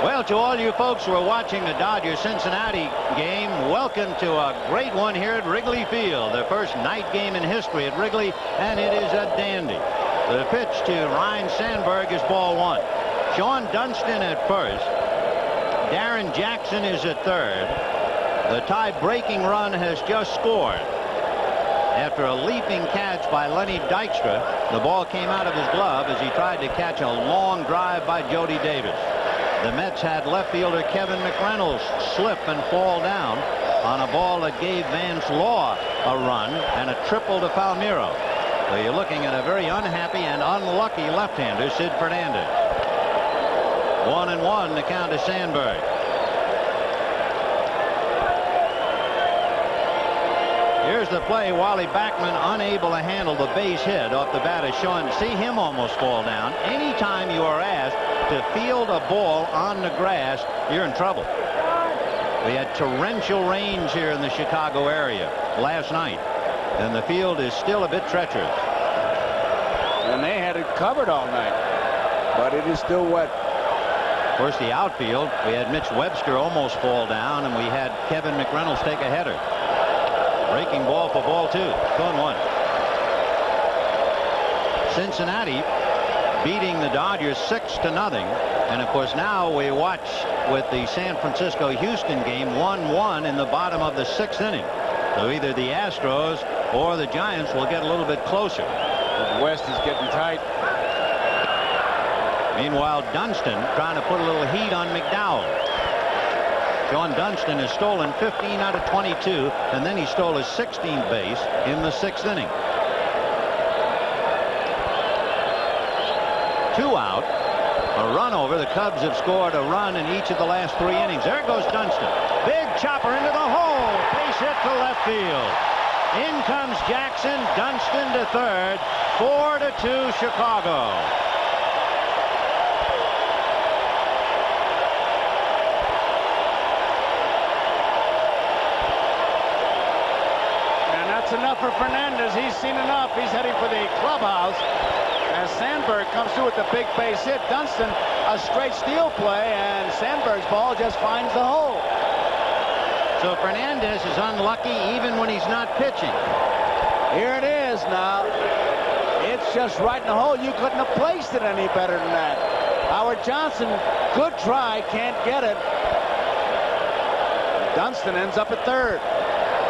Well, to all you folks who are watching the Dodgers-Cincinnati game, welcome to a great one here at Wrigley Field. The first night game in history at Wrigley, and it is a dandy. The pitch to Ryne Sandberg is ball one. Sean Dunston at first. Darren Jackson is at third. The tie-breaking run has just scored. After a leaping catch by Lenny Dykstra, the ball came out of his glove as he tried to catch a long drive by Jody Davis. The Mets had left fielder Kevin McReynolds slip and fall down on a ball that gave Vance Law a run and a triple to Palmeiro. So you're looking at a very unhappy and unlucky left-hander, Sid Fernandez. 1-1 the count to Sandberg. Here's the play. Wally Backman unable to handle the base hit off the bat of Sean. See him almost fall down. Anytime you are asked to field a ball on the grass, you're in trouble. We had torrential rains here in the Chicago area last night, and the field is still a bit treacherous. And they had it covered all night, but it is still wet. Of course, the outfield, we had Mitch Webster almost fall down, and we had Kevin McReynolds take a header. Breaking ball for ball two. 2-1. Cincinnati beating the Dodgers 6-0. And of course now we watch with the San Francisco-Houston game 1-1 in the bottom of the 6th inning. So either the Astros or the Giants will get a little bit closer. The West is getting tight. Meanwhile, Dunston trying to put a little heat on McDowell. Sean Dunston has stolen 15 out of 22, and then he stole his 16th base in the 6th inning. 2 out. A run over. The Cubs have scored a run in each of the last 3 innings. There goes Dunston. Big chopper into the hole. Base hit to left field. In comes Jackson. Dunston to third. 4-2 Chicago. And that's enough for Fernandez. He's seen enough. He's heading for the clubhouse. As Sandberg comes through with the big base hit, Dunston a straight steal play, and Sandberg's ball just finds the hole. So Fernandez is unlucky even when he's not pitching. Here it is now. It's just right in the hole. You couldn't have placed it any better than that. Howard Johnson, good try, can't get it. Dunston ends up at third.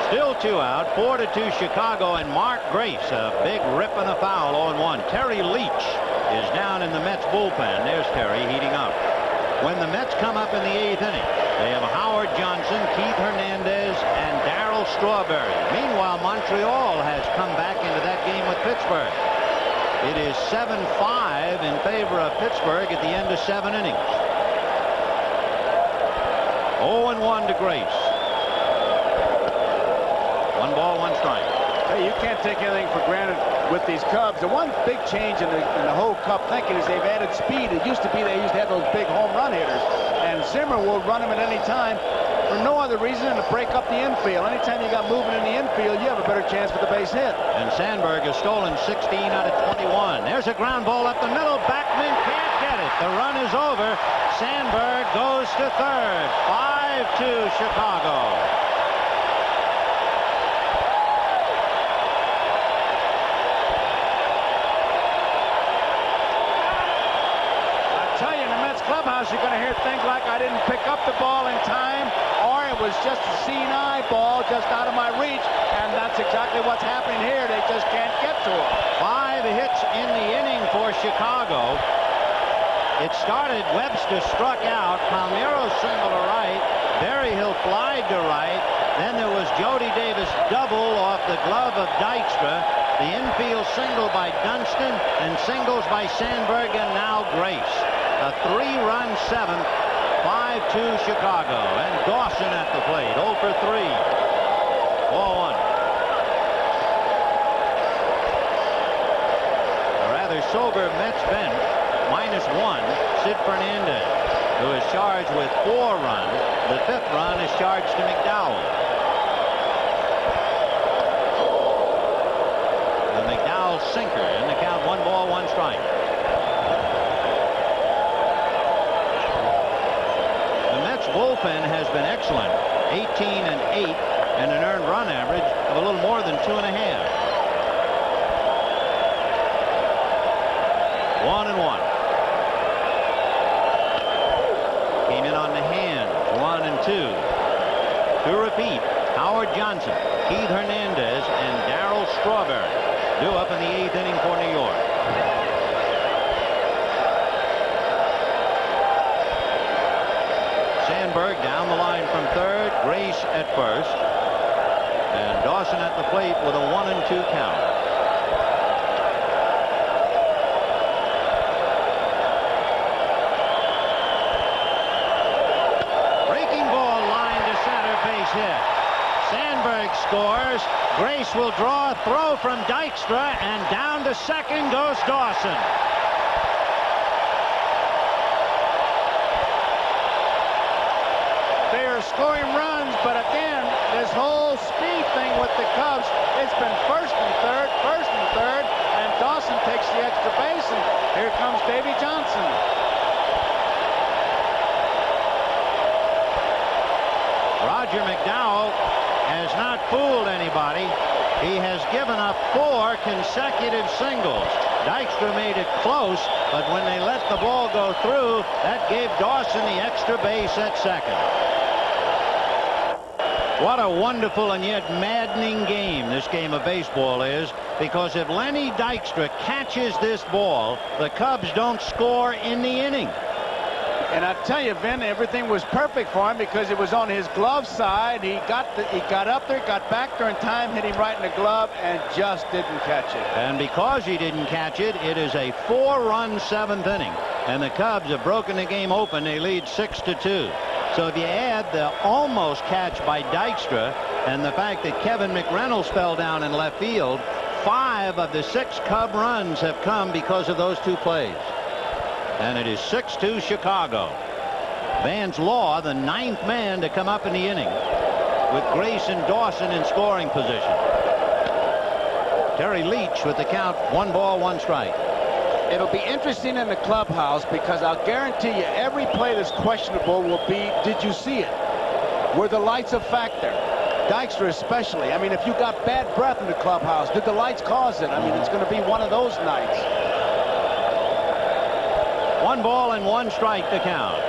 Still 2 out. 4-2 Chicago, and Mark Grace, a big rip and a foul, 0-1. Terry Leach is down in the Mets bullpen. There's Terry heating up. when the Mets come up in the 8th inning. They have Howard Johnson, Keith Hernandez, and Darryl Strawberry. Meanwhile, Montreal has come back into that game with Pittsburgh. It is 7-5 in favor of Pittsburgh at the end of 7 innings. 0-1 to Grace. 1 ball, 1 strike. Hey, you can't take anything for granted with these Cubs. The one big change in the whole Cub thinking is they've added speed. It used to be they used to have those big home run hitters, and Zimmer will run them at any time for no other reason than to break up the infield. Anytime you got movement in the infield, you have a better chance for the base hit. And Sandberg has stolen 16 out of 21. There's a ground ball up the middle. Backman can't get it. The run is over. Sandberg goes to third. 5-2 Chicago. Clubhouse, you're going to hear things like I didn't pick up the ball in time, or it was just a seeing eye ball just out of my reach, and that's exactly what's happening here. They just can't get to it. 5 hits in the inning for Chicago. It started, Webster struck out, Palmeiro single to right, Berryhill flied to right, then there was Jody Davis double off the glove of Dykstra, the infield single by Dunston, and singles by Sandberg, and now Grace. A 3-run 7th, 5-2 Chicago. And Dawson at the plate, 0 for 3. Ball 1. A rather sober Mets bench, -1, Sid Fernandez, who is charged with 4 runs. The 5th run is charged to McDowell. The McDowell sinker in the count, 1 ball, 1 strike. Bullpen has been excellent, 18-8, and an earned run average of a little more than 2.5. 1-1. Came in on the hand, 1 and 2. To repeat, Howard Johnson, Keith Hernandez, and Darryl Strawberry due up in the 8th inning for New York. Sandberg down the line from third, Grace at first, and Dawson at the plate with a 1-2 count. Breaking ball line to center, base hit. Sandberg scores. Grace will draw a throw from Dykstra, and down to second goes Dawson. Scoring runs, but again, this whole speed thing with the Cubs, it's been first and third, and Dawson takes the extra base, and here comes Davy Johnson. Roger McDowell has not fooled anybody. He has given up 4 consecutive singles. Dykstra made it close, but when they let the ball go through, that gave Dawson the extra base at second. What a wonderful and yet maddening game this game of baseball is, because if Lenny Dykstra catches this ball, the Cubs don't score in the inning. And I tell you, Vin, everything was perfect for him because it was on his glove side. He got up there, got back there in time, hit him right in the glove, and just didn't catch it. And because he didn't catch it, it is a 4-run 7th inning. And the Cubs have broken the game open. They lead 6-2. So if you add the almost catch by Dykstra and the fact that Kevin McReynolds fell down in left field, 5 of the 6 Cub runs have come because of those 2 plays. And it is 6-2 Chicago. Vance Law, the 9th man to come up in the inning, with Grace and Dawson in scoring position. Terry Leach with the count, 1 ball, 1 strike. It'll be interesting in the clubhouse because I'll guarantee you every play that's questionable will be, did you see it? Were the lights a factor? Dykstra especially. I mean, if you got bad breath in the clubhouse, did the lights cause it? I mean, it's going to be one of those nights. 1 ball and 1 strike to count.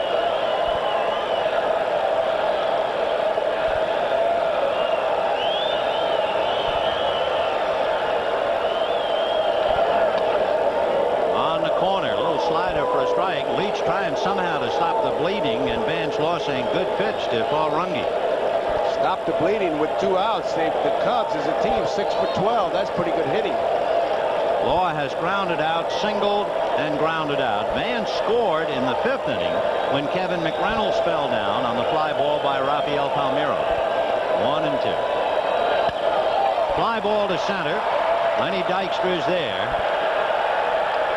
On the corner, a little slider for a strike. Leach trying somehow to stop the bleeding, and Vance Law saying good pitch to Paul Runge. Stop the bleeding with 2 outs. The Cubs as a team 6 for 12. That's pretty good hitting. Law has grounded out, singled, and grounded out. Vance scored in the 5th inning when Kevin McReynolds fell down on the fly ball by Rafael Palmeiro. 1-2. Fly ball to center. Lenny Dykstra is there.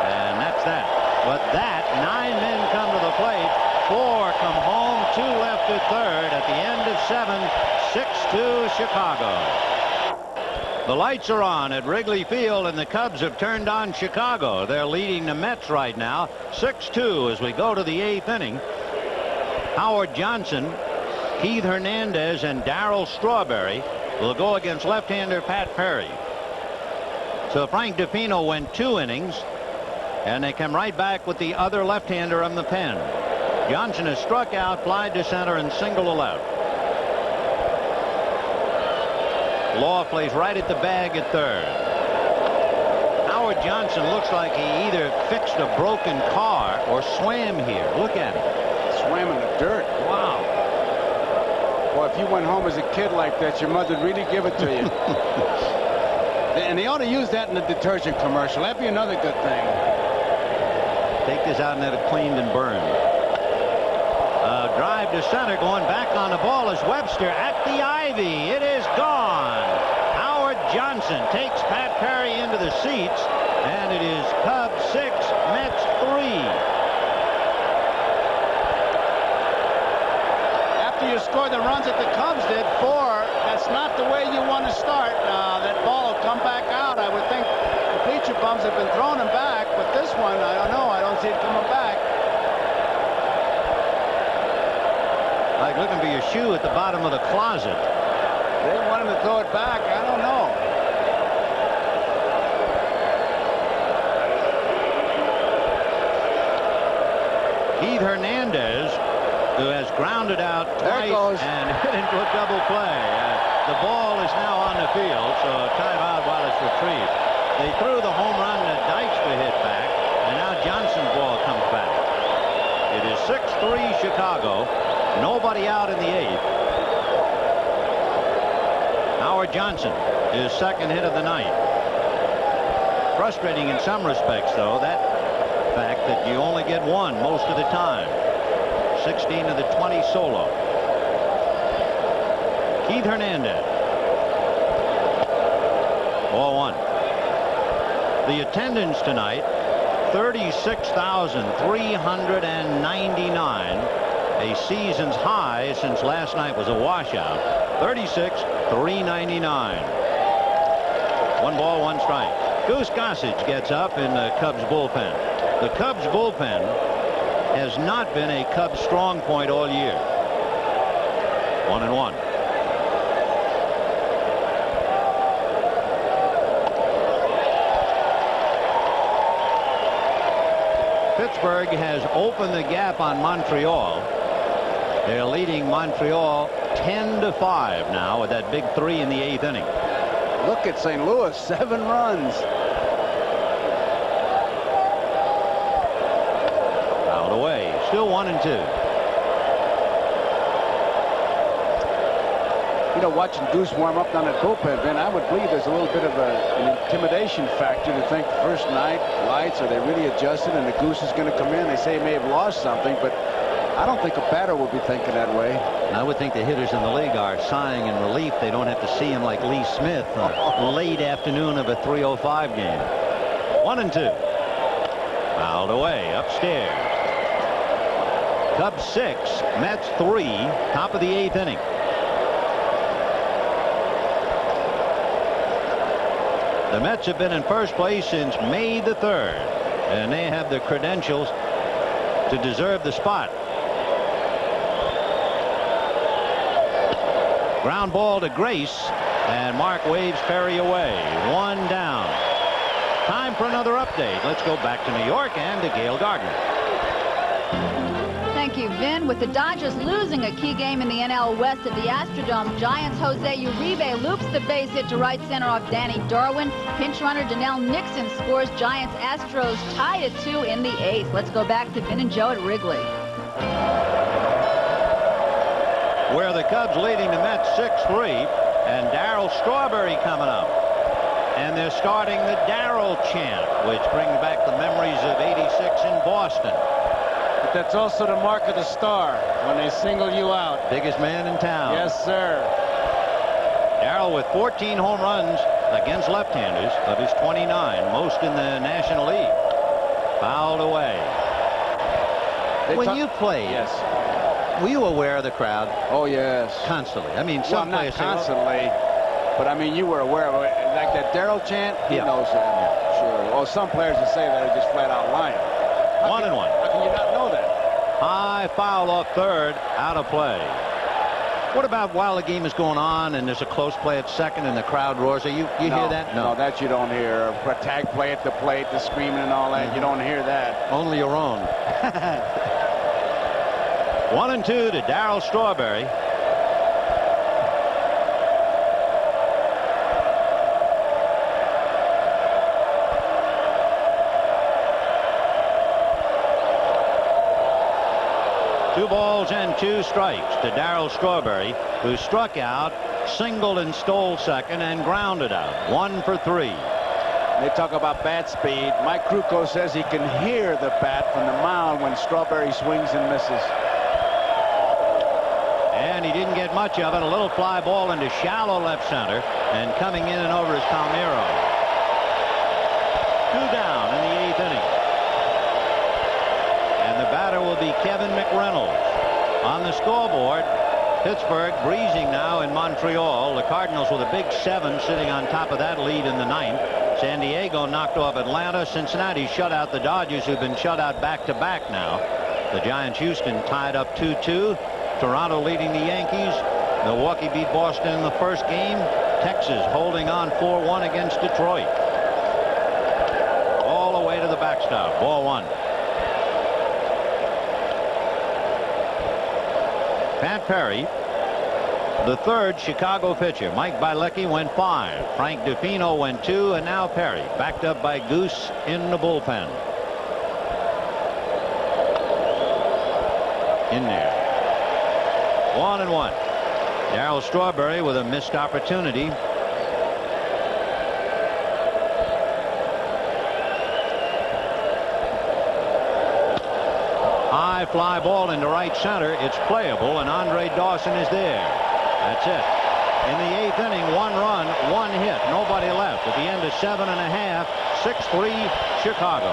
And that's that. But that, 9 men come to the plate. 4 come home, 2 left at third. At the end of 7, 6-2 Chicago. The lights are on at Wrigley Field, and the Cubs have turned on Chicago. They're leading the Mets right now, 6-2 as we go to the 8th inning. Howard Johnson, Keith Hernandez, and Darryl Strawberry will go against left-hander Pat Perry. So Frank DePino went 2 innings, and they come right back with the other left-hander on the pen. Johnson has struck out, flied to center, and singled to left. Law plays right at the bag at third. Howard Johnson looks like he either fixed a broken car or swam here. Look at him. Swam in the dirt. Wow. Boy, if you went home as a kid like that, your mother'd really give it to you. And they ought to use that in the detergent commercial. That'd be another good thing. Take this out and have it cleaned and burned. Drive to center, going back on the ball is Webster at the ivy. It is gone. Howard Johnson takes Pat Perry into the seats, and it is Cubs 6, Mets 3. After you score the runs that the Cubs did, 4, that's not the way you want to start. That ball will come back out. I would think the bleacher bums have been throwing him back, but this one, I don't know. I don't see it coming back. Like looking for your shoe at the bottom of the closet. They want him to throw it back. I don't know. Keith Hernandez, who has grounded out twice and hit into a double play. The ball is now on the field, so timeout while it's retrieved. They threw the home run that Dykstra hit back, and now Johnson's ball comes back. It is 6-3 Chicago. Nobody out in the 8th. Howard Johnson, his 2nd hit of the night. Frustrating in some respects, though, that fact that you only get 1 most of the time. 16 of the 20 solo. Keith Hernandez. Ball 1. The attendance tonight, 36,399. A season's high since last night was a washout. 36,399. 1 ball, 1 strike. Goose Gossage gets up in the Cubs bullpen. The Cubs bullpen has not been a Cubs strong point all year. 1-1. Pittsburgh has opened the gap on Montreal. They're leading Montreal 10-5 now with that big 3 in the 8th inning. Look at St. Louis, 7 runs. Fouled away. Still 1-2. You know, watching Goose warm up down that bullpen, Ben, I would believe there's a little bit of an intimidation factor to think the first night lights, are they really adjusted and the Goose is going to come in? They say he may have lost something, but I don't think a batter will be thinking that way. And I would think the hitters in the league are sighing in relief. They don't have to see him like Lee Smith late afternoon of a 3:05 game. 1-2. Fouled away upstairs. Cubs 6, Mets 3, top of the 8th inning. The Mets have been in first place since May the 3rd, and they have the credentials to deserve the spot. Ground ball to Grace, and Mark waves Perry away. 1 down. Time for another update. Let's go back to New York and to Gail Gardner. Thank you, Vin. With the Dodgers losing a key game in the NL West at the Astrodome, Giants' Jose Uribe loops the base hit to right center off Danny Darwin. Pinch runner Donnell Nixon scores. Giants Astros tied at 2 in the 8th. Let's go back to Vin and Joe at Wrigley. Where the Cubs leading the Mets 6-3, and Darryl Strawberry coming up. And they're starting the Darryl chant, which brings back the memories of '86 in Boston. But that's also the mark of the star, when they single you out. Biggest man in town. Yes, sir. Darryl with 14 home runs against left-handers of his 29, most in the National League. Fouled away. When you played, yes, were you aware of the crowd? Oh, yes. Constantly. I mean, Well, some not players say, constantly, but I mean, you were aware of it. Like that Darryl chant, he knows that. Sure. Well, some players that say that are just flat out lying. 1-1. How can you not know that? High foul off third, out of play. What about while the game is going on and there's a close play at second and the crowd roars? You hear that? No, that you don't hear. A tag play at the plate, the screaming and all that. You don't hear that. Only your own. 1-2 to Darryl Strawberry. Two balls and 2 strikes to Darryl Strawberry, who struck out, singled and stole second, and grounded out. 1 for 3. They talk about bat speed. Mike Krukow says he can hear the bat from the mound when Strawberry swings and misses. And he didn't get much of it. A little fly ball into shallow left center, and coming in and over is Palmeiro. 2 down in the 8th inning. And the batter will be Kevin McReynolds. On the scoreboard, Pittsburgh breezing now in Montreal. The Cardinals with a big 7 sitting on top of that lead in the 9th. San Diego knocked off Atlanta. Cincinnati shut out the Dodgers, who've been shut out back-to-back now. The Giants Houston tied up 2-2. Toronto leading the Yankees. Milwaukee beat Boston in the first game. Texas holding on 4-1 against Detroit. All the way to the backstop. Ball 1. Pat Perry, the third Chicago pitcher. Mike Bilecki went 5. Frank DeFino went 2, and now Perry, backed up by Goose in the bullpen. In there. 1-1. Darryl Strawberry with a missed opportunity. High fly ball into right center. It's playable, and Andre Dawson is there. That's it. In the 8th inning, 1 run, 1 hit, nobody left. At the end of 7 1/2, 6-3 Chicago.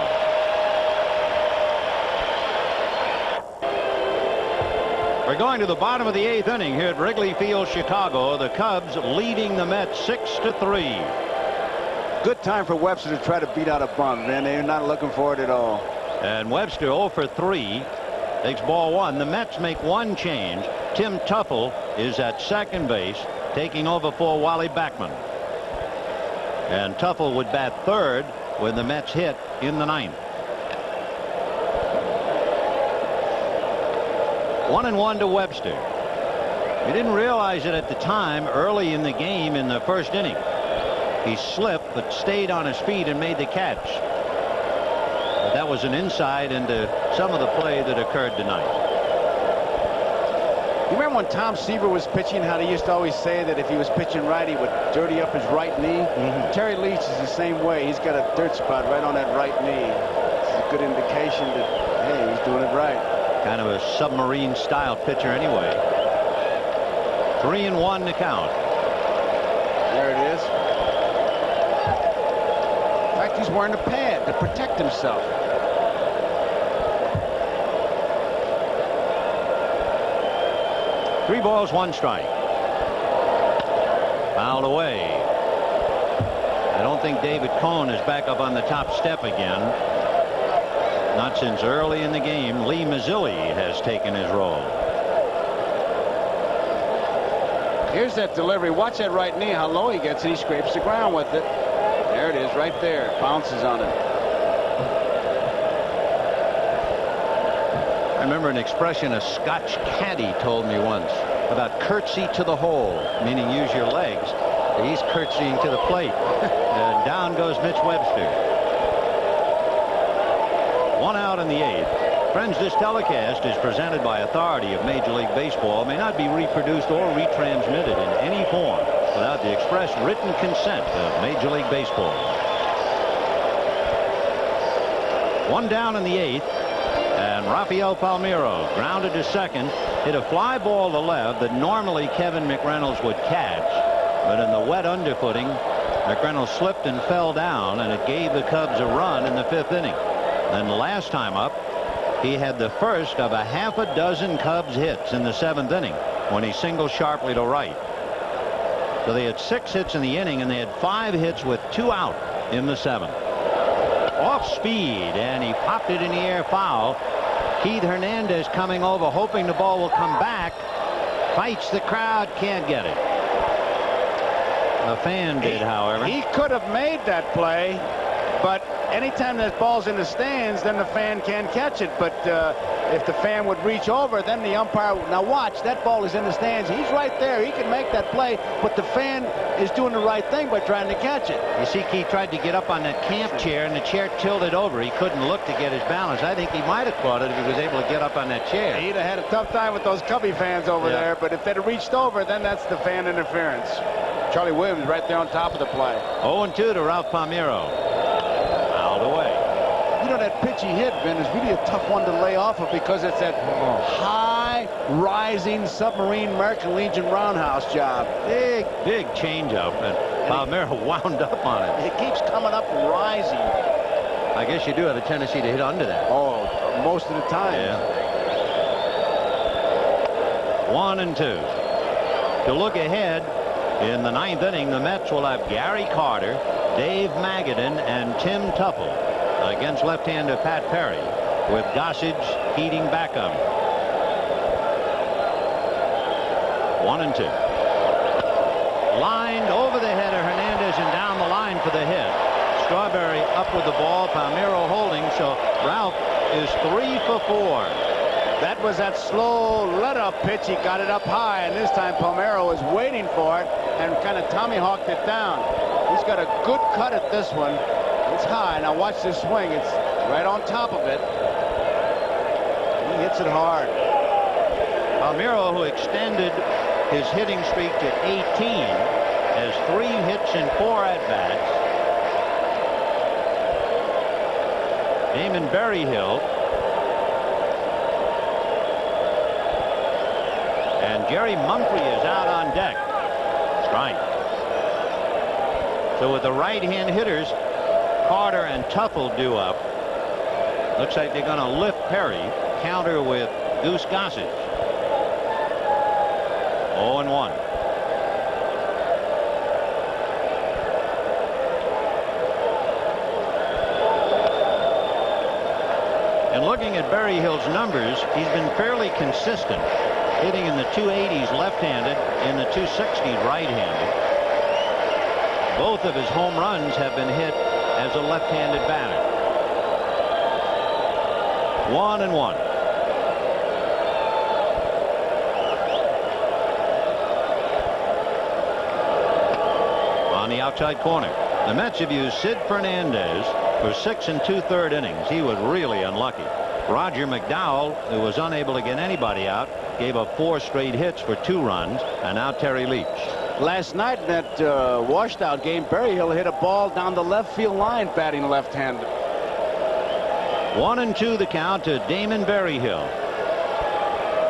We're going to the bottom of the 8th inning here at Wrigley Field, Chicago. The Cubs leading the Mets 6-3. Good time for Webster to try to beat out a bunt, man. They're not looking for it at all. And Webster 0 for 3. Takes ball 1. The Mets make 1 change. Tim Tuffle is at second base, taking over for Wally Backman. And Tuffle would bat third when the Mets hit in the 9th. 1-1 to Webster. He didn't realize it at the time early in the game in the first inning. He slipped but stayed on his feet and made the catch. But that was an insight into some of the play that occurred tonight. You remember when Tom Seaver was pitching, how they used to always say that if he was pitching right, he would dirty up his right knee? Terry Leach is the same way. He's got a dirt spot right on that right knee. It's a good indication that, hey, he's doing it right. Kind of a submarine style pitcher anyway. 3-1 to count. There it is. In fact, he's wearing a pad to protect himself. Three balls, 1 strike. Fouled away. I don't think David Cohn is back up on the top step again. Not since early in the game. Lee Mazzilli has taken his role. Here's that delivery. Watch that right knee, how low he gets it. He scrapes the ground with it. There it is, right there. Bounces on it. I remember an expression a Scotch caddy told me once about curtsy to the hole, meaning use your legs. He's curtsying to the plate. And down goes Mitch Webster. 1 out in the 8th. Friends, this telecast is presented by authority of Major League Baseball. May not be reproduced or retransmitted in any form without the express written consent of Major League Baseball. 1 down in the 8th. And Rafael Palmeiro grounded to second, hit a fly ball to left that normally Kevin McReynolds would catch. But in the wet underfooting, McReynolds slipped and fell down, and it gave the Cubs a run in the 5th inning. Then the last time up, he had the first of a half a dozen Cubs hits in the 7th inning when he singled sharply to right. So they had 6 hits in the inning, and they had 5 hits with 2 out in the 7th. Off speed, and he popped it in the air foul. Keith Hernandez coming over, hoping the ball will come back. Fights the crowd, can't get it. The fan did, however. He could have made that play, but anytime that ball's in the stands, then the fan can't catch it. But if the fan would reach over, then the umpire. Now watch, that ball is in the stands. He's right there. He can make that play, but the fan is doing the right thing by trying to catch it. You see, Keith tried to get up on that camp chair, and the chair tilted over. He couldn't look to get his balance. I think he might have caught it if he was able to get up on that chair. He'd have had a tough time with those Cubby fans over there, but if they'd have reached over, then that's the fan interference. Charlie Williams right there on top of the play. 0-2 to Ralph Palmeiro. Fouled away. You know, that pitch he hit, Ben, is really a tough one to lay off of because it's that high rising submarine American Legion roundhouse job. Big changeup, and Palmeiro wound up on it. It keeps coming up and rising. I guess you do have a tendency to hit under that. Oh, most of the time. Yeah. 1-2. To look ahead, in the 9th inning, the Mets will have Gary Carter, Dave Magadan, and Tim Tuffle against left-hander Pat Perry, with Gossage heating back up. 1-2. Lined over the head of Hernandez and down the line for the hit. Strawberry up with the ball, Palmeiro holding, so Ralph is 3 for 4. That was that slow let-up pitch. He got it up high, and this time Palmeiro was waiting for it and kind of tommy-hawked it down. He's got a good cut at this one. It's high. Now watch this swing. It's right on top of it. He hits it hard. Palmeiro, who extended his hitting streak to 18, has 3 hits and 4 at-bats. Damon Berryhill and Jerry Mumphrey is out on deck. Strike. So with the right-hand hitters, Carter and Tuffle due up. Looks like they're going to lift Perry. Counter with Goose Gossage. 0-1. And looking at Berryhill's numbers, he's been fairly consistent, hitting in the 280s left-handed, in the 260s right-handed. Both of his home runs have been hit as a left-handed batter. 1-1. On the outside corner, the Mets have used Sid Fernandez for 6 2/3 innings. He was really unlucky. Roger McDowell, who was unable to get anybody out, gave up 4 straight hits for 2 runs, and now Terry Leach. Last night in that washed out game, Berryhill hit a ball down the left field line batting left-handed. 1-2 the count to Damon Berryhill.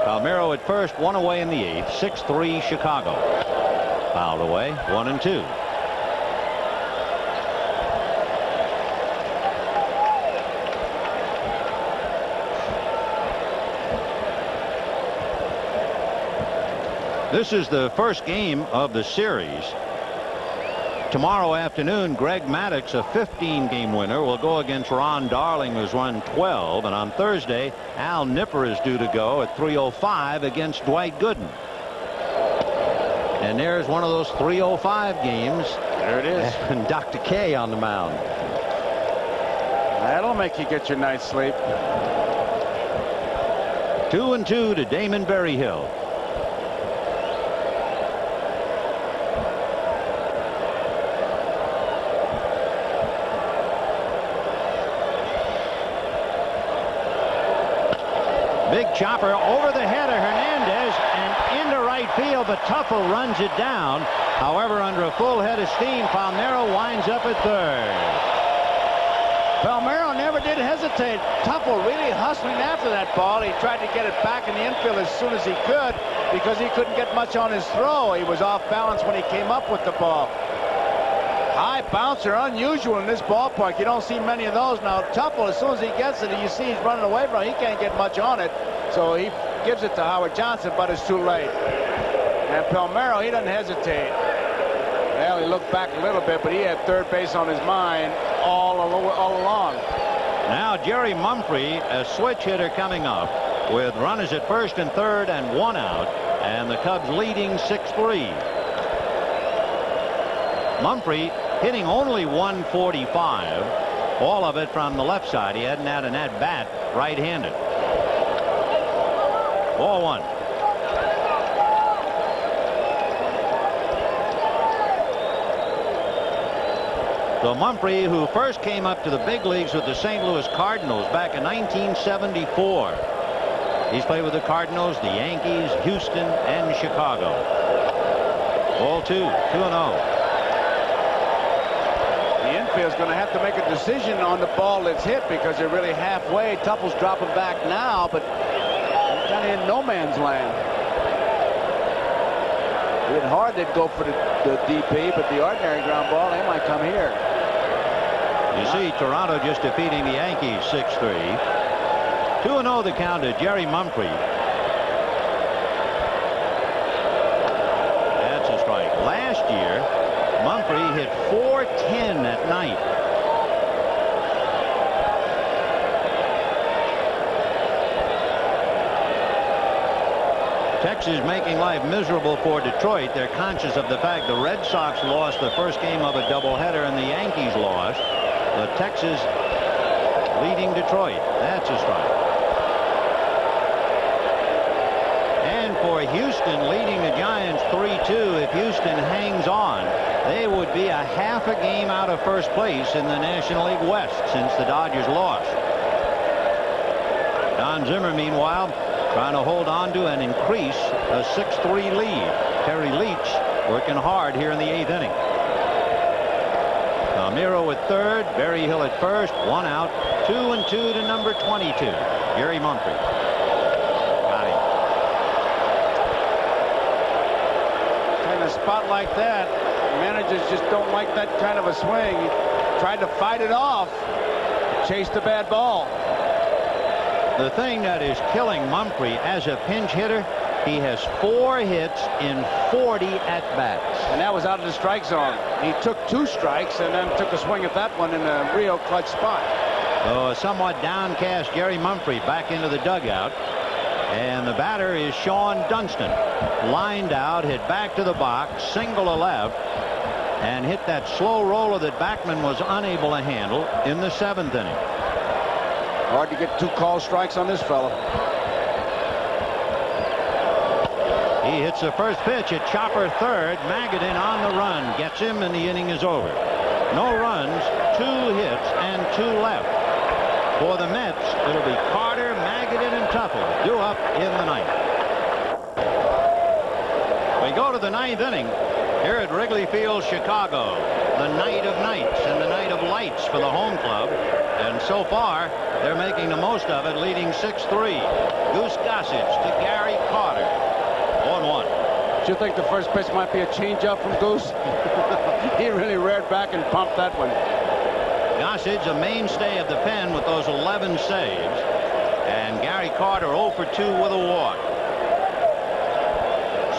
Palmeiro at first, 1 away in the 8th. 6-3 Chicago. Fouled away. 1-2. This is the first game of the series. Tomorrow afternoon, Greg Maddox, a 15-game winner, will go against Ron Darling, who's won 12. And on Thursday, Al Nipper is due to go at 3:05 against Dwight Gooden. And there's one of those 3:05 games. There it is. And Dr. K on the mound. That'll make you get your night's sleep. 2-2 to Damon Berryhill. Big chopper over the head of Hernandez and into right field, but Tuffle runs it down. However, under a full head of steam, Palmeiro winds up at third. Palmeiro never did hesitate. Tuffle really hustling after that ball. He tried to get it back in the infield as soon as he could because he couldn't get much on his throw. He was off balance when he came up with the ball. High bouncer, unusual in this ballpark. You don't see many of those now. Tuffle, as soon as he gets it, you see he's running away from it. He can't get much on it. So he gives it to Howard Johnson, but it's too late. And Palmeiro, he doesn't hesitate. Well, he looked back a little bit, but he had third base on his mind all along. Now Jerry Mumphrey, a switch hitter coming up with runners at first and third and one out, and the Cubs leading 6-3. Mumphrey hitting only 145, all of it from the left side. He hadn't had an at-bat right-handed. Ball one. So Mumphrey, who first came up to the big leagues with the St. Louis Cardinals back in 1974. He's played with the Cardinals, the Yankees, Houston, and Chicago. Ball two, 2-0. The infield's going to have to make a decision on the ball that's hit because they're really halfway. Tuffle's dropping back now, but kind of in no man's land. It's hard they'd go for the DP, but the ordinary ground ball, they might come here. You see Toronto just defeating the Yankees 6-3. 2-0 the count to Jerry Mumphrey. That's a strike. Last year, Mumphrey hit .410 at night. Texas making life miserable for Detroit. They're conscious of the fact the Red Sox lost the first game of a doubleheader and the Yankees lost. But Texas leading Detroit. That's a strike. And for Houston, leading the Giants 3-2. If Houston hangs on, they would be a half a game out of first place in the National League West since the Dodgers lost. Don Zimmer, meanwhile, trying to hold on to and increase a 6-3 lead. Terry Leach working hard here in the 8th inning. Palmeiro at third, Berryhill at first, one out, 2-2 to number 22, Jerry Mumphrey. Got him. In a spot like that, managers just don't like that kind of a swing. He tried to fight it off, chase the bad ball. The thing that is killing Mumphrey as a pinch hitter, he has 4 hits in 40 at-bats. And that was out of the strike zone. He took 2 strikes and then took a swing at that one in a real clutch spot. So a somewhat downcast Jerry Mumphrey back into the dugout. And the batter is Sean Dunston. Lined out, hit back to the box, single to left, and hit that slow roller that Backman was unable to handle in the 7th inning. Hard to get 2 called strikes on this fella. He hits the first pitch at chopper third. Magadan on the run. Gets him, and the inning is over. No runs, 2 hits, and 2 left. For the Mets, it'll be Carter, Magadan, and Tuffle due up in the 9th. We go to the 9th inning here at Wrigley Field, Chicago. The night of nights and the night of lights for the home club. And so far, they're making the most of it, leading 6-3. Goose Gossage to Gary Carter. 1-1. Do you think the first pitch might be a changeup from Goose? He really reared back and pumped that one. Gossage, a mainstay of the pen with those 11 saves. And Gary Carter 0 for 2 with a walk.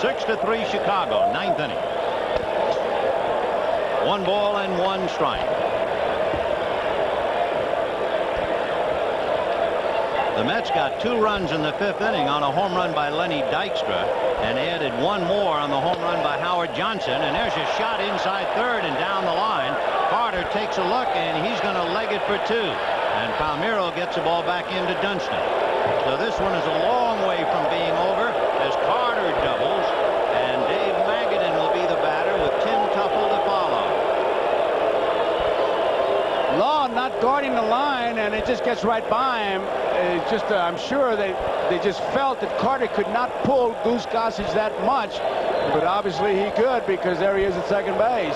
6-3 Chicago, 9th inning. 1 ball and 1 strike. The Mets got 2 runs in the 5th inning on a home run by Lenny Dykstra and added 1 more on the home run by Howard Johnson. And there's a shot inside third and down the line. Carter takes a look, and he's going to leg it for 2. And Palmeiro gets the ball back into Dunston. So this one is a long guarding the line, and it just gets right by him. It's just, I'm sure they just felt that Carter could not pull Goose Gossage that much, but obviously he could, because there he is at second base.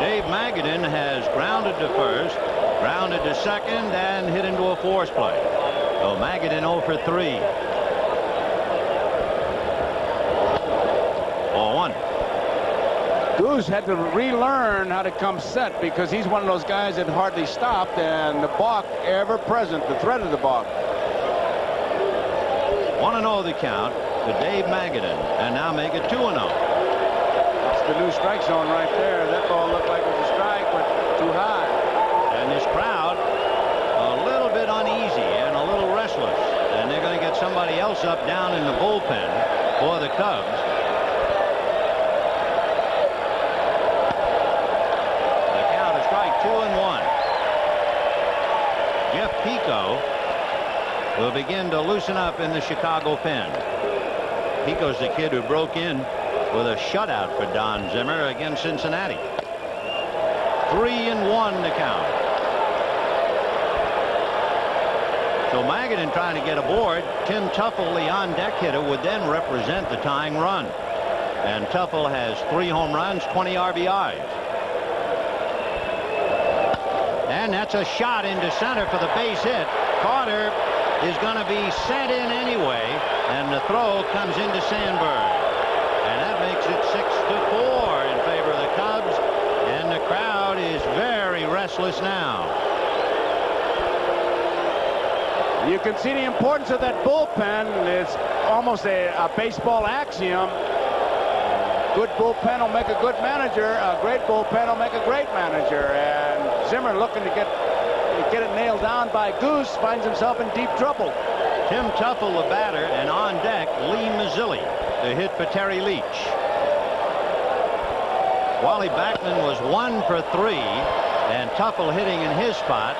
Dave Magadan has grounded to first, grounded to second, and hit into a force play. So Magadan 0 for 3. 0-1. Goose had to relearn how to come set, because he's one of those guys that hardly stopped, and the balk ever present, the threat of the balk. 1-0 the count to Dave Magadan, and now make it 2-0. That's the new strike zone right there. That ball looked like it was a strike, but too high. And this crowd a little bit uneasy and a little restless, and they're going to get somebody else up down in the bullpen for the Cubs. The count is strike 2-1. Jeff Pico will begin to loosen up in the Chicago pen. Pico's the kid who broke in with a shutout for Don Zimmer against Cincinnati. 3-1 the count. So Magadan trying to get aboard. Tim Tuffle, the on-deck hitter, would then represent the tying run. And Tuffle has 3 home runs, 20 RBIs. And that's a shot into center for the base hit. Carter is going to be sent in anyway, and the throw comes into Sandberg. And that makes it 6-4 in favor of the Cubs, and the crowd is very restless now. You can see the importance of that bullpen. It's almost a baseball axiom. Good bullpen will make a good manager. A great bullpen will make a great manager. And Zimmer, looking to get it nailed down by Goose, finds himself in deep trouble. Tim Tuffle, the batter, and on deck, Lee Mazzilli, the hit for Terry Leach. Wally Backman was 1 for 3, and Tuffle hitting in his spot.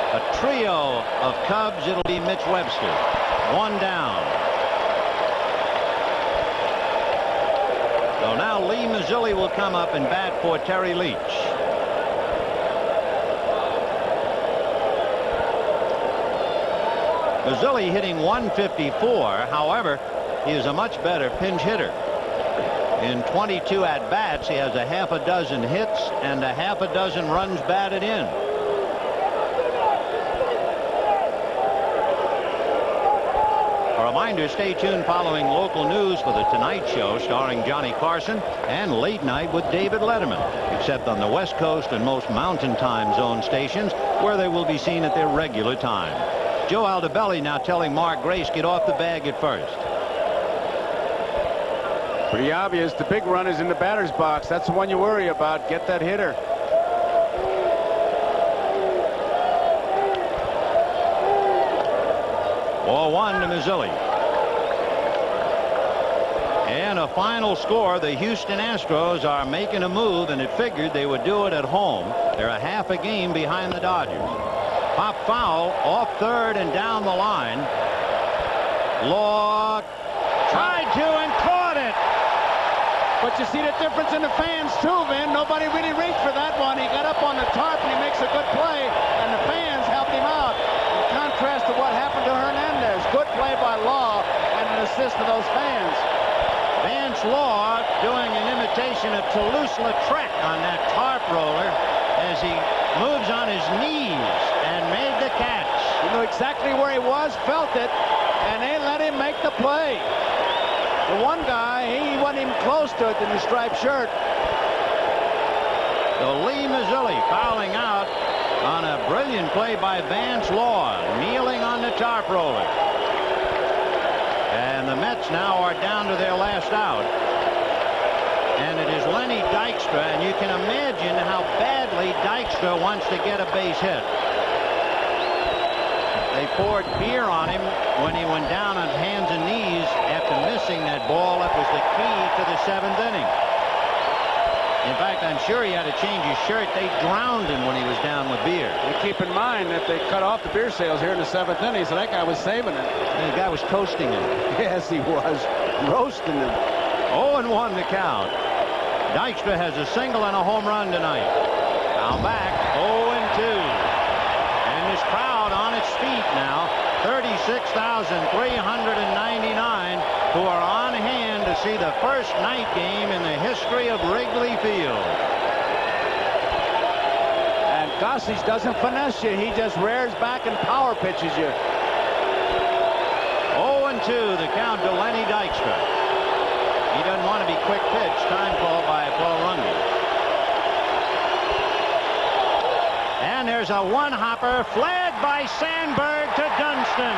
A trio of Cubs. It'll be Mitch Webster. 1 down. So now Lee Mazzilli will come up and bat for Terry Leach. Mazzilli hitting 154. However, he is a much better pinch hitter. In 22 at-bats, he has a half a dozen hits and a half a dozen runs batted in. A reminder, stay tuned following local news for The Tonight Show starring Johnny Carson and Late Night with David Letterman, except on the West Coast and most Mountain Time Zone stations, where they will be seen at their regular time. Joe Aldebelli now telling Mark Grace, get off the bag at first. Pretty obvious. The big run is in the batter's box. That's the one you worry about. Get that hitter. Ball 1 to Mazzilli. And a final score. The Houston Astros are making a move, and it figured they would do it at home. They're a half a game behind the Dodgers. Pop foul off third and down the line. Law tried to and caught it. But you see the difference in the fans too, Vin. Nobody really reached for that one. He got up on the tarp and he makes a good play, and the fans helped him out. In contrast to what happened to Hernandez. Good play by Law and an assist to those fans. Vance Law doing an imitation of Toulouse-Lautrec on that tarp roller as he moves on his knees and made the catch. He knew exactly where he was, felt it, and they let him make the play. The one guy, he wasn't even close to it in the striped shirt. So Lee Mazzilli fouling out on a brilliant play by Vance Law, kneeling on the tarp roller. And the Mets now are down to their last out. And it is Lenny Dykstra, and you can imagine how badly Dykstra wants to get a base hit. They poured beer on him when he went down on hands and knees after missing that ball. That was the key to the 7th inning. In fact, I'm sure he had to change his shirt. They drowned him when he was down with beer. And keep in mind that they cut off the beer sales here in the 7th inning, so that guy was saving it. And the guy was toasting him. Yes, he was. Roasting him. 0-1 the count. Dykstra has a single and a home run tonight. Now back 0-2. And this crowd on its feet now, 36,399 who are on hand to see the first night game in the history of Wrigley Field. And Gossage doesn't finesse you. He just rears back and power pitches you. 0-2 the count to Lenny Dykstra. He doesn't want to be quick pitch. Time called by Paul Runge. And there's a one-hopper flagged by Sandberg to Dunston.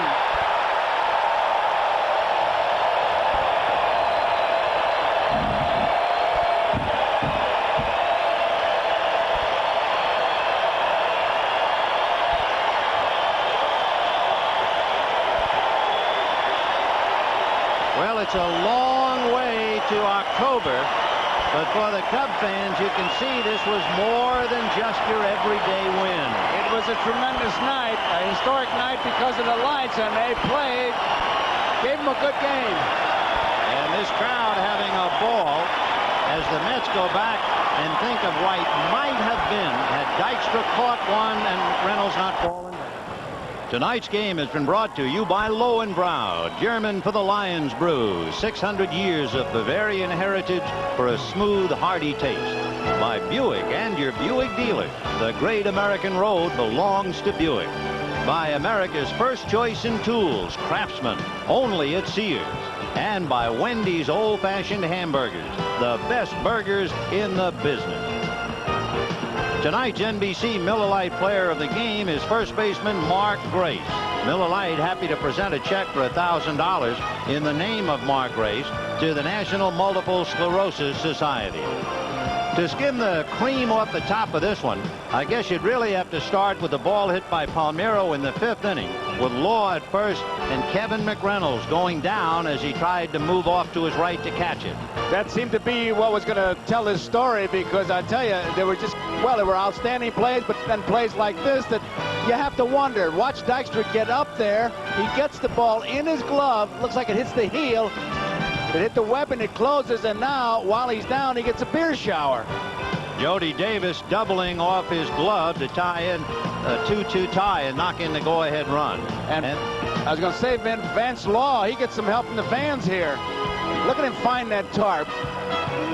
Well, it's a long way to October, but for the Cub fans, you can see this was more than just your everyday win. It was a tremendous night, a historic night because of the lights, and they played, gave them a good game. And this crowd having a ball as the Mets go back and think of what might have been had Dykstra caught one and Reynolds not fallen. Tonight's game has been brought to you by Lowenbrau, German for the Lions Brew. 600 years of Bavarian heritage for a smooth, hearty taste. By Buick and your Buick dealer. The great American road belongs to Buick. By America's first choice in tools, Craftsman, only at Sears. And by Wendy's old-fashioned hamburgers, the best burgers in the business. Tonight's NBC Miller Lite player of the game is first baseman Mark Grace. Miller Lite happy to present a check for $1,000 in the name of Mark Grace to the National Multiple Sclerosis Society. To skim the cream off the top of this one, I guess you'd really have to start with the ball hit by Palmeiro in the 5th inning, with Law at first and Kevin McReynolds going down as he tried to move off to his right to catch it. That seemed to be what was going to tell his story, because I tell you, there were outstanding plays, but then plays like this that you have to wonder. Watch Dykstra get up there. He gets the ball in his glove. Looks like it hits the heel. It hit the weapon, it closes, and now, while he's down, he gets a beer shower. Jody Davis doubling off his glove to tie in a 2-2 tie and knock in the go-ahead run. And I was going to say, Vance Law, he gets some help from the fans here. Look at him find that tarp,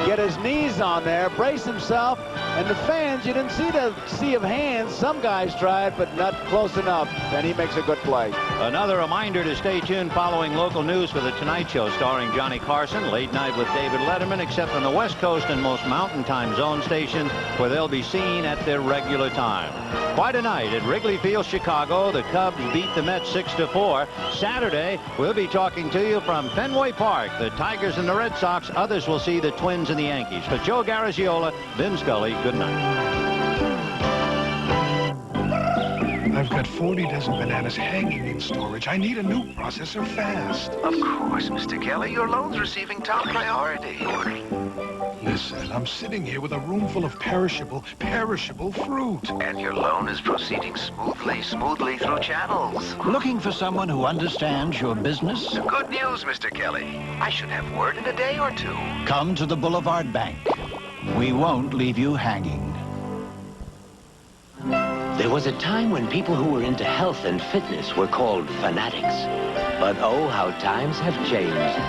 get his knees on there, brace himself, and the fans, you didn't see the sea of hands. Some guys tried, but not close enough, and he makes a good play. Another reminder to stay tuned following local news for The Tonight Show, starring Johnny Carson, late night with David Letterman, except on the West Coast and most Mountain Time Zone stations, where they'll be seen at their regular time. Quite a night at Wrigley Field, Chicago. The Cubs beat the Mets 6-4. Saturday, we'll be talking to you from Fenway Park. The Tigers and the Red Sox. Others will see the Twins and the Yankees. For Joe Garagiola, Vin Scully, good night. I've got 40 dozen bananas hanging in storage. I need a new processor fast. Of course, Mr. Kelly. Your loan's receiving top priority. Listen, I'm sitting here with a room full of perishable fruit. And your loan is proceeding smoothly through channels. Looking for someone who understands your business? Good news, Mr. Kelly. I should have word in a day or two. Come to the Boulevard Bank. We won't leave you hanging. There was a time when people who were into health and fitness were called fanatics. But oh, how times have changed.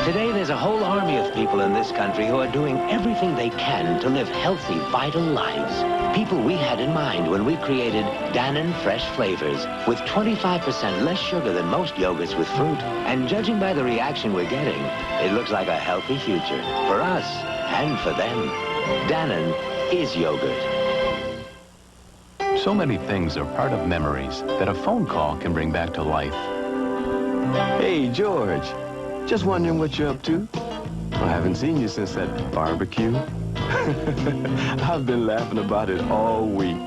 Today, there's a whole army of people in this country who are doing everything they can to live healthy, vital lives. People we had in mind when we created Dannon Fresh Flavors, with 25% less sugar than most yogurts with fruit. And judging by the reaction we're getting, it looks like a healthy future for us and for them. Dannon is yogurt. So many things are part of memories that a phone call can bring back to life. Hey, George. Just wondering what you're up to. I haven't seen you since that barbecue. I've been laughing about it all week.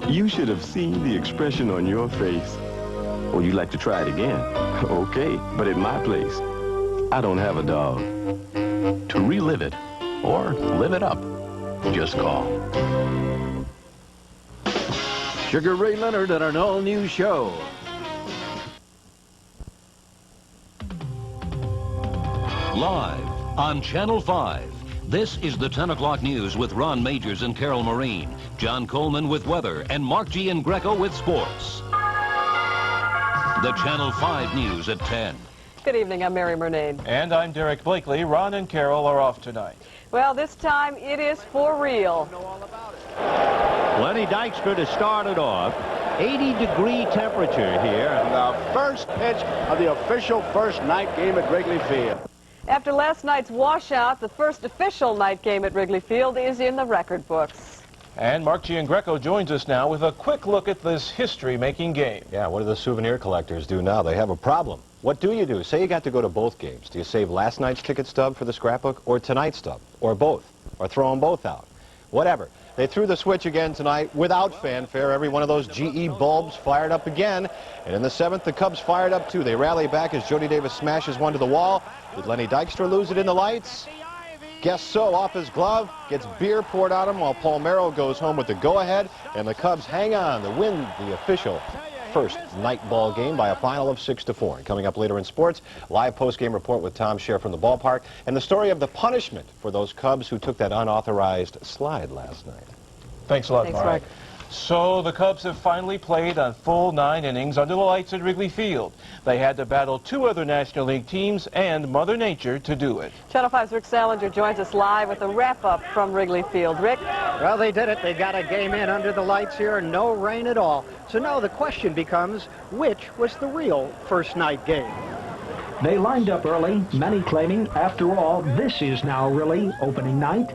You should have seen the expression on your face. Or you'd like to try it again? Okay, but at my place, I don't have a dog. To relive it or live it up, just call. Sugar Ray Leonard at an all-new show. Live on Channel 5. This is the 10 o'clock news with Ron Majors and Carol Marine, John Coleman with weather, and Mark G. and Greco with sports. The Channel 5 news at 10. Good evening, I'm Mary Murnane. And I'm Derek Blakely. Ron and Carol are off tonight. Well, this time it is for real. Lenny Dykstra to start it off. 80-degree temperature here. The first pitch of the official first night game at Wrigley Field. After last night's washout, the first official night game at Wrigley Field is in the record books. And Mark G. and Greco joins us now with a quick look at this history-making game. Yeah, what do the souvenir collectors do now? They have a problem. What do you do? Say you got to go to both games. Do you save last night's ticket stub for the scrapbook or tonight's stub? Or both? Or throw them both out? Whatever. They threw the switch again tonight without fanfare. Every one of those GE bulbs fired up again. And in the 7th, the Cubs fired up too. They rally back as Jody Davis smashes one to the wall. Did Lenny Dykstra lose it in the lights? Guess so. Off his glove, gets beer poured on him while Paul Merrill goes home with the go-ahead. And the Cubs hang on to win the official first night ball game by a final of 6-4. And coming up later in sports, live post-game report with Tom Scher from the ballpark and the story of the punishment for those Cubs who took that unauthorized slide last night. Thanks a lot, Thanks, Mark. So the Cubs have finally played a full 9 innings under the lights at Wrigley Field. They had to battle 2 other National League teams and Mother Nature to do it. Channel 5's Rick Salinger joins us live with a wrap-up from Wrigley Field. Rick? Well, they did it. They got a game in under the lights here, no rain at all. So now the question becomes, which was the real first night game? They lined up early, many claiming, after all, this is now really opening night.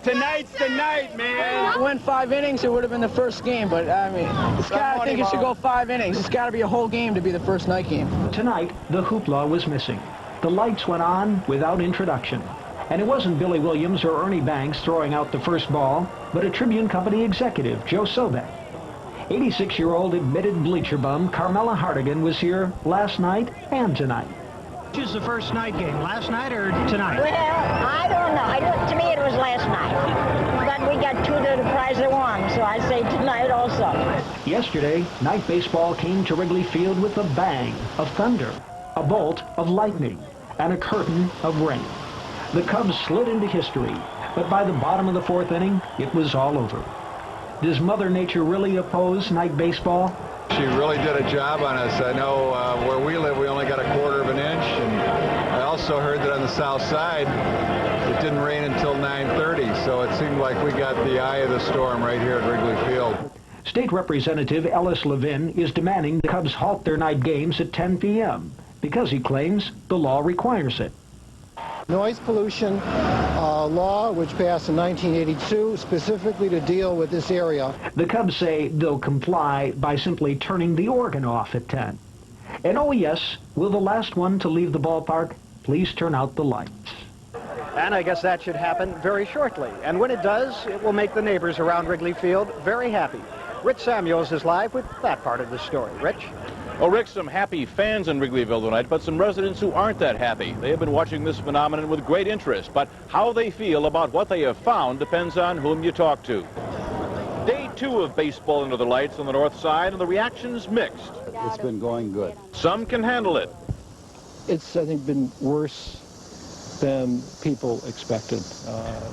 Tonight's the night, man. Win 5 innings, it would have been the first game, but I mean, I think it should go 5 innings. It's got to be a whole game to be the first night game. Tonight, the hoopla was missing. The lights went on without introduction. And it wasn't Billy Williams or Ernie Banks throwing out the first ball, but a Tribune Company executive, Joe Sobek. 86-year-old admitted bleacher bum Carmela Hartigan was here last night and tonight. Which is the first night game, last night or tonight? Well, I don't know. To me, it was last night. But we got 2 to the prize of 1, so I say tonight also. Yesterday, night baseball came to Wrigley Field with a bang of thunder, a bolt of lightning, and a curtain of rain. The Cubs slid into history, but by the bottom of the 4th inning, it was all over. Does Mother Nature really oppose night baseball? She really did a job on us. I know where we live, we only got a 1/4 of an inch, and I also heard that on the south side, it didn't rain until 9:30, so it seemed like we got the eye of the storm right here at Wrigley Field. State Representative Ellis Levin is demanding the Cubs halt their night games at 10 p.m. because he claims the law requires it. Noise pollution law, which passed in 1982, specifically to deal with this area. The Cubs say they'll comply by simply turning the organ off at 10. And oh yes, will the last one to leave the ballpark please turn out the lights? And I guess that should happen very shortly. And when it does, it will make the neighbors around Wrigley Field very happy. Rich Samuels is live with that part of the story. Rich? Well, Rick, some happy fans in Wrigleyville tonight, but some residents who aren't that happy. They have been watching this phenomenon with great interest, but how they feel about what they have found depends on whom you talk to. Day 2 of baseball under the lights on the north side, and the reaction's mixed. It's been going good. Some can handle it. It's, I think, been worse than people expected.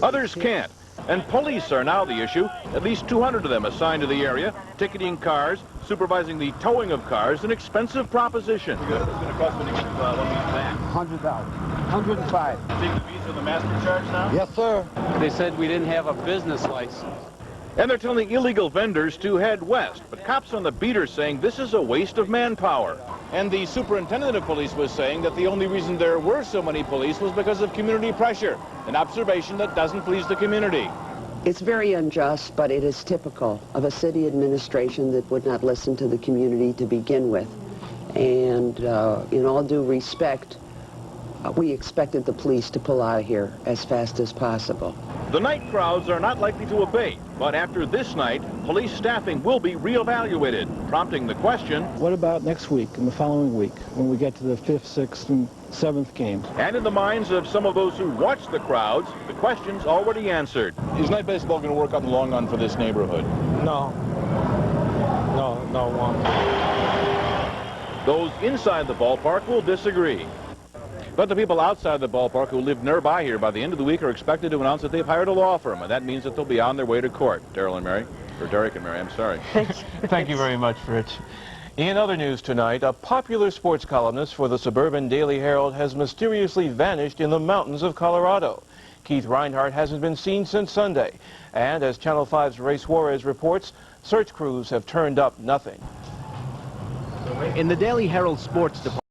Others can't. And police are now the issue. At least 200 of them assigned to the area, ticketing cars, supervising the towing of cars, an expensive proposition. What's going to cost when you get one of these back? 100,000. 105. Take the fees of the master charge now? Yes, sir. They said we didn't have a business license. And they're telling illegal vendors to head west. But cops on the beat are saying this is a waste of manpower. And the superintendent of police was saying that the only reason there were so many police was because of community pressure, an observation that doesn't please the community. It's very unjust, but it is typical of a city administration that would not listen to the community to begin with. And in all due respect, we expected the police to pull out of here as fast as possible. The night crowds are not likely to abate, but after this night, police staffing will be reevaluated, prompting the question, what about next week and the following week when we get to the 5th, 6th, and 7th games? And in the minds of some of those who watch the crowds, the question's already answered. Is night baseball going to work on the long run for this neighborhood? No. No, it won't. Those inside the ballpark will disagree. But the people outside the ballpark who live nearby here by the end of the week are expected to announce that they've hired a law firm, and that means that they'll be on their way to court. Daryl and Mary, or Derek and Mary, I'm sorry. Thank you very much, Rich. In other news tonight, a popular sports columnist for the suburban Daily Herald has mysteriously vanished in the mountains of Colorado. Keith Reinhardt hasn't been seen since Sunday, and as Channel 5's Ray Suarez reports, search crews have turned up nothing. In the Daily Herald sports department,